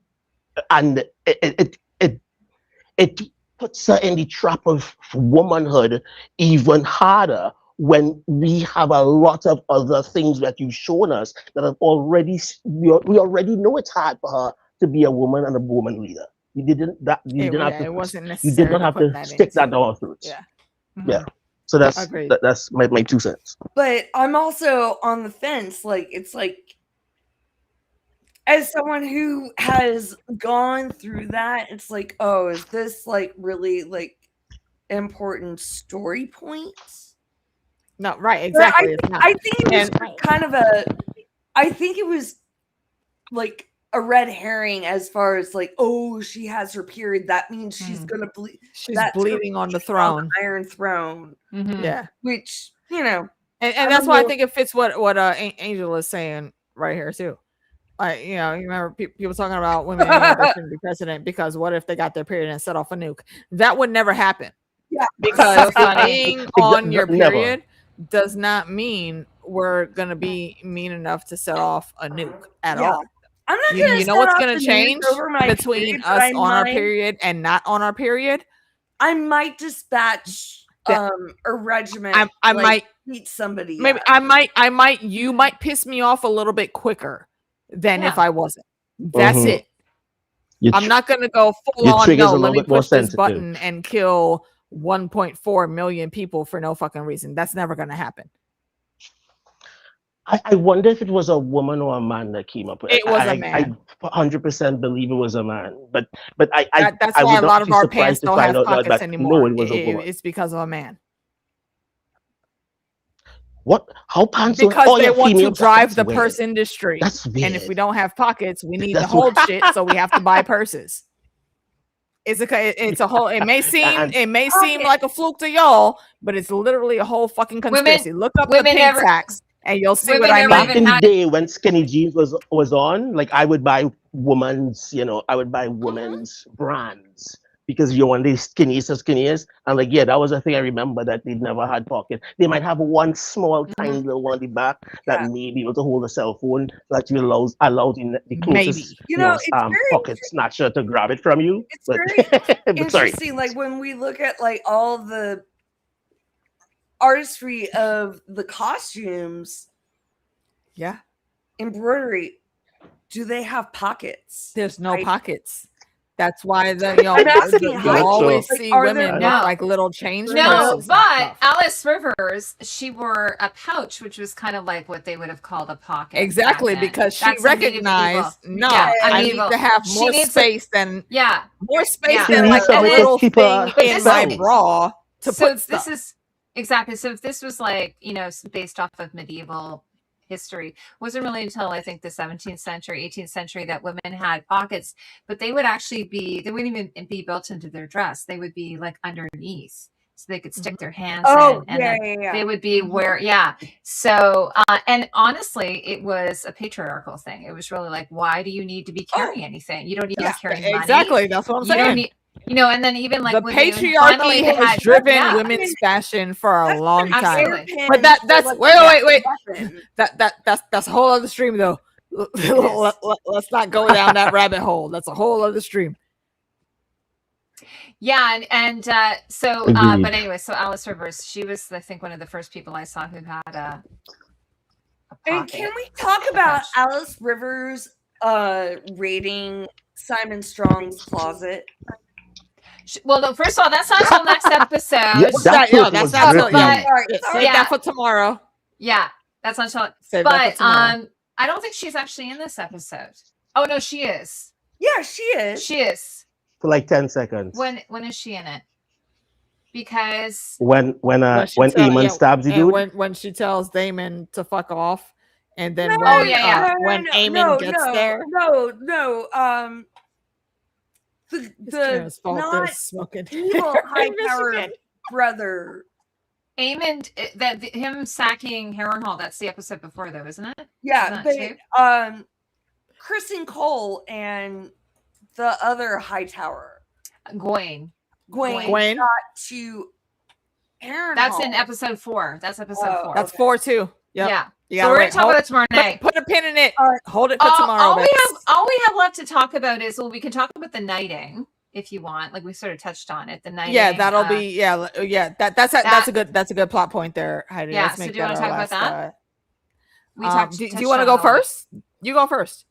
puts her in the trap of womanhood even harder, when we have a lot of other things that you've shown us that have already, we already know it's hard for her to be a woman and a woman leader. You didn't not have to stick that down our throats. Yeah. Yeah. So that's my 2 cents. But I'm also on the fence. Like, it's like, as someone who has gone through that, it's like, oh, is this like really like important story points? No, right, exactly. I think it was kind of I think it was like a red herring as far as like, oh, she has her period. That means she's gonna bleed. She's bleeding on the throne, on the Iron Throne. Yeah, which and that's why I think it fits what Angel is saying right here too. You remember people talking about women that shouldn't be president because what if they got their period and set off a nuke? That would never happen. Yeah, because being on your period does not mean we're gonna be mean enough to set off a nuke at all. I'm not gonna. You know what's gonna change between us on our period and not on our period? I might dispatch a regiment. I might meet somebody. Maybe you might piss me off a little bit quicker than if I wasn't. That's it. I'm not gonna go full on. No, let me push this button and kill 1.4 million people for no fucking reason. That's never gonna happen. I wonder if it was a woman or a man that came up with it. It was a man. I 100% believe it was a man. But that's why a lot of our pants don't have pockets anymore. No, it was a woman. It's because of a man. What? How pants? Because they want to drive the purse industry. That's weird. And if we don't have pockets, we need to hold shit, so we have to buy purses. It's a whole. It may seem like a fluke to y'all, but it's literally a whole fucking conspiracy. Look up the pink tax, and you'll see what I mean. Back in the day when skinny jeans was on, like I would buy women's, I would buy women's brands, because you're one of these skinniest. And like, yeah, that was a thing I remember, that they never had pocket. They might have one small, tiny little one at the back that may be able to hold a cell phone, that you allows in the closest, it's very pocket snatcher to grab it from you. It's very interesting. Like when we look at like all the artistry of the costumes, embroidery, do they have pockets? There's no pockets. That's why you always see women with like little change. No, but Alice Rivers, she wore a pouch, which was kind of like what they would have called a pocket. Exactly, because she recognized, I need to have more space than like a little thing in my bra to put stuff. This is so if this was like, based off of medieval history, wasn't really until I think the 17th century, 18th century that women had pockets, but they would actually they wouldn't even be built into their dress. They would be like underneath, so they could stick their hands in, and they would be so and honestly, it was a patriarchal thing. It was really like, why do you need to be carrying anything? You don't need to be carrying money. Exactly, that's what I'm saying. And then even like the patriarchy has driven women's fashion for a long time. But that's wait. That's a whole other stream though. Let's not go down that rabbit hole. That's a whole other stream. Yeah, but anyway, so Alice Rivers, she was, I think, one of the first people I saw who had a and can we talk about Alice Rivers raiding Simon Strong's closet? Well, no, first of all, that's not until next episode. That's not until save that for tomorrow. Yeah, that's not until. But I don't think she's actually in this episode. Oh no, she is. Yeah, she is. She is. For like 10 seconds. When is she in it? Because when Eamon stabs the dude. When she tells Damon to fuck off, and then when Eamon gets there. The not evil high-powered brother. Eamon, him sacking Harrenhal. That's the episode before, though, isn't it? Yeah, Chris and Cole and the other Hightower, Gwaine got to Harrenhal. That's in episode 4. That's episode 4. That's 4 too. Yeah. So we're gonna talk about it tomorrow night. Put a pin in it. Hold it for tomorrow. All we have left to talk about is, we can talk about the knighting if you want. Like we sort of touched on it. The knighting. Yeah, that'll be That's a good plot point there, Heidi. Yeah. So do you want to talk about that? Do you want to go first? You go first.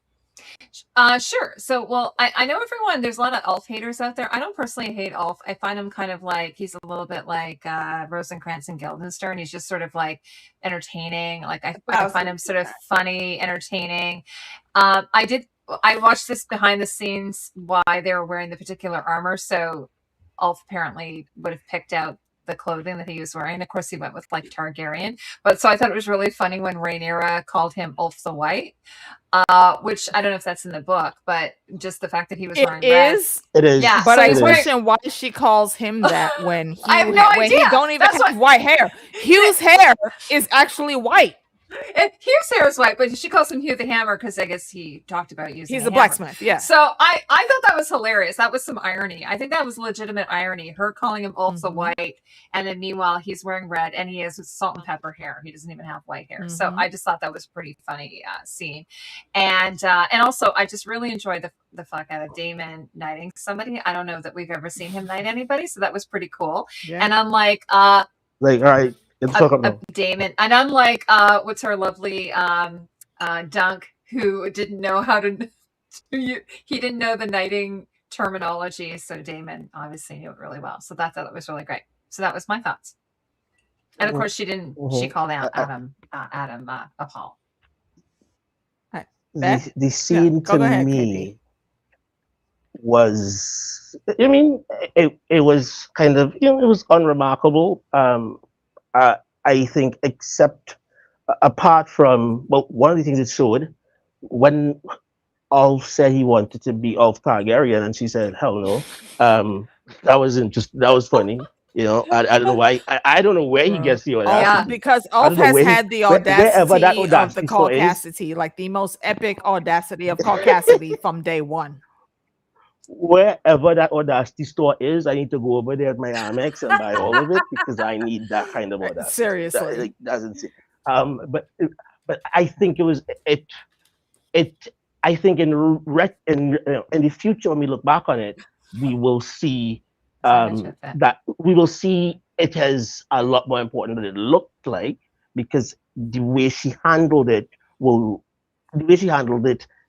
Sure. So, I know everyone, there's a lot of Ulf haters out there. I don't personally hate Ulf. I find him kind of like, he's a little bit like Rosencrantz and Guildenstern. He's just sort of like entertaining. Like I find him sort of funny, entertaining. I watched this behind the scenes why they were wearing the particular armor. So Ulf apparently would have picked out the clothing that he was wearing. Of course, he went with like Targaryen. But so I thought it was really funny when Rhaenyra called him Ulf the White, which I don't know if that's in the book, but just the fact that he was wearing red. It is. Yeah. But I question why she calls him that when he don't even have white hair. Hugh's hair is actually white. Hugh's hair is white, but she calls him Hugh the Hammer because I guess he talked about using. He's a blacksmith, yeah. So I thought that was hilarious. That was some irony. I think that was legitimate irony. Her calling him Ulf the White, and then meanwhile he's wearing red, and he has salt and pepper hair. He doesn't even have white hair. So I just thought that was pretty funny scene, and also I just really enjoyed the fuck out of Damon knighting somebody. I don't know that we've ever seen him knight anybody, so that was pretty cool. Yeah. And unlike all right. Damon, and unlike what's her lovely Dunk, who didn't know how to he didn't know the knighting terminology, so Damon obviously knew it really well. So that was really great. So that was my thoughts. And of course she didn't she called out Adam Paul. The scene to me was, I mean, it was kind of, it was unremarkable. I think, except apart from, one of the things it showed when Ulf said he wanted to be Ulf Targaryen, and she said, "Hell no." That was funny. I don't know why. I don't know where he gets the audacity. Yeah, because Ulf has had the audacity of the caucasity, like the most epic audacity of caucasity from day one. wherever that Audacity store is, I need to go over there at my Amex and buy all of it because I need that kind of Audacity. Seriously. Like, doesn't see. But I think it. I think in the future when we look back on it, we will see that we will see it as a lot more important than it looked like, because the way she handled it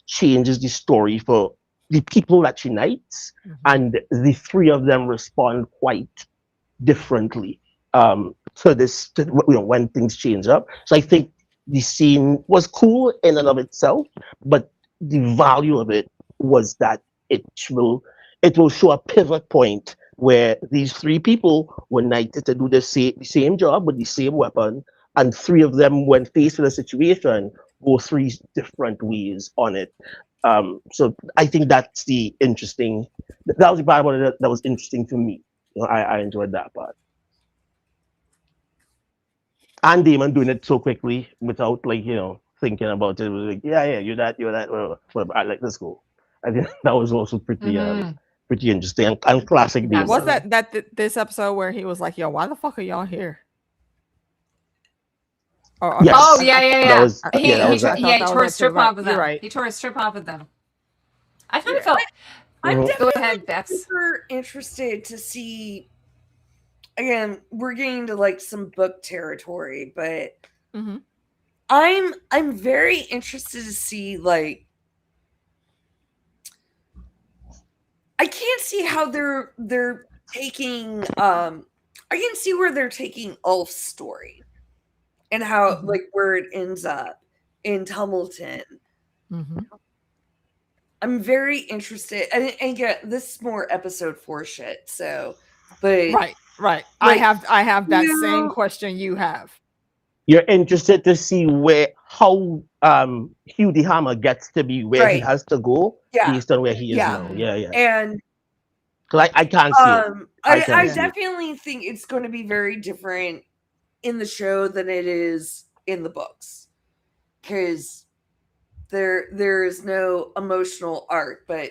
changes the story for the people that she knights, and the three of them respond quite differently to this, when things change up. So I think the scene was cool in and of itself, but the value of it was that it will show a pivot point where these three people were knighted to do the same job with the same weapon, and three of them, when faced with a situation, go three different ways on it. So I think that's the interesting. That was the part about it that was interesting to me. I enjoyed that part. And Damon doing it so quickly without thinking about it. It was like, yeah, you're that. Well, I like this goal. I think that was also pretty interesting and classic Damon. Was that this episode where he was like, "Yo, why the fuck are y'all here?" Yes. Oh yeah. He tore a strip off of them. Right. He tore a strip off of them. I kind of felt. I'm Go ahead, Bex. super interested to see. Again, we're getting to like some book territory, but I'm very interested to see, like, I can't see how they're taking I can see where they're taking Ulf's story and how like where it ends up in Tumbleton. I'm very interested, and again, this is more episode 4 shit. So, but right. Like, I have that same question you have. You're interested to see how Hugh the Hammer gets to be where he has to go based on where he is now. Yeah. And I can't see it. I definitely think it's going to be very different in the show than it is in the books, because there is no emotional arc, but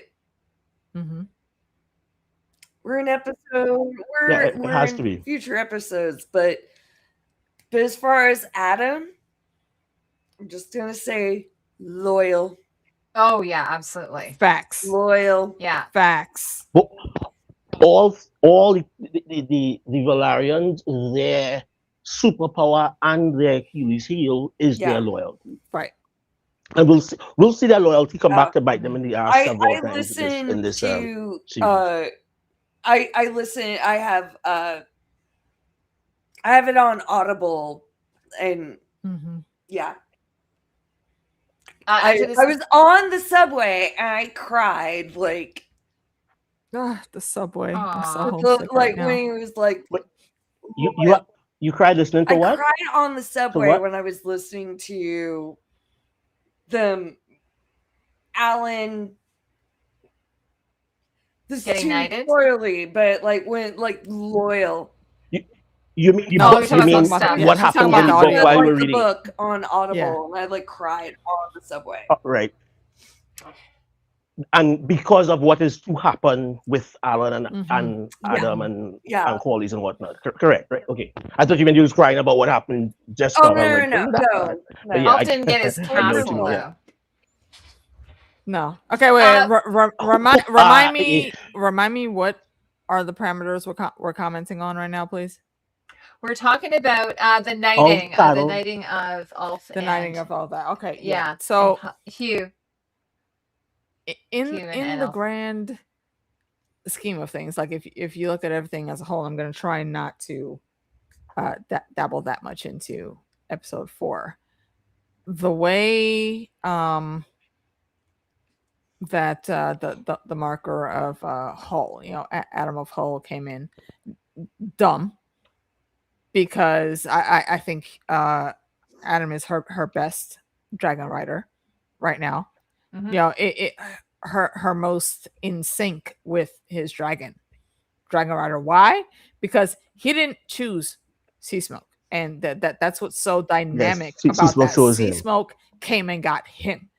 we're in episode. We're has in to be future episodes, but as far as Adam, I'm just gonna say loyal. Oh yeah, absolutely. Facts. Loyal. Yeah. Facts. Well, all the Valarians, their superpower and their Achilles heel is their loyalty. Right. And we'll see their loyalty come back to bite them in the ass several I times listen in this to series. I listen. I have it on Audible, and I was on the subway and I cried like the subway. I'm so like homesick right now. when he was like, you cried listening to what? I cried on the subway when I was listening to them, Alan. This is too poorly, but like when loyal. You mean what happened in the book while we were reading? The book on Audible, and I like cried on the subway. Right. And because of what is to happen with Alan and Adam and Corlys and whatnot. Correct, right? Okay. I thought you meant you was crying about what happened just now. No. Ulf didn't get his castle though. No. Okay, wait. Remind me what are the parameters we're commenting on right now, please? We're talking about the knighting of Ulf. The knighting of all that. Okay. Yeah. So Hugh. In the grand scheme of things, like if you look at everything as a whole, I'm going to try not to dabble that much into episode 4. The way that the marker of Hull, Adam of Hull came in dumb, because I think Adam is her best dragon rider right now. Her most in sync with his dragon rider. Why? Because he didn't choose Sea Smoke, and that's what's so dynamic about that. Sea Smoke came and got him.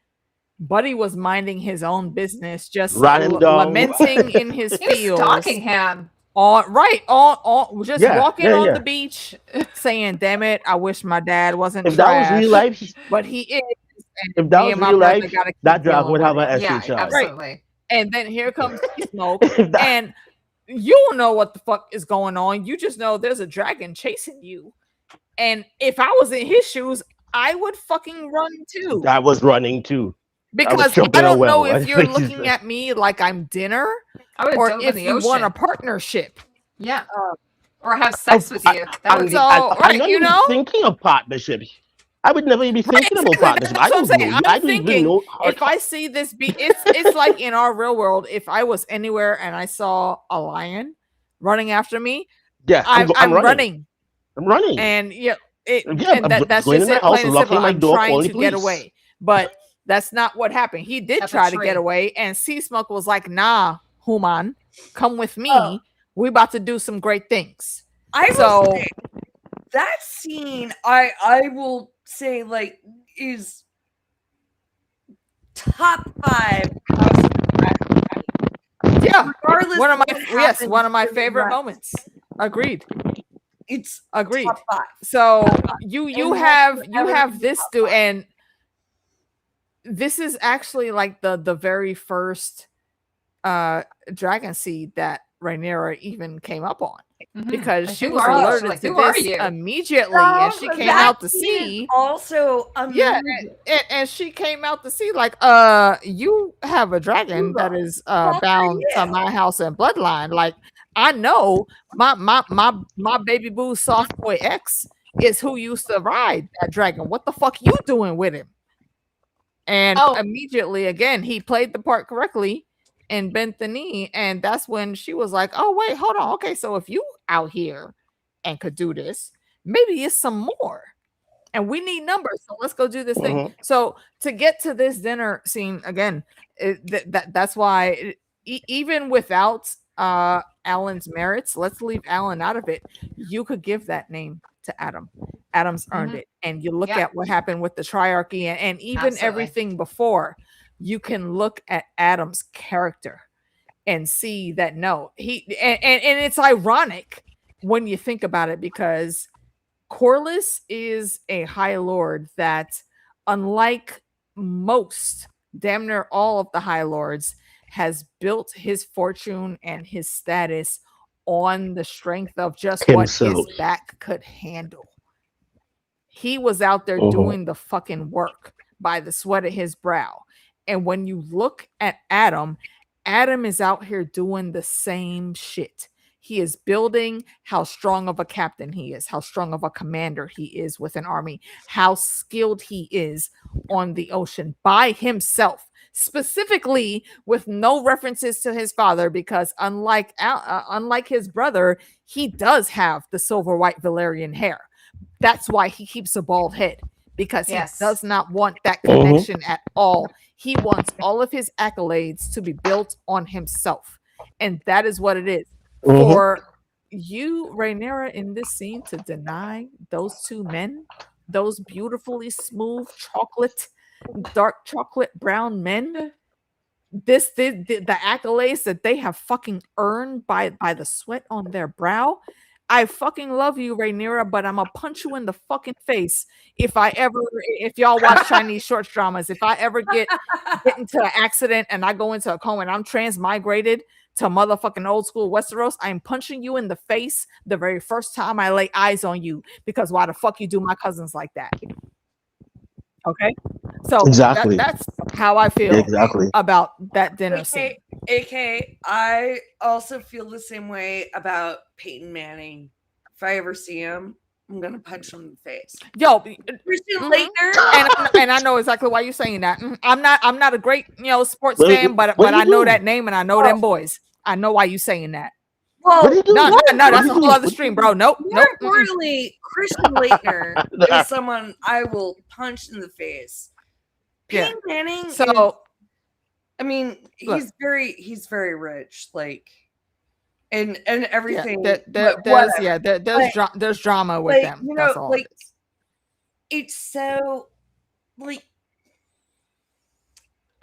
Buddy was minding his own business, just Running down. lamenting in his He was fields. stalking him. Just walking on the beach, saying, "Damn it, I wish my dad wasn't If trash." that was real life, but he is. If that was real life, that dragon would have an Yeah, SHR. absolutely. Right. And then here comes Smoke, and you don't know what the fuck is going on. You just know there's a dragon chasing you. And if I was in his shoes, I would fucking run too. I was running too. Because I don't know if you're looking at me like I'm dinner, or if you want a partnership. Yeah. Or have sex with you. I'm not even thinking of partnership. I would never be thinking about partnership. I don't know. I'm thinking if I see this it's like in our real world, if I was anywhere and I saw a lion running after me, I'm running. I'm running. And that's going just in my it, house, plain and locking simple. my I'm door, trying calling to the police. get away. But that's not what happened. He did try to get away, and Sea Smoke was like, "Nah, Human, come with me. We about to do some great things." Say, that scene, I will say, like, is top 5. Yeah, regardless one of my favorite moments. Agreed. It's agreed. Top 5. So you have this and this is actually like the very first dragon seed that Rhaenyra even came up on. Because she was alerted to this immediately, and she came out to sea. Also, and she came out to sea like, you have a dragon that is bound to my house and bloodline. Like, I know my baby boo soft boy X is who used to ride that dragon. What the fuck you doing with him? And immediately, again, he played the part correctly and bent the knee, and that's when she was like, "Oh wait, hold on. Okay, so if you out here and could do this, maybe it's some more, and we need numbers. So let's go do this thing." So to get to this dinner scene again, that's why even without Alan's merits, let's leave Alan out of it. You could give that name to Adam. Adam's earned it, and you look at what happened with the triarchy and even everything before. You can look at Adam's character and see that and it's ironic when you think about it, because Corlys is a High Lord that, unlike most, damn near all of the High Lords, has built his fortune and his status on the strength of just himself. What his back could handle. He was out there doing the fucking work by the sweat of his brow. And when you look at Adam is out here doing the same shit. He is building how strong of a captain he is, how strong of a commander he is with an army, how skilled he is on the ocean by himself, specifically with no references to his father, because unlike his brother, he does have the silver white Valyrian hair. That's why he keeps a bald head, because he does not want that connection at all. He wants all of his accolades to be built on himself. And that is what it is. For you, Rhaenyra, in this scene, to deny those two men, those beautifully smooth dark chocolate brown men, the accolades that they have fucking earned by the sweat on their brow. I fucking love you, Rhaenyra, but I'm gonna punch you in the fucking face if y'all watch Chinese short dramas. If I ever get into an accident and I go into a coma and I'm transmigrated to motherfucking old school Westeros, I'm punching you in the face the very first time I lay eyes on you, because why the fuck you do my cousins like that? Okay, so that's how I feel about that dinner scene. AK, I also feel the same way about Peyton Manning. If I ever see him, I'm gonna punch him in the face. Yo, Christian Leitner, and I know exactly why you're saying that. I'm not a great sports fan, but I know that name and I know them boys. I know why you're saying that. Well, no, that's a whole other stream, bro. Nope. Importantly, Christian Leitner is someone I will punch in the face. Peyton Manning. So, I mean, he's very rich, like, and everything. There's drama with them. That's all. It's so like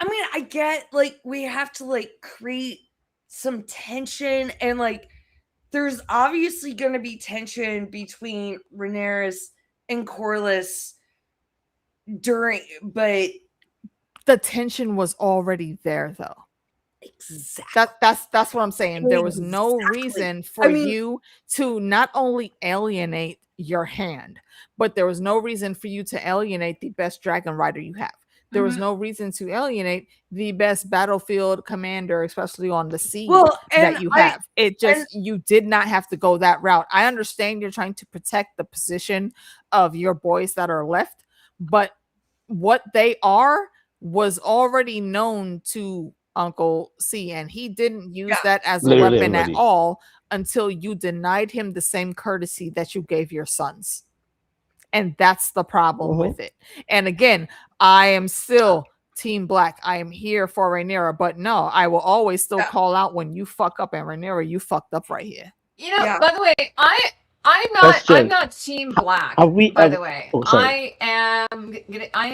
I mean, I get like we have to like create some tension, and like there's obviously going to be tension between Rhaenyra and Corlys but the tension was already there, though. Exactly. That's what I'm saying. There was no reason for you to not only alienate your hand, but there was no reason for you to alienate the best dragon rider you have. There was no reason to alienate the best battlefield commander, especially on the sea, that you have. You did not have to go that route. I understand you're trying to protect the position of your boys that are left, but what they are was already known to Uncle C, and he didn't use that as a weapon at all until you denied him the same courtesy that you gave your sons. And that's the problem with it. And again, I am still Team Black. I am here for Rhaenyra, but no, I will always still call out when you fuck up, and Rhaenyra, you fucked up right here. You know, by the way, I'm not Team Black. By the way, I am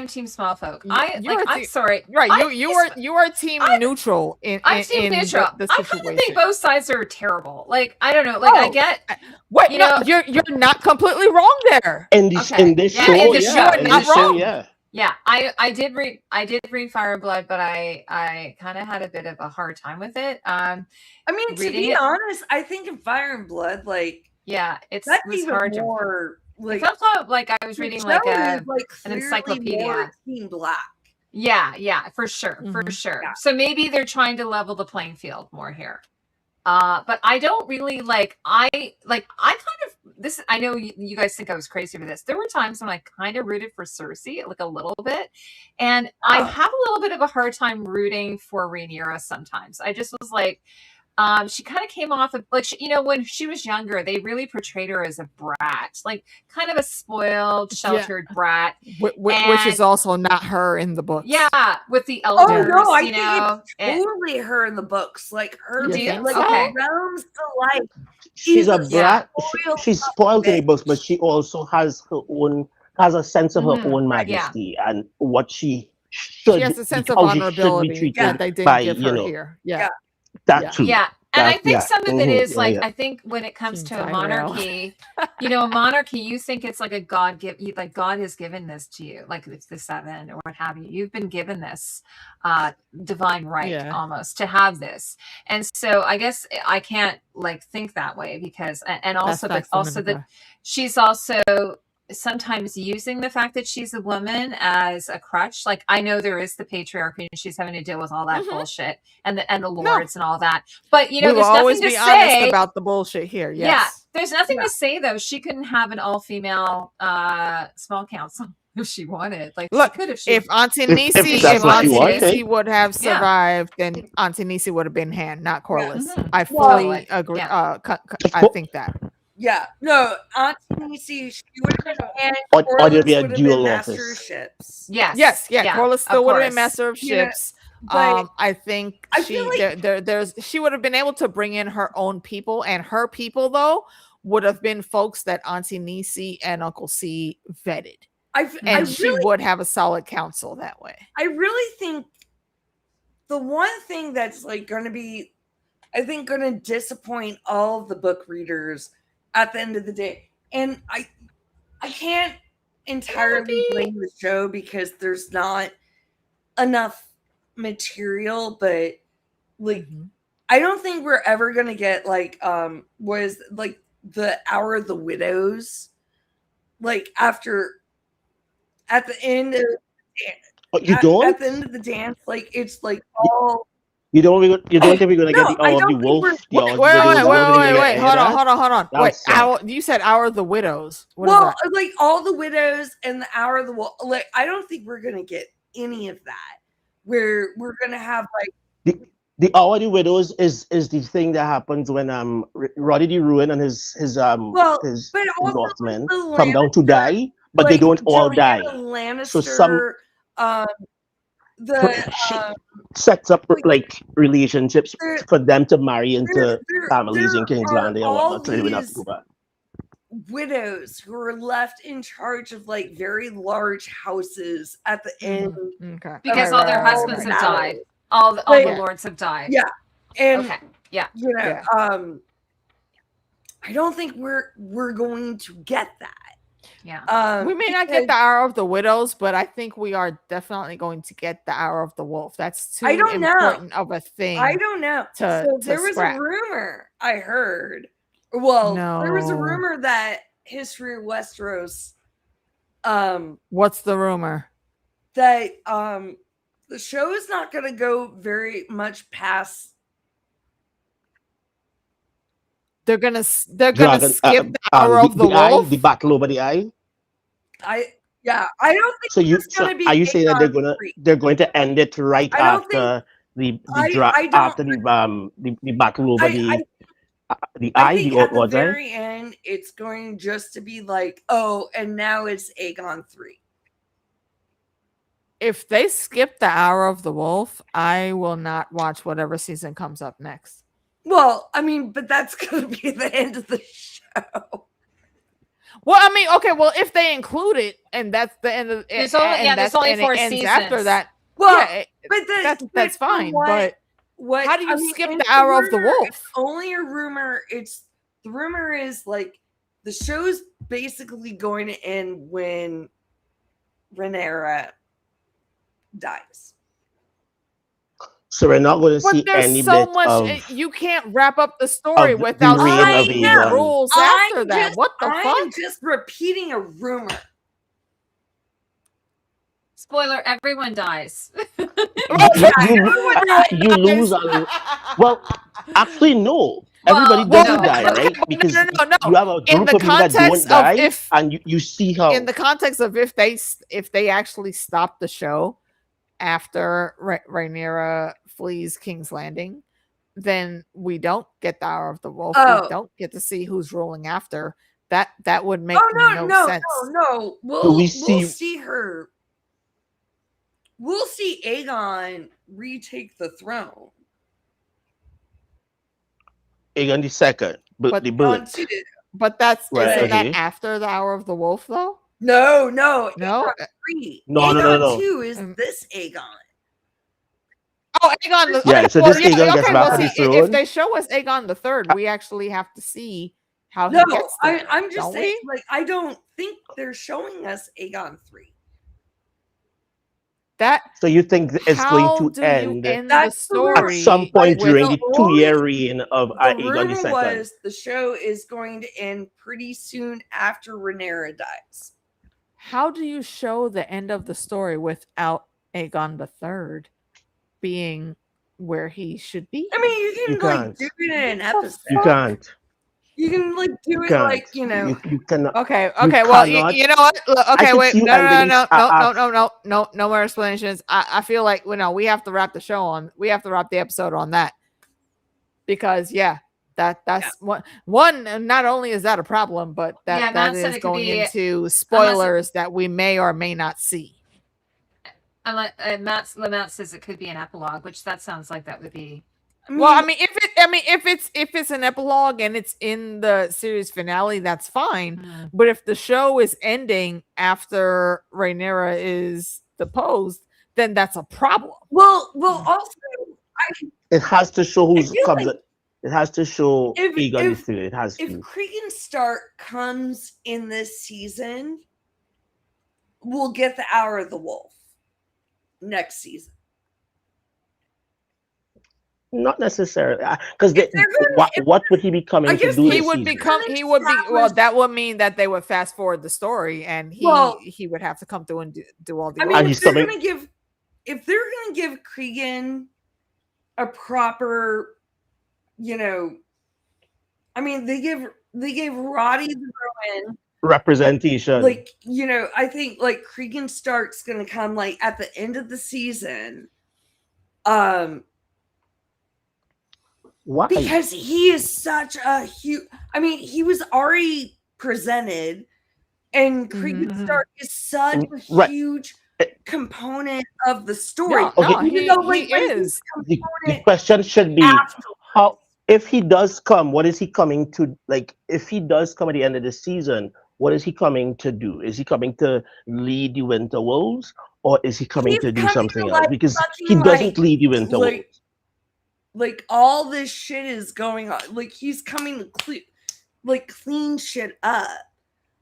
Team Small Folk. I'm sorry. Right, you are Team Neutral I'm Team Neutral. The I kind of think both sides are terrible. Like, I don't know. Like, I get what you're not completely wrong there. In this show, you're not wrong. Yeah, I did read Fire and Blood, but I kind of had a bit of a hard time with it. I mean, to be honest, I think in Fire and Blood, like, it was hard more, like, it felt like I was reading like an encyclopedia. Team Black. Yeah, for sure. Yeah. So maybe they're trying to level the playing field more here. But I don't really I kind of this. I know you guys think I was crazy for this. There were times when I kind of rooted for Cersei, like a little bit, and I have a little bit of a hard time rooting for Rhaenyra sometimes. I just was like, she kind of came off of like, when she was younger, they really portrayed her as a brat, like kind of a spoiled, sheltered brat, which is also not her in the books. Yeah, with the elders. Oh no, I think it's totally her in the books. Like her, realms to life. She's a brat. She's spoiled in the books, but she also has a sense of her own majesty and what she should. She has a sense of honorability that they didn't give her here. Yeah. That too. Yeah. And I think some of it is I think when it comes to a monarchy, a monarchy, you think it's like a God has given this to you, like it's the 7 or what have you. You've been given this divine right almost to have this. And so I guess I can't think that way because, and also, but also that she's also sometimes using the fact that she's a woman as a crutch. Like, I know there is the patriarchy and she's having to deal with all that bullshit and the lords and all that, but there's nothing to say about the bullshit here. Yeah, there's nothing to say though. She couldn't have an all-female small council if she wanted. Like, look, she could if Auntie Nisi would have survived, then Auntie Nisi would have been hand, not Corlys. I fully agree. I think that. Yeah, no, Auntie Nisi, she would have been hand, or there'd be a dual master of ships. Yes. Corlys still would have been master of ships. I think she would have been able to bring in her own people, and her people would have been folks that Auntie Nisi and Uncle C vetted. She would have a solid council that way. I really think the one thing that's going to be, I think, going to disappoint all of the book readers at the end of the day, and I can't entirely blame the show because there's not enough material, but I don't think we're ever gonna get the Hour of the Widows after at the end of at the end of the dance, it's all. You don't think we're gonna get the Hour of the Wolf? Wait! Hold on. Wait, you said Hour of the Widows. All the widows and the Hour of the Wolf. I don't think we're gonna get any of that. Where we're gonna have the Hour of the Widows is the thing that happens when Roddy the Ruin and his Northmen come down to die, but they don't all die. Lannister, so sets up relationships for them to marry into families in King's Landing and whatnot. So they would have to go back. widows who are left in charge of like very large houses at the end. Okay. Because all their husbands have died. All the lords have died. Yeah. And okay. Yeah. You know, I don't think we're going to get that. Yeah. We may not get the Hour of the Widows, but I think we are definitely going to get the Hour of the Wolf. That's too important of a thing. I don't know. So there was a rumor I heard. Well, there was a rumor that History of Westeros. What's the rumor? That the show is not going to go very much past. They're gonna skip the Hour of the Wolf. The battle over the eye. I don't think so. Are you saying that they're going to end it right after the battle over the eye? At the very end, it's going just to be like, oh, and now it's Aegon 3. If they skip the Hour of the Wolf, I will not watch whatever season comes up next. Well, I mean, but that's going to be the end of the show. Well, I mean, okay. Well, if they include it, and that's the end of it, there's only 4 seasons after that. Well, but that's fine. But how do you skip the Hour of the Wolf? It's only a rumor. The rumor is like the show's basically going to end when Rhaenyra dies. So we're not going to see any so bit much. of, you can't wrap up the story without seeing the rules after that. What the fuck? I'm just repeating a rumor. Spoiler: everyone dies. you lose on. Well, actually, no. Everybody doesn't die, right? Because no. you have a group of people that don't die, and you see how. In the context of if they actually stop the show after Rhaenyra flees King's Landing, then we don't get the Hour of the Wolf. We don't get to see who's ruling after. That would make no sense. No. We'll see her. We'll see Aegon retake the throne. Aegon the second, but the bullet. But that's isn't that after the Hour of the Wolf though? No. No. Aegon 2 is this Aegon. Oh, Aegon. So this Aegon gets back on the throne. If they show us Aegon the Third, we actually have to see how he gets there. I'm just saying, like, I don't think they're showing us Aegon 3. So you think it's going to end the story at some point during the 2-year reign of Aegon the II? Was the show is going to end pretty soon after Rhaenyra dies. How do you show the end of the story without Aegon the Third being where he should be? I mean, you can do it in an episode. You can't. You can do it like, you cannot. Okay. Well, you know what? Okay, wait. No more explanations. I feel like we have to wrap the show on. We have to wrap the episode on that because that's one. Not only is that a problem, but that is going into spoilers that we may or may not see. Matt says it could be an epilogue, which that sounds like that would be. If it's an epilogue and it's in the series finale, that's fine. But if the show is ending after Rhaenyra is deposed, then that's a problem. Well, also, it has to show who's comes. It has to show Aegon is it has to. If Cregan Stark comes in this season, we'll get the Hour of the Wolf next season. Not necessarily, because what would he be coming to do? He would be. Well, that would mean that they would fast forward the story, and he would have to come through and do all the. I mean, if they're going to give Cregan a proper, I mean, they gave Roddy the Rowan representation. Like, I think like Cregan Stark's going to come like at the end of the season. Why? Because he is such a huge. I mean, he was already presented, and Cregan Stark is such a huge component of the story. He is. The question should be if he does come, what is he coming to? Like, if he does come at the end of the season, what is he coming to do? Is he coming to lead the Winter Wolves, or is he coming He's to do coming something to, else? like, Because he fucking, doesn't lead the Winter Wolves. Like all this shit is going on. Like he's coming to clean shit up.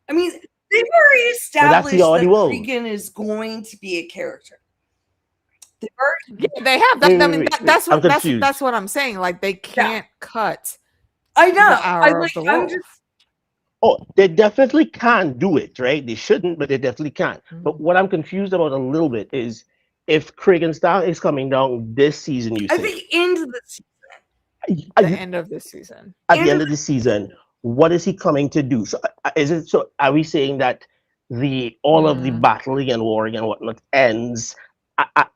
I mean, they've already established that Cregan is going to be a character. They have. I mean, that's what I'm saying. Like they can't cut. I know. I'm just. Oh, they definitely can do it, right? They shouldn't, but they definitely can. Mm-hmm. But what I'm confused about a little bit is if Cregan Star is coming down this season, I think into the season. The end of this season. At the end of the season, what is he coming to do? So is it so? Are we saying that all of the battling and warring and whatnot ends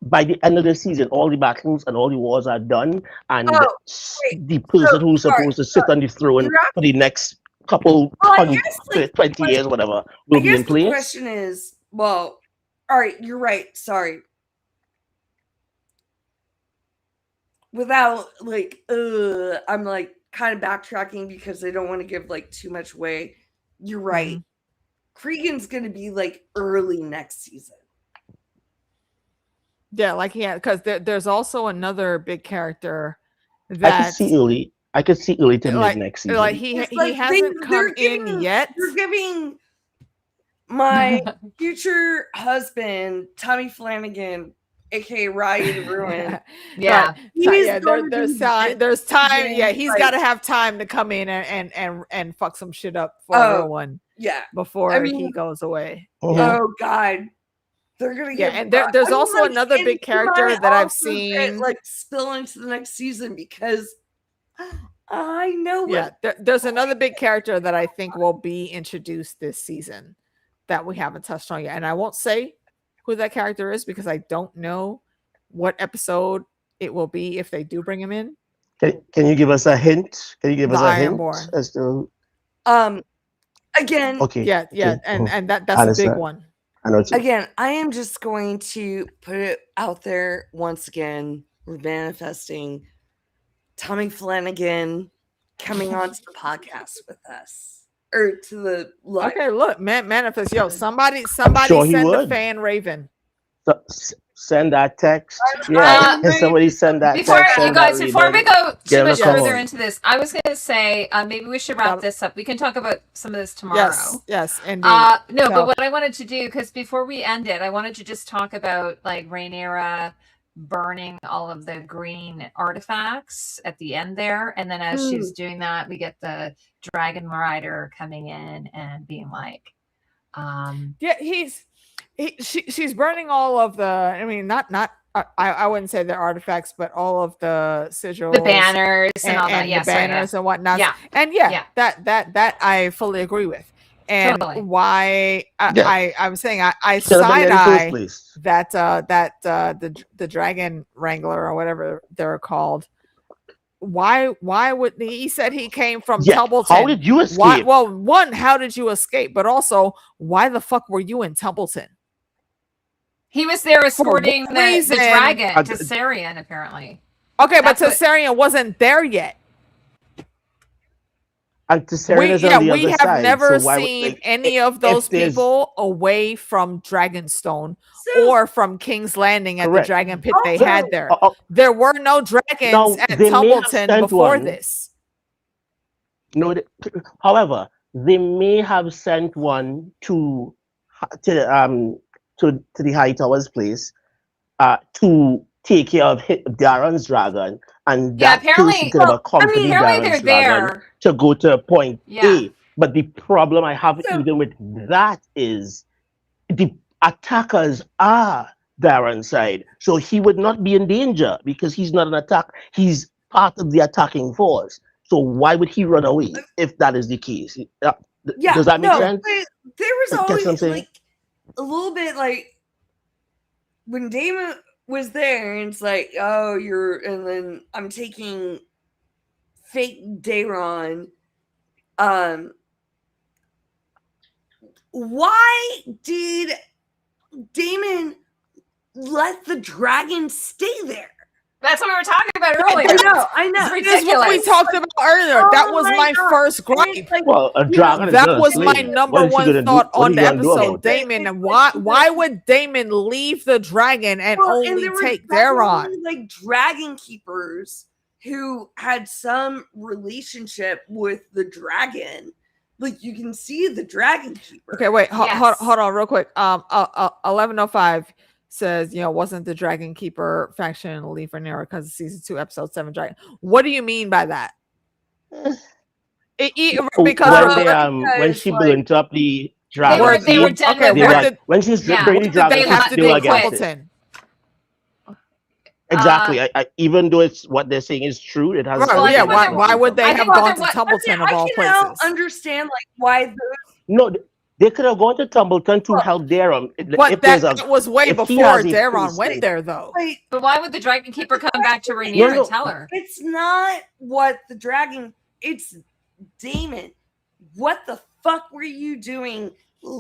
by the end of the season? All the battles and all the wars are done, and the person who's supposed to sit on the throne for the next couple 20 years, whatever, will be in place. The question is, well, all right, you're right. Sorry. Without I'm like kind of backtracking because I don't want to give like too much away. You're right. Cregan's gonna be like early next season. Yeah, because there's also another big character that I could see early to mid next season. Like he hasn't come in yet. You're giving my future husband Tommy Flanagan, aka Ryan Ruin. There's time. Yeah, he's got to have time to come in and fuck some shit up for everyone. Yeah, before he goes away. Oh God, they're gonna get. And there's also another big character that I've seen spill into the next season because I know. There's another big character that I think will be introduced this season that we haven't touched on yet, and I won't say who that character is because I don't know what episode it will be if they do bring him in. Can you give us a hint? Can you give us a hint as to? Again. Okay. Yeah, and that's a big one. Again, I am just going to put it out there once again. We're manifesting Tommy Flanagan coming onto the podcast with us. Or to the live. Okay, look, manifest. Yo, somebody send the fan Raven. Send that text. Yeah, somebody send that text. You guys, before we go too much further into this, I was going to say maybe we should wrap this up. We can talk about some of this tomorrow. Yes, indeed. But what I wanted to do, because before we end it, I wanted to just talk about like Rhaenyra burning all of the green artifacts at the end there, and then as she's doing that, we get the dragon rider coming in and being like, she's burning all of the. I mean, not. I wouldn't say the artifacts, but all of the sigils, the banners, and all that. Yes, the banners and whatnot. Yeah, and that I fully agree with. And why I'm saying I side eye that the dragon wrangler or whatever they're called. Why would he said he came from Templeton? How did you escape? One, how did you escape? But also, why the fuck were you in Templeton? He was there escorting the dragon to Sarian, apparently. Okay, but Sarian wasn't there yet. We have never seen any of those people away from Dragonstone or from King's Landing at the dragon pit they had there. There were no dragons at Templeton before this. No, however, they may have sent one to the High Tower's place to take care of Darren's dragon, and that person could have accompanied Darren's dragon to go to point A. But the problem I have even with that is the attackers are Darren's side, so he would not be in danger because he's not an attack. He's part of the attacking force. So why would he run away if that is the case? Does that make sense? There was always like a little bit like when Damon was there and it's like, and then I'm taking fake Daron. Why did Damon let the dragon stay there? That's what we were talking about earlier. I know. It's This is what we ridiculous. talked about earlier. Oh that was my my God. first And gripe. it's like, Well, a dragon is That not a was my slave. number What is she one gonna do? thought What on are the you gonna do episode. about that? Damon, and why would Damon leave the dragon and well, only and there were take Daron? definitely, like dragon keepers who had some relationship with the dragon. Like you can see the dragon keeper. Okay, wait, Yes. hold on real quick. 1105 says, wasn't the Dragon Keeper faction leave for Nero because of season 2, episode 7 dragon? What do you mean by that? Because when she burnt up the dragon, they were done with her. when she was Yeah. burning the dragon, they have to still do against it. Templeton. Exactly. Even though it's what they're saying is true, it has. Well, yeah. I think Why would they I have think gone to what- Templeton of I all can now places? understand like why those. No, they could have gone to Tumbleton to help Daron. But that was way if he before has a Daron face, went there, though. Like, But why would the Dragon Keeper come back to Rhaenyra No. and tell her? it's not what the dragon. It's Damon. What the fuck were you doing?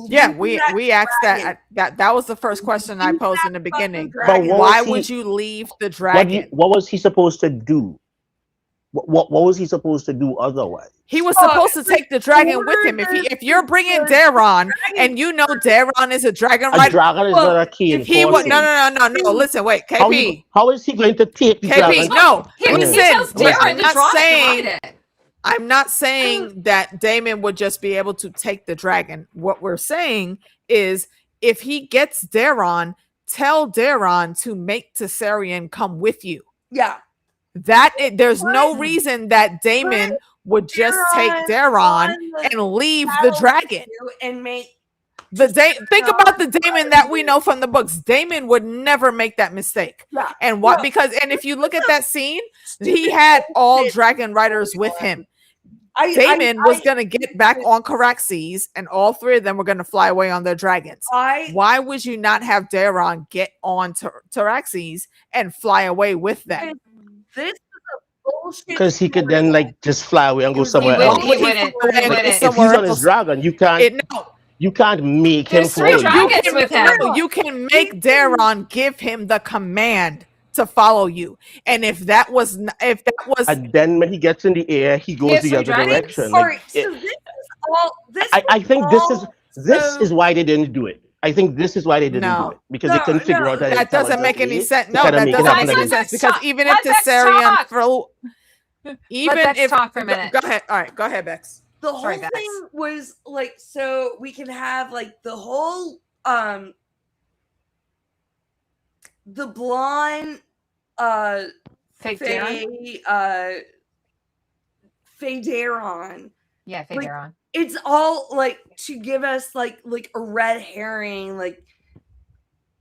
Yeah, leaving we that asked dragon? that was the first question I Leave posed that in the beginning. fucking dragon. But Why was would he- you leave the dragon? What was he supposed to do? What was he supposed to do otherwise? He was Oh, supposed to like, take the dragon with order him. the- If you're bringing the Daron, dragon and you know Daron is a dragon A rider, dragon is Well, not a key if he would no. Listen, wait, How, KP, how is he going to take the KP, dragon? no. He Listen, tells Daron I'm to not draw saying it. I'm not saying that Damon would just be able to take the dragon. What we're saying is, if he gets Daron, tell Daron to make Tessarion come with you. Yeah. There's no But- reason that Damon would just take Daron on the and leave the dragon. and make Think about the Damon that we know from the books. Damon would never make that mistake. yeah. And what? No. Because if you look at that scene, he had all dragon riders with him. Damon was gonna get back on Caraxes, and all 3 of them were gonna fly away on their dragons. Why would you not have Daron get on Caraxes and fly away with them? This is a bullshit. Because he could then just fly away and go somewhere wouldn't. else. He wouldn't. If Somewhere he's on his else. dragon, you can't make him There's 3 follow you. dragons with him. No, you can make Daron give him the command to follow you, and if that was And then when he gets in the air, he goes Yes, the so other dragons. direction. All Like, right, so this is all. This I think this so- is why they didn't do it. I think this is why they didn't No. do it, because they couldn't figure out that doesn't make any sense. No, Gotta that make it doesn't happen make any again. sense, because even if Let's Tessarion talk. throw, even Let's if talk for a minute. Go ahead. All right, go ahead, Bex. The whole Sorry, Bex. thing was like, so we can have like the whole the blonde Fake Daron? Faye Daron. Yeah, fake Like, Daron. It's all like to give us like a red herring, like,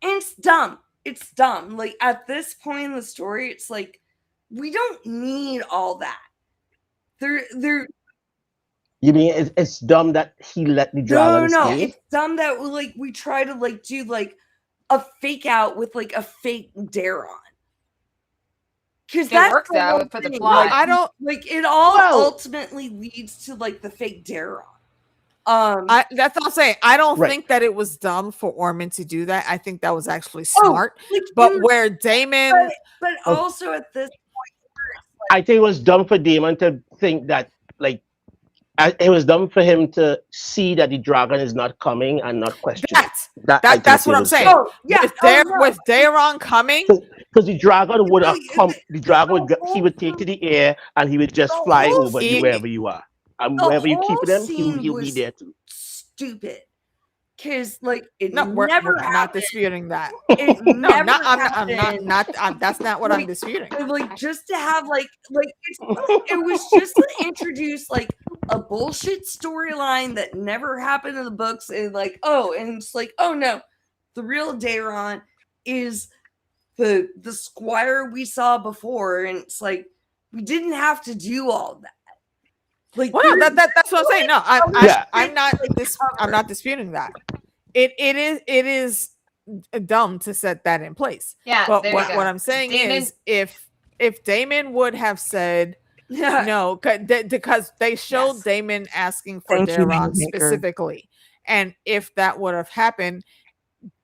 and it's dumb. It's dumb. Like at this point in the story, it's like we don't need all that. They're You mean it's dumb that he let the dragon no. stay? It's dumb that we try to like do like a fake out with like a fake Daron. Because It worked, though, for the plot. I don't. like it all Well- ultimately leads to like the fake Daron. That's all I'm saying. I don't Right. think that it was dumb for Ormond to do that. I think that was actually Oh, smart. like, But dude, where Damon, but Oh. also at this I think it was dumb for Damon to think that, like, it was dumb for him to see that the dragon is not coming and not question it. that's what I'm saying. oh yeah, with Daron coming, Because the dragon would have Really, come, the dragon he would take to the air and he would just The fly whole over scene- you wherever you are. And the wherever you keep whole them, scene he'll be was there too. stupid. Because like it no, we're never not happened. disputing that. It No, never I'm happened. not. That's not what I'm Like, disputing. Like just to have it was just to introduce like a bullshit storyline that never happened in the books, and it's like, oh no, the real Daron is the squire we saw before, and it's like we didn't have to do all that. Like, Well, no, that's what I'm saying. No, Yeah. I'm not. Like, I'm not disputing that. It is dumb to set that in place. Yeah, But there you what go. I'm saying Damon- is, if Damon would have said yeah, no, because they showed Yes. Damon asking for Thank you, Daron Maker. specifically, and if that would have happened,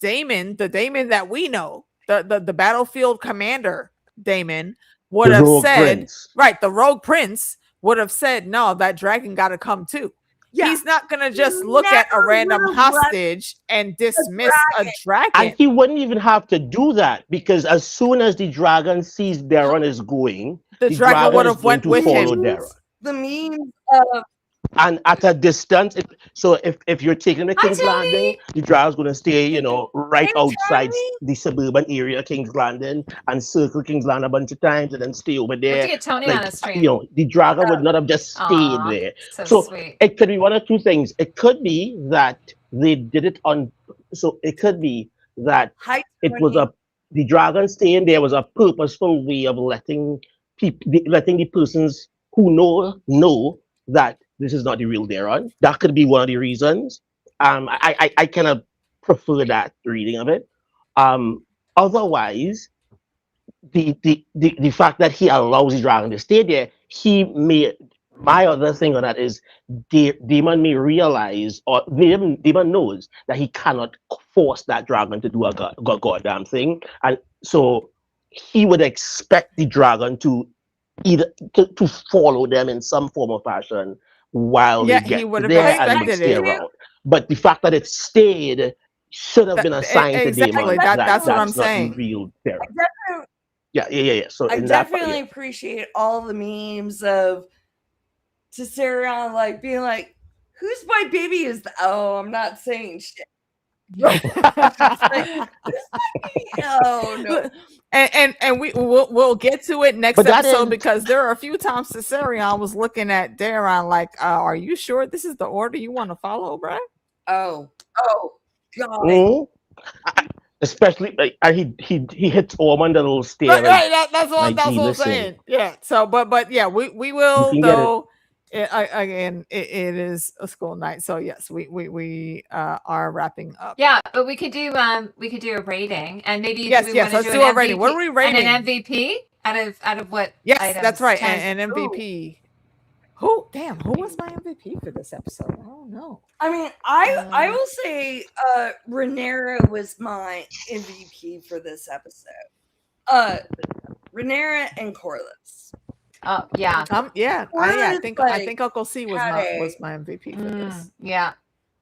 the Damon that we know, the battlefield commander Damon, would The have Rogue said, Prince. right, the Rogue Prince would have said, no, that dragon got to come too. Yeah. He's not going to just look at a Never random would've let hostage and dismiss a And dragon. he wouldn't even have to do that, because as soon as the dragon sees Darren is going, The the dragon would is have going went to with follow him. Darren. The memes of And at a distance, if you're taking the Hi, King's Landing, the dragon's going to stay, right Hey, outside Tony. the suburban area of King's Landing and circle King's Landing a bunch of times and then stay over We have there. to get Tony Like, on a stream. the dragon would not have just stayed Aw, there. so So sweet. it could be one of two things. It could be that they did it on. So it could be that Hi, it was Tony. the dragon staying there was a purposeful way of letting the persons who know that this is not the real Darren. That could be one of the reasons. I kind of prefer that reading of it. Otherwise, the fact that he allows the dragon to stay there, my other thing on that is Demon may realize, or Demon knows that he cannot force that dragon to do a goddamn thing, and so he would expect the dragon to either to follow them in some form or fashion while Yeah, they he get would have there and would expected stay it. around. But the fact that it stayed should have been a sign to Exactly. Demon That's what I'm that's not saying. the real Darren. Definitely, Yeah. So I in that, definitely appreciate all the memes of Cesarion like being like, "Whose my baby is?" Oh, I'm not saying shit. Oh no. And we'll get to it next But that episode, is- because there are a few times Cesarion was looking at Darren like, are you sure this is the order you want to follow, bro? Oh God. Mhm. Especially like he hits Ormond a little stare. Right, Like, that's like, what I'm listen. saying. Yeah. So, but yeah, we will can get it. though. Again, it is a school night, so yes, we are wrapping up. Yeah, but we could do a rating, and maybe Yes, we yes, want let's to do a rating. MVP, What are we rating? And an MVP out of what? Yes, items? that's right. 10? And MVP. Who was my MVP for this episode? I don't know. I mean, I will say Rhaenyra was my MVP for this episode. Rhaenyra and Corliss. Oh yeah. Yeah. I think Uncle C was my MVP for this. Yeah.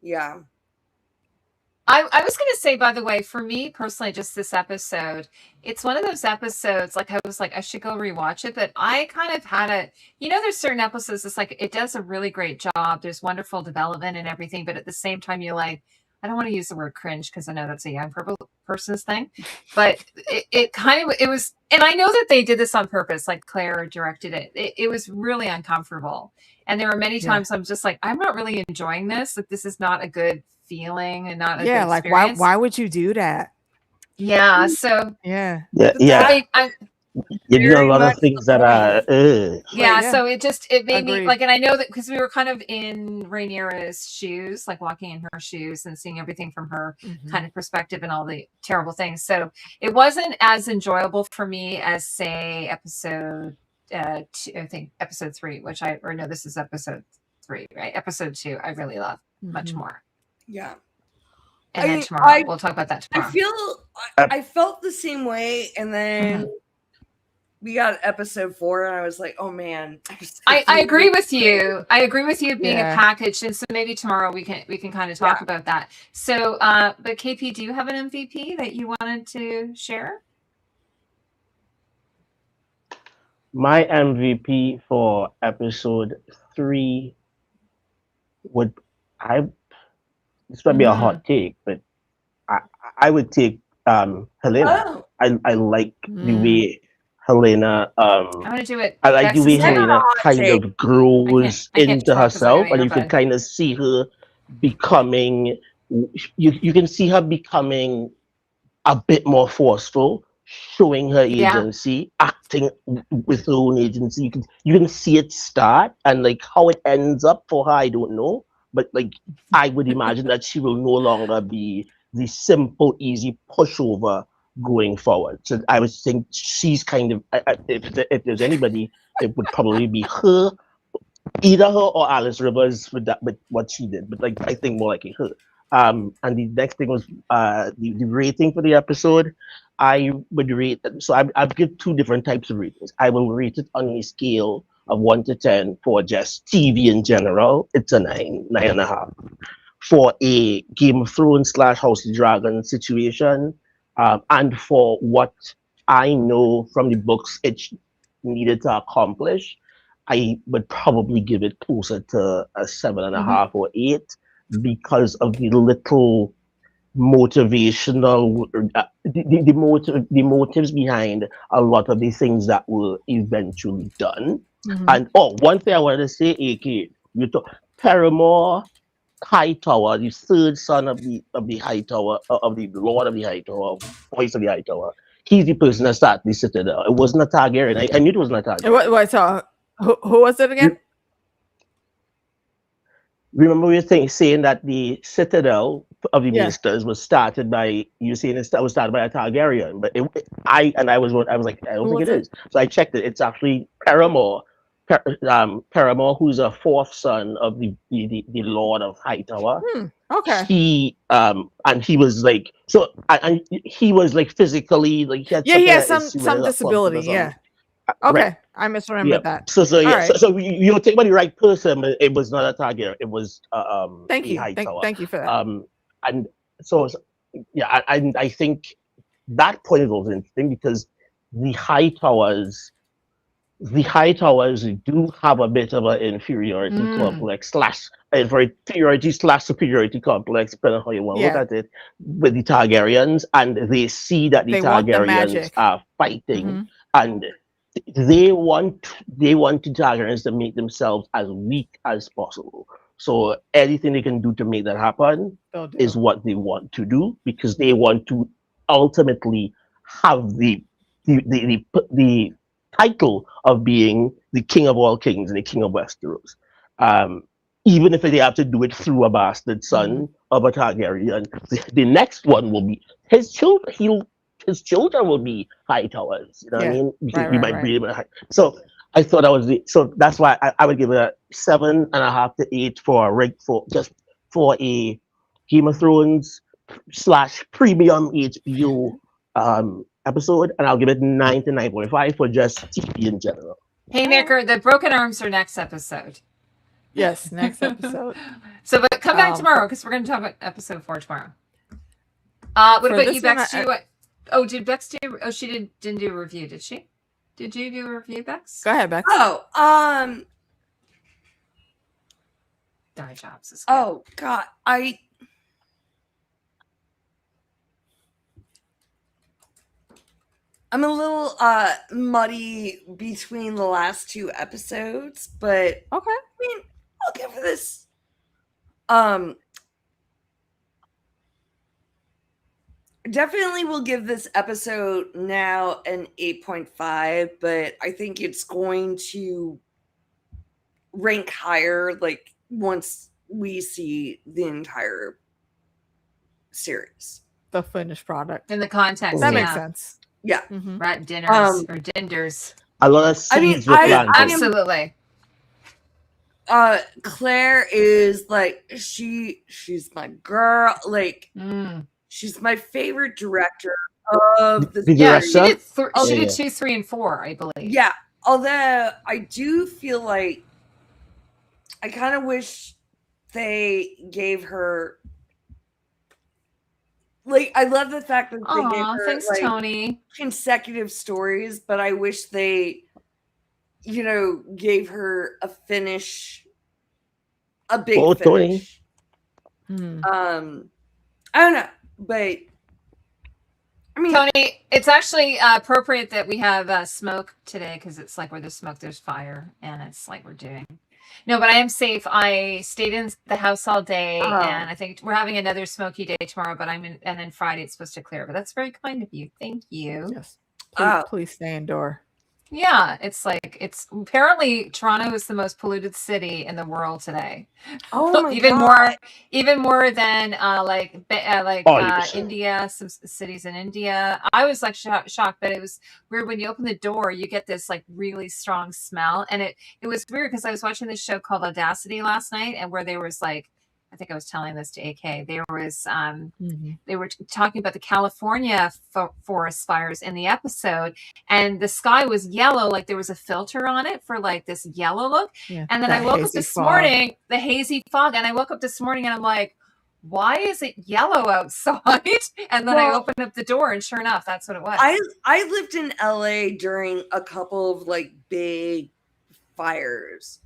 Yeah. I was going to say, by the way, for me personally, just this episode, it's one of those episodes, like I was like, I should go rewatch it, but I kind of had there's certain episodes, it's like, it does a really great job. There's wonderful development and everything, but at the same time, you're like, I don't want to use the word cringe because I know that's a young person's thing, but it was, and I know that they did this on purpose, like Claire directed it. It was really uncomfortable. And there were many times I'm just like, I'm not really enjoying this. Like, this is not a good feeling and not a good like experience. why would you do that? Yeah. So yeah. You're doing a lot of things that are so it made me like, and I know that because we were kind of in Rhaenyra's shoes, like walking in her shoes and seeing everything from her kind of perspective and all the terrible things. So it wasn't as enjoyable for me as, say, episode 2, I think episode 3, this is episode 3, right? Episode 2 I really love much more. Yeah. And then tomorrow we'll talk about that tomorrow. I felt the same way, and then we got episode 4, and I was like, oh man. I agree with you. I agree with you being a package, and so maybe tomorrow we can kind of talk about that. So but KP, do you have an MVP that you wanted to share? My MVP for episode 3 this might be a hot take, but I would take Helena. I like the way Helena I'm gonna do it. I like the way Helena kind of grows into herself, and you can kind of see her becoming you can see her becoming a bit more forceful, showing her agency, acting with her own agency. You can see it start, and like how it ends up for her, I don't know. But like, I would imagine that she will no longer be the simple, easy pushover going forward. So I would think she's kind of, if there's anybody, it would probably be her, either her or Alice Rivers with what she did. But like, I think more likely her. And the next thing was the rating for the episode. I would rate it. So I've give two different types of ratings. I will rate it on a scale of 1 to 10 for just TV in general. It's a 9.5. For a Game of Thrones / House of Dragon situation, and for what I know from the books it needed to accomplish, I would probably give it closer to a 7.5 or 8 because of the little motivational the motives behind a lot of the things that were eventually done. And one thing I wanted to say, AK, you talk Paramore Hightower, the third son of the Hightower, of the Lord of the Hightower, voice of the Hightower. He's the person that started the Citadel. It wasn't a Targaryen. I knew it wasn't a Targaryen. Wait, so who was it again? Remember, we were saying that the Citadel of the Ministers was started by was started by a Targaryen, but I was like, I don't think it is. So I checked it. It's actually Paramore. Paramore, who's a fourth son of the Lord of Hightower. Okay. He and he was like and he was like physically like he had some disability. Yeah. Okay, right. I misremembered that. So you don't take about the right person, but it was not a target. It was thank you for that. And so yeah, I think that point is also interesting because the Hightowers do have a bit of an inferiority complex / inferiority / superiority complex, depending on how you want to look at it, with the Targaryens, and they see that the Targaryens are fighting, and they want the Targaryens to make themselves as weak as possible. So anything they can do to make that happen is what they want to do, because they want to ultimately have the title of being the king of all kings and the king of Westeros. Even if they have to do it through a bastard son of a Targaryen, the next one will be his children. His children will be Hightowers. You know what I mean? Because we might breed him. So I thought that was so that's why I would give it a 7.5 to 8 for a Game of Thrones / premium HBO episode, and I'll give it 9 to 9.5 for just TV in general. Hey, Maker, the broken arms are next episode. Yes, next episode. So, but come back tomorrow because we're going to talk about episode 4 tomorrow. What about you, Bex? Did Bex do? Oh, she didn't do a review, did she? Did you do a review, Bex? Go ahead, Bex. Die Jobs is good. Oh God, I'm a little muddy between the last 2 episodes, but okay. I mean, I'll give this definitely will give this episode now an 8.5, but I think it's going to rank higher like once we see the entire series. The finished product. In the context. That makes sense. Yeah. Rat dinners or dinders. A lot of seeds were planted. Absolutely. Claire is like she's my girl. Like she's my favorite director of the series. She did 2, 3, and 4, I believe. Yeah. Although I do feel like I kind of wish they gave her like I love the fact that they gave her thanks, like, Tony. consecutive stories, but I wish they, gave her a finish, a big finish. Tony. I don't know, but I mean, Tony, it's actually appropriate that we have smoke today because it's like where there's smoke, there's fire, and it's like we're doing. No, but I am safe. I stayed in the house all day, and I think we're having another smoky day tomorrow. But and then Friday it's supposed to clear. But that's very kind of you. Thank you. Yes. Please stay indoor. Yeah, it's like apparently Toronto is the most polluted city in the world today. Oh my God. even more than India, some cities in India. I was like shocked, but it was weird when you open the door, you get this like really strong smell, and it was weird because I was watching this show called Audacity last night, and where there was like I think I was telling this to AK. There was they were talking about the California forest fires in the episode, and the sky was yellow, like there was a filter on it for like this yellow look. Yeah, and then I woke up this morning, the hazy fog, and I woke up this morning and I'm like, why is it yellow outside? And then I opened up the door, and sure enough, that's what it was. I lived in LA during a couple of like big fires.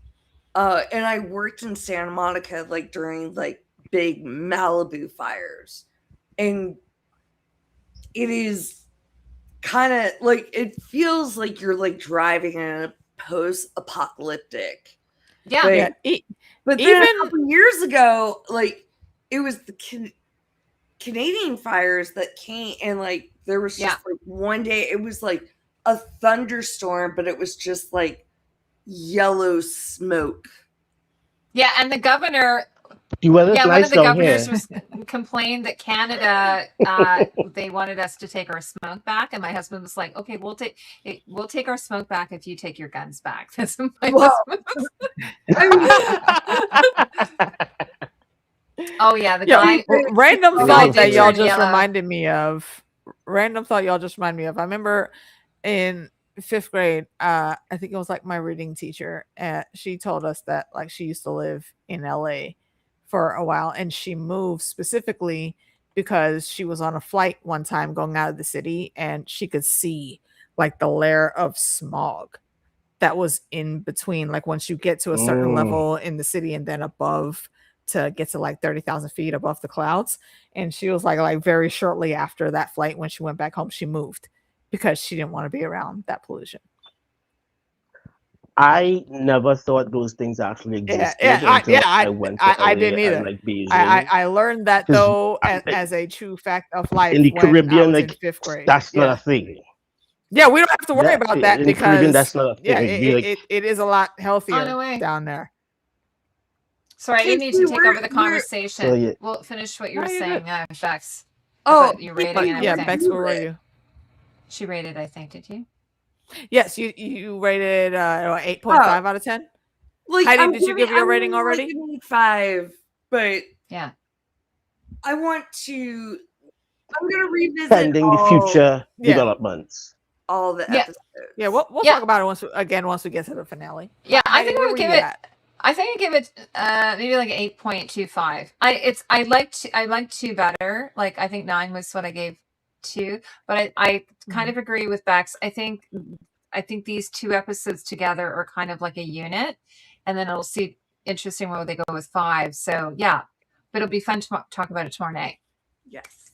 And I worked in Santa Monica like during like big Malibu fires. And it is kind of like, it feels like you're like driving in a post-apocalyptic. Yeah. But then a couple years ago, like it was the Canadian fires that came, and like there was just like one day it was like a thunderstorm, but it was just like yellow smoke. Yeah, and the governor, one of the governors was complained that Canada, they wanted us to take our smoke back, and my husband was like, "Okay, we'll take our smoke back if you take your guns back." That's my husband. Oh yeah, the guy. Random thought that y'all just reminded me of. Random thought y'all just reminded me of. I remember in 5th grade, I think it was like my reading teacher, she told us that like she used to live in LA for a while, and she moved specifically because she was on a flight one time going out of the city, and she could see like the layer of smog that was in between, like once you get to a certain level in the city and then above to get to like 30,000 feet above the clouds. And she was like very shortly after that flight, when she went back home, she moved because she didn't want to be around that pollution. I never thought those things actually existed. I didn't either. Like I learned that though as a true fact of life in the Caribbean, like in 5th grade. That's not a thing. Yeah, we don't have to worry about that because Caribbean, that's not a thing. It is a lot healthier down there. Sorry, I didn't need to take over the conversation. So, we'll finish what you were saying, Bex. Oh, you rating and everything. Yeah, Bex, where were you? She rated, I think, did you? Yes, you rated 8.5 out of 10. Like, Heidi, did you give your rating already? Like 5, but yeah, I want to. I'm gonna revisit pending the future developments. All the episodes. Yeah, we'll talk about it once we get to the finale. Yeah, I think we'll give it. I think I give it maybe like 8.25. I liked 2 better. Like I think 9 was what I gave 2, but I kind of agree with Bex. I think these 2 episodes together are kind of like a unit, and then it'll see interesting where they go with 5. So yeah, but it'll be fun to talk about it tomorrow night. Yes.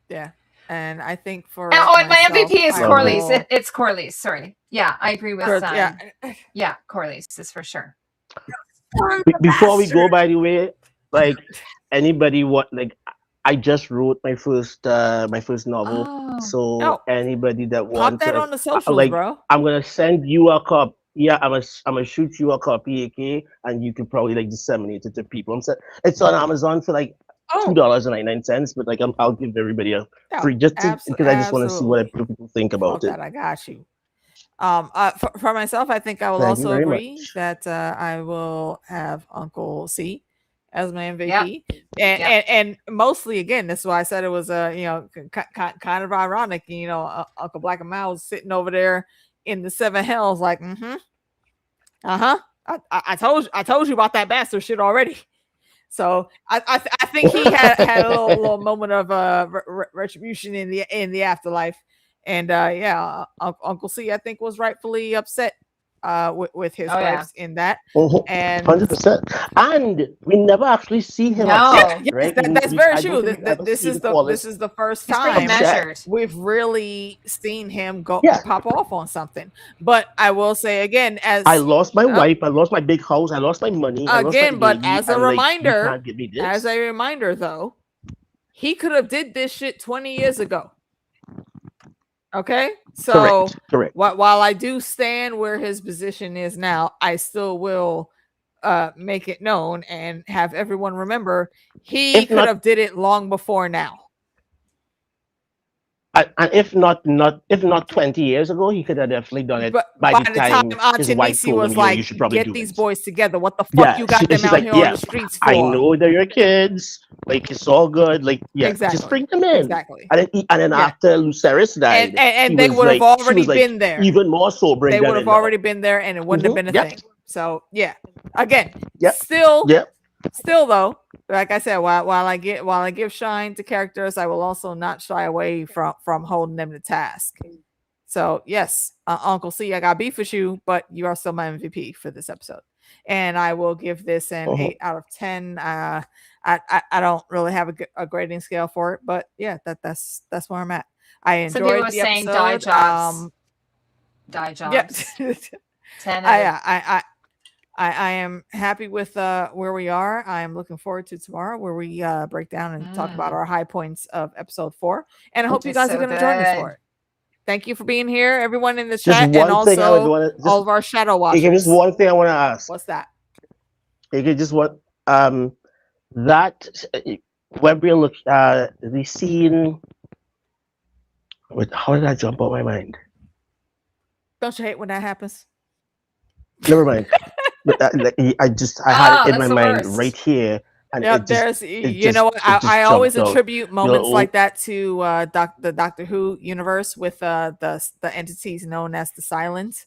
Yeah. And I think for and my MVP is Corlys. It's Corlys. Sorry. Yeah, I agree with Corlys is for sure. Before we go, by the way, like anybody I just wrote my first novel. So anybody that wants that on the socials, bro. I'm gonna send you a copy. Yeah, I'm gonna shoot you a copy, AK, and you could probably disseminate it to people. It's on Amazon for $2.99, but I'll give everybody a free because I just want to see what people think about it. That I got you. For myself, I think I will also agree that I will have Uncle C as my MVP, and mostly again, that's why I said it was kind of ironic. Uncle Black and Miles sitting over there in the 7 hells, like, I told you about that bastard shit already. So I think he had a little moment of retribution in the afterlife. And Uncle C, I think, was rightfully upset with his wives in that. And 100%. And we never actually see him upset, right? That's very true. This is the first time we've really seen him pop off on something. But I will say again, as I lost my wife, I lost my big house, I lost my money. As a reminder, though, he could have did this shit 20 years ago. Okay, so correct. While I do stand where his position is now, I still will make it known and have everyone remember he could have did it long before now. And if not 20 years ago, he could have definitely done it But by by the the time time Aunt his wife Tanisi told him, was you like, should probably "Get do these it. boys together. What the fuck Yeah, you got them she's out like, here on yeah, the streets I for?" know they're your kids. Like, it's all good. Like, yeah, just Exactly. bring them in. Exactly. And then Yeah. after Lucerys died, And they would have she already was like, been there. even more so, bring They them would in have now. already been there, and it wouldn't have been a Yep. thing. So yeah, again, Yep. still Yep. though, like I said, while I give shine to characters, I will also not shy away from holding them to task. So yes, Uncle C, I got beef with you, but you are still my MVP for this episode, and I will give this an 8 out of 10. I don't really have a grading scale for it, but yeah, that's where I'm at. I enjoyed the saying episode. Die jobs. Yeah. 10 out of I am happy with where we are. I am looking forward to tomorrow where we break down and talk about our high points of episode 4. And I hope you guys are going to join us for it. Thank you for being here, everyone in the chat, and also all of our shadow watchers. Just one thing I want to ask. What's that? Just what that when we look the scene. How did that jump out my mind? Don't you hate when that happens? Never mind. But I had it in my mind right here. And you know what? I always attribute moments like that to the Doctor Who universe with the entities known as the Silent,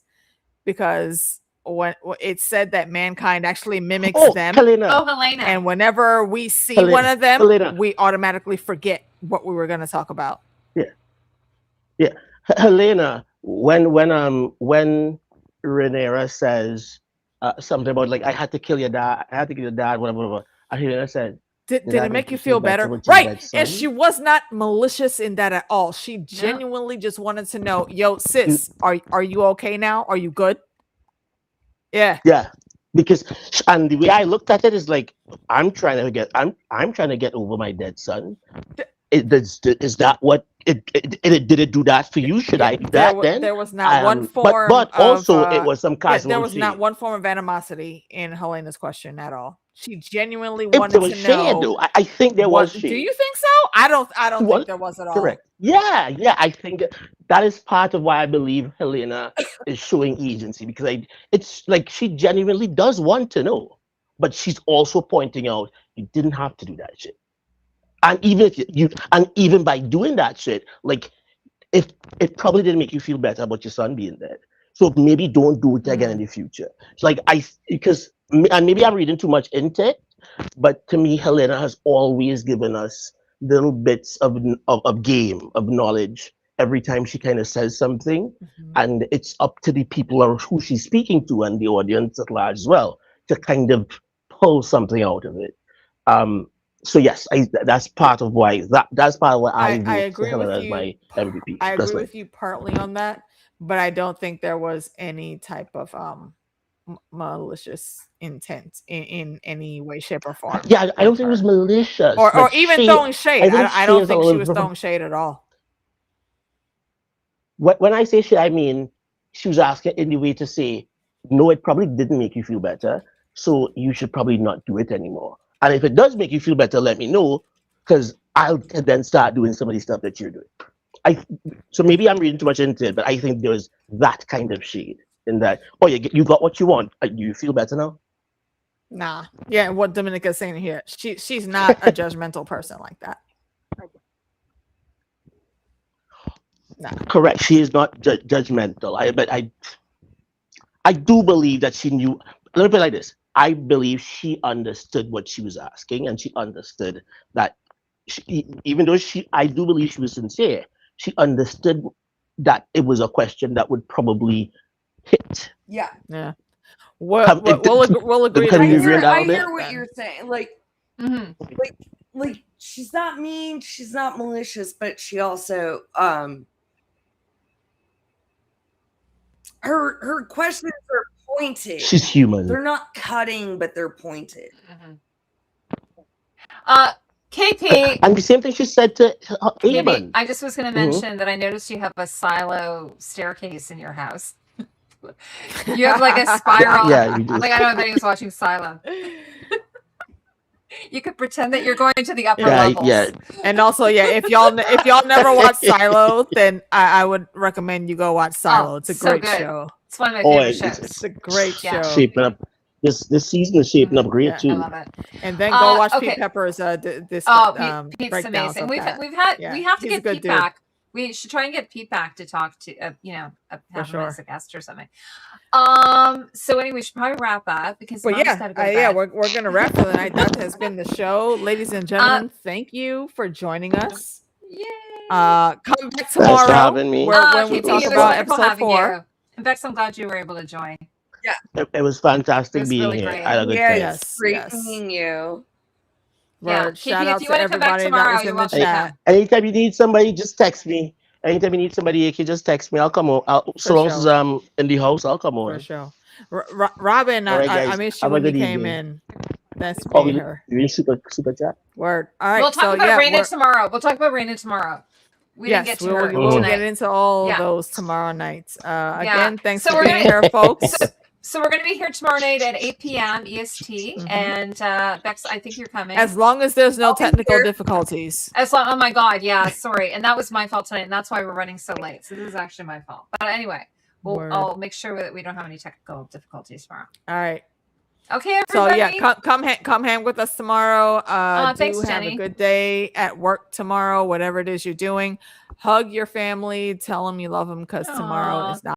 because when it said that mankind actually mimics them. Helena. And whenever we see one of them, we automatically forget what we were going to talk about. Yeah. Helena, when Rhaenyra says something about like I had to kill your dad, whatever. And Helena said, Did it make you feel better? Right. And she was not malicious in that at all. She genuinely just wanted to know, yo, sis, are you okay now? Are you good? Yeah. Yeah. Because and the way I looked at it is like I'm trying to get over my dead son. Is that what did it do that for you? Should I do that then? There was not one form but also it was some cosmology. There was not one form of animosity in Helena's question at all. She genuinely wanted to know. I think there was shade. Do you think so? I don't think there was at all. Correct. Yeah. I think that is part of why I believe Helena is showing agency, because it's like she genuinely does want to know, but she's also pointing out you didn't have to do that shit. And even by doing that shit, like if it probably didn't make you feel better about your son being dead, so maybe don't do it again in the future. It's like and maybe I'm reading too much into it, but to me, Helena has always given us little bits of game, of knowledge every time she kind of says something, and it's up to the people who she's speaking to and the audience at large as well to kind of pull something out of it. So yes, that's part of why I agree with you. My MVP. I agree with you partly on that, but I don't think there was any type of malicious intent in any way, shape, or form. Yeah, I don't think it was malicious, or even throwing shade. I don't think she was throwing shade at all. When I say shade, I mean she was asking in the way to say, no, it probably didn't make you feel better, so you should probably not do it anymore. And if it does make you feel better, let me know, because I'll then start doing some of the stuff that you're doing. So maybe I'm reading too much into it, but I think there's that kind of shade in that. Oh, you got what you want. Do you feel better now? Nah. Yeah, what Dominica's saying here, she's not a judgmental person like that. Nah. Correct. She is not judgmental. But I do believe that she knew. Let me put it like this. I believe she understood what she was asking, and she understood that even though I do believe she was sincere, she understood that it was a question that would probably hit. Yeah. We'll agree. I hear what you're saying. Like she's not mean, she's not malicious, but she also her questions are pointed. She's human. They're not cutting, but they're pointed. KP. And the same thing she said to Eamon. I just was going to mention that I noticed you have a silo staircase in your house. You have like a spiral. Yeah, you do. Like I don't know if anyone's watching Silo. You could pretend that you're going to the upper levels. Yeah. And also, yeah, if y'all never watch Silo, then I would recommend you go watch Silo. It's a so great good. show. It's one of my favorite shows. It's a great Yeah. show. Shaping up. This season is shaping up great Yeah. too. I love it. And then go watch okay. Pete Pepper's Pete's breakdowns amazing. of We that. have to he's a get good Pete dude. back. We should try and get Pete back to talk to have him as a guest or something. So anyway, we should probably wrap up because But Mom's yeah, gotta go to bed. we're gonna wrap for the night. That has been the show, ladies and gentlemen. Thank you for joining us. Yay. Come back Thanks for tomorrow having me. when we KP, talk it was about wonderful episode having 4. you. In fact, I'm glad you were able to join. It was fantastic It was being really here. great. I had a good Yeah, time. Yes, great yes. meeting you. Yeah, Word. KP, Shout out if you to want to come back everybody that tomorrow, was you're in the welcome to chat. come. Anytime you need somebody, just text me. Anytime you need somebody, you can just text me. I'll come over. So long as I'm in the house, I'll come over. For sure. Robin, All right, I guys. missed you Have a when you good came evening. in. That's Oh, me, her. you super chat? Word. All right. We'll talk so, about yeah, Raina tomorrow. We'll talk about Raina tomorrow. We didn't get to her we'll tonight. get into all Yeah. those tomorrow night. Again, thanks So for we're being gonna- here, folks. So we're going to be here tomorrow night at 8 p.m. EST. And Bex, I think you're coming. As long as there's no I'll be technical here. difficulties. Oh my God, yeah, sorry. And that was my fault tonight, and that's why we're running so late. So this is actually my fault. But anyway, I'll make sure that we don't have any technical difficulties tomorrow. All right. Okay, So everybody. yeah, come hang with us tomorrow. Thanks, have Jenny. a good day at work tomorrow, whatever it is you're doing. Hug your family, tell them you love them, because tomorrow Aw. is not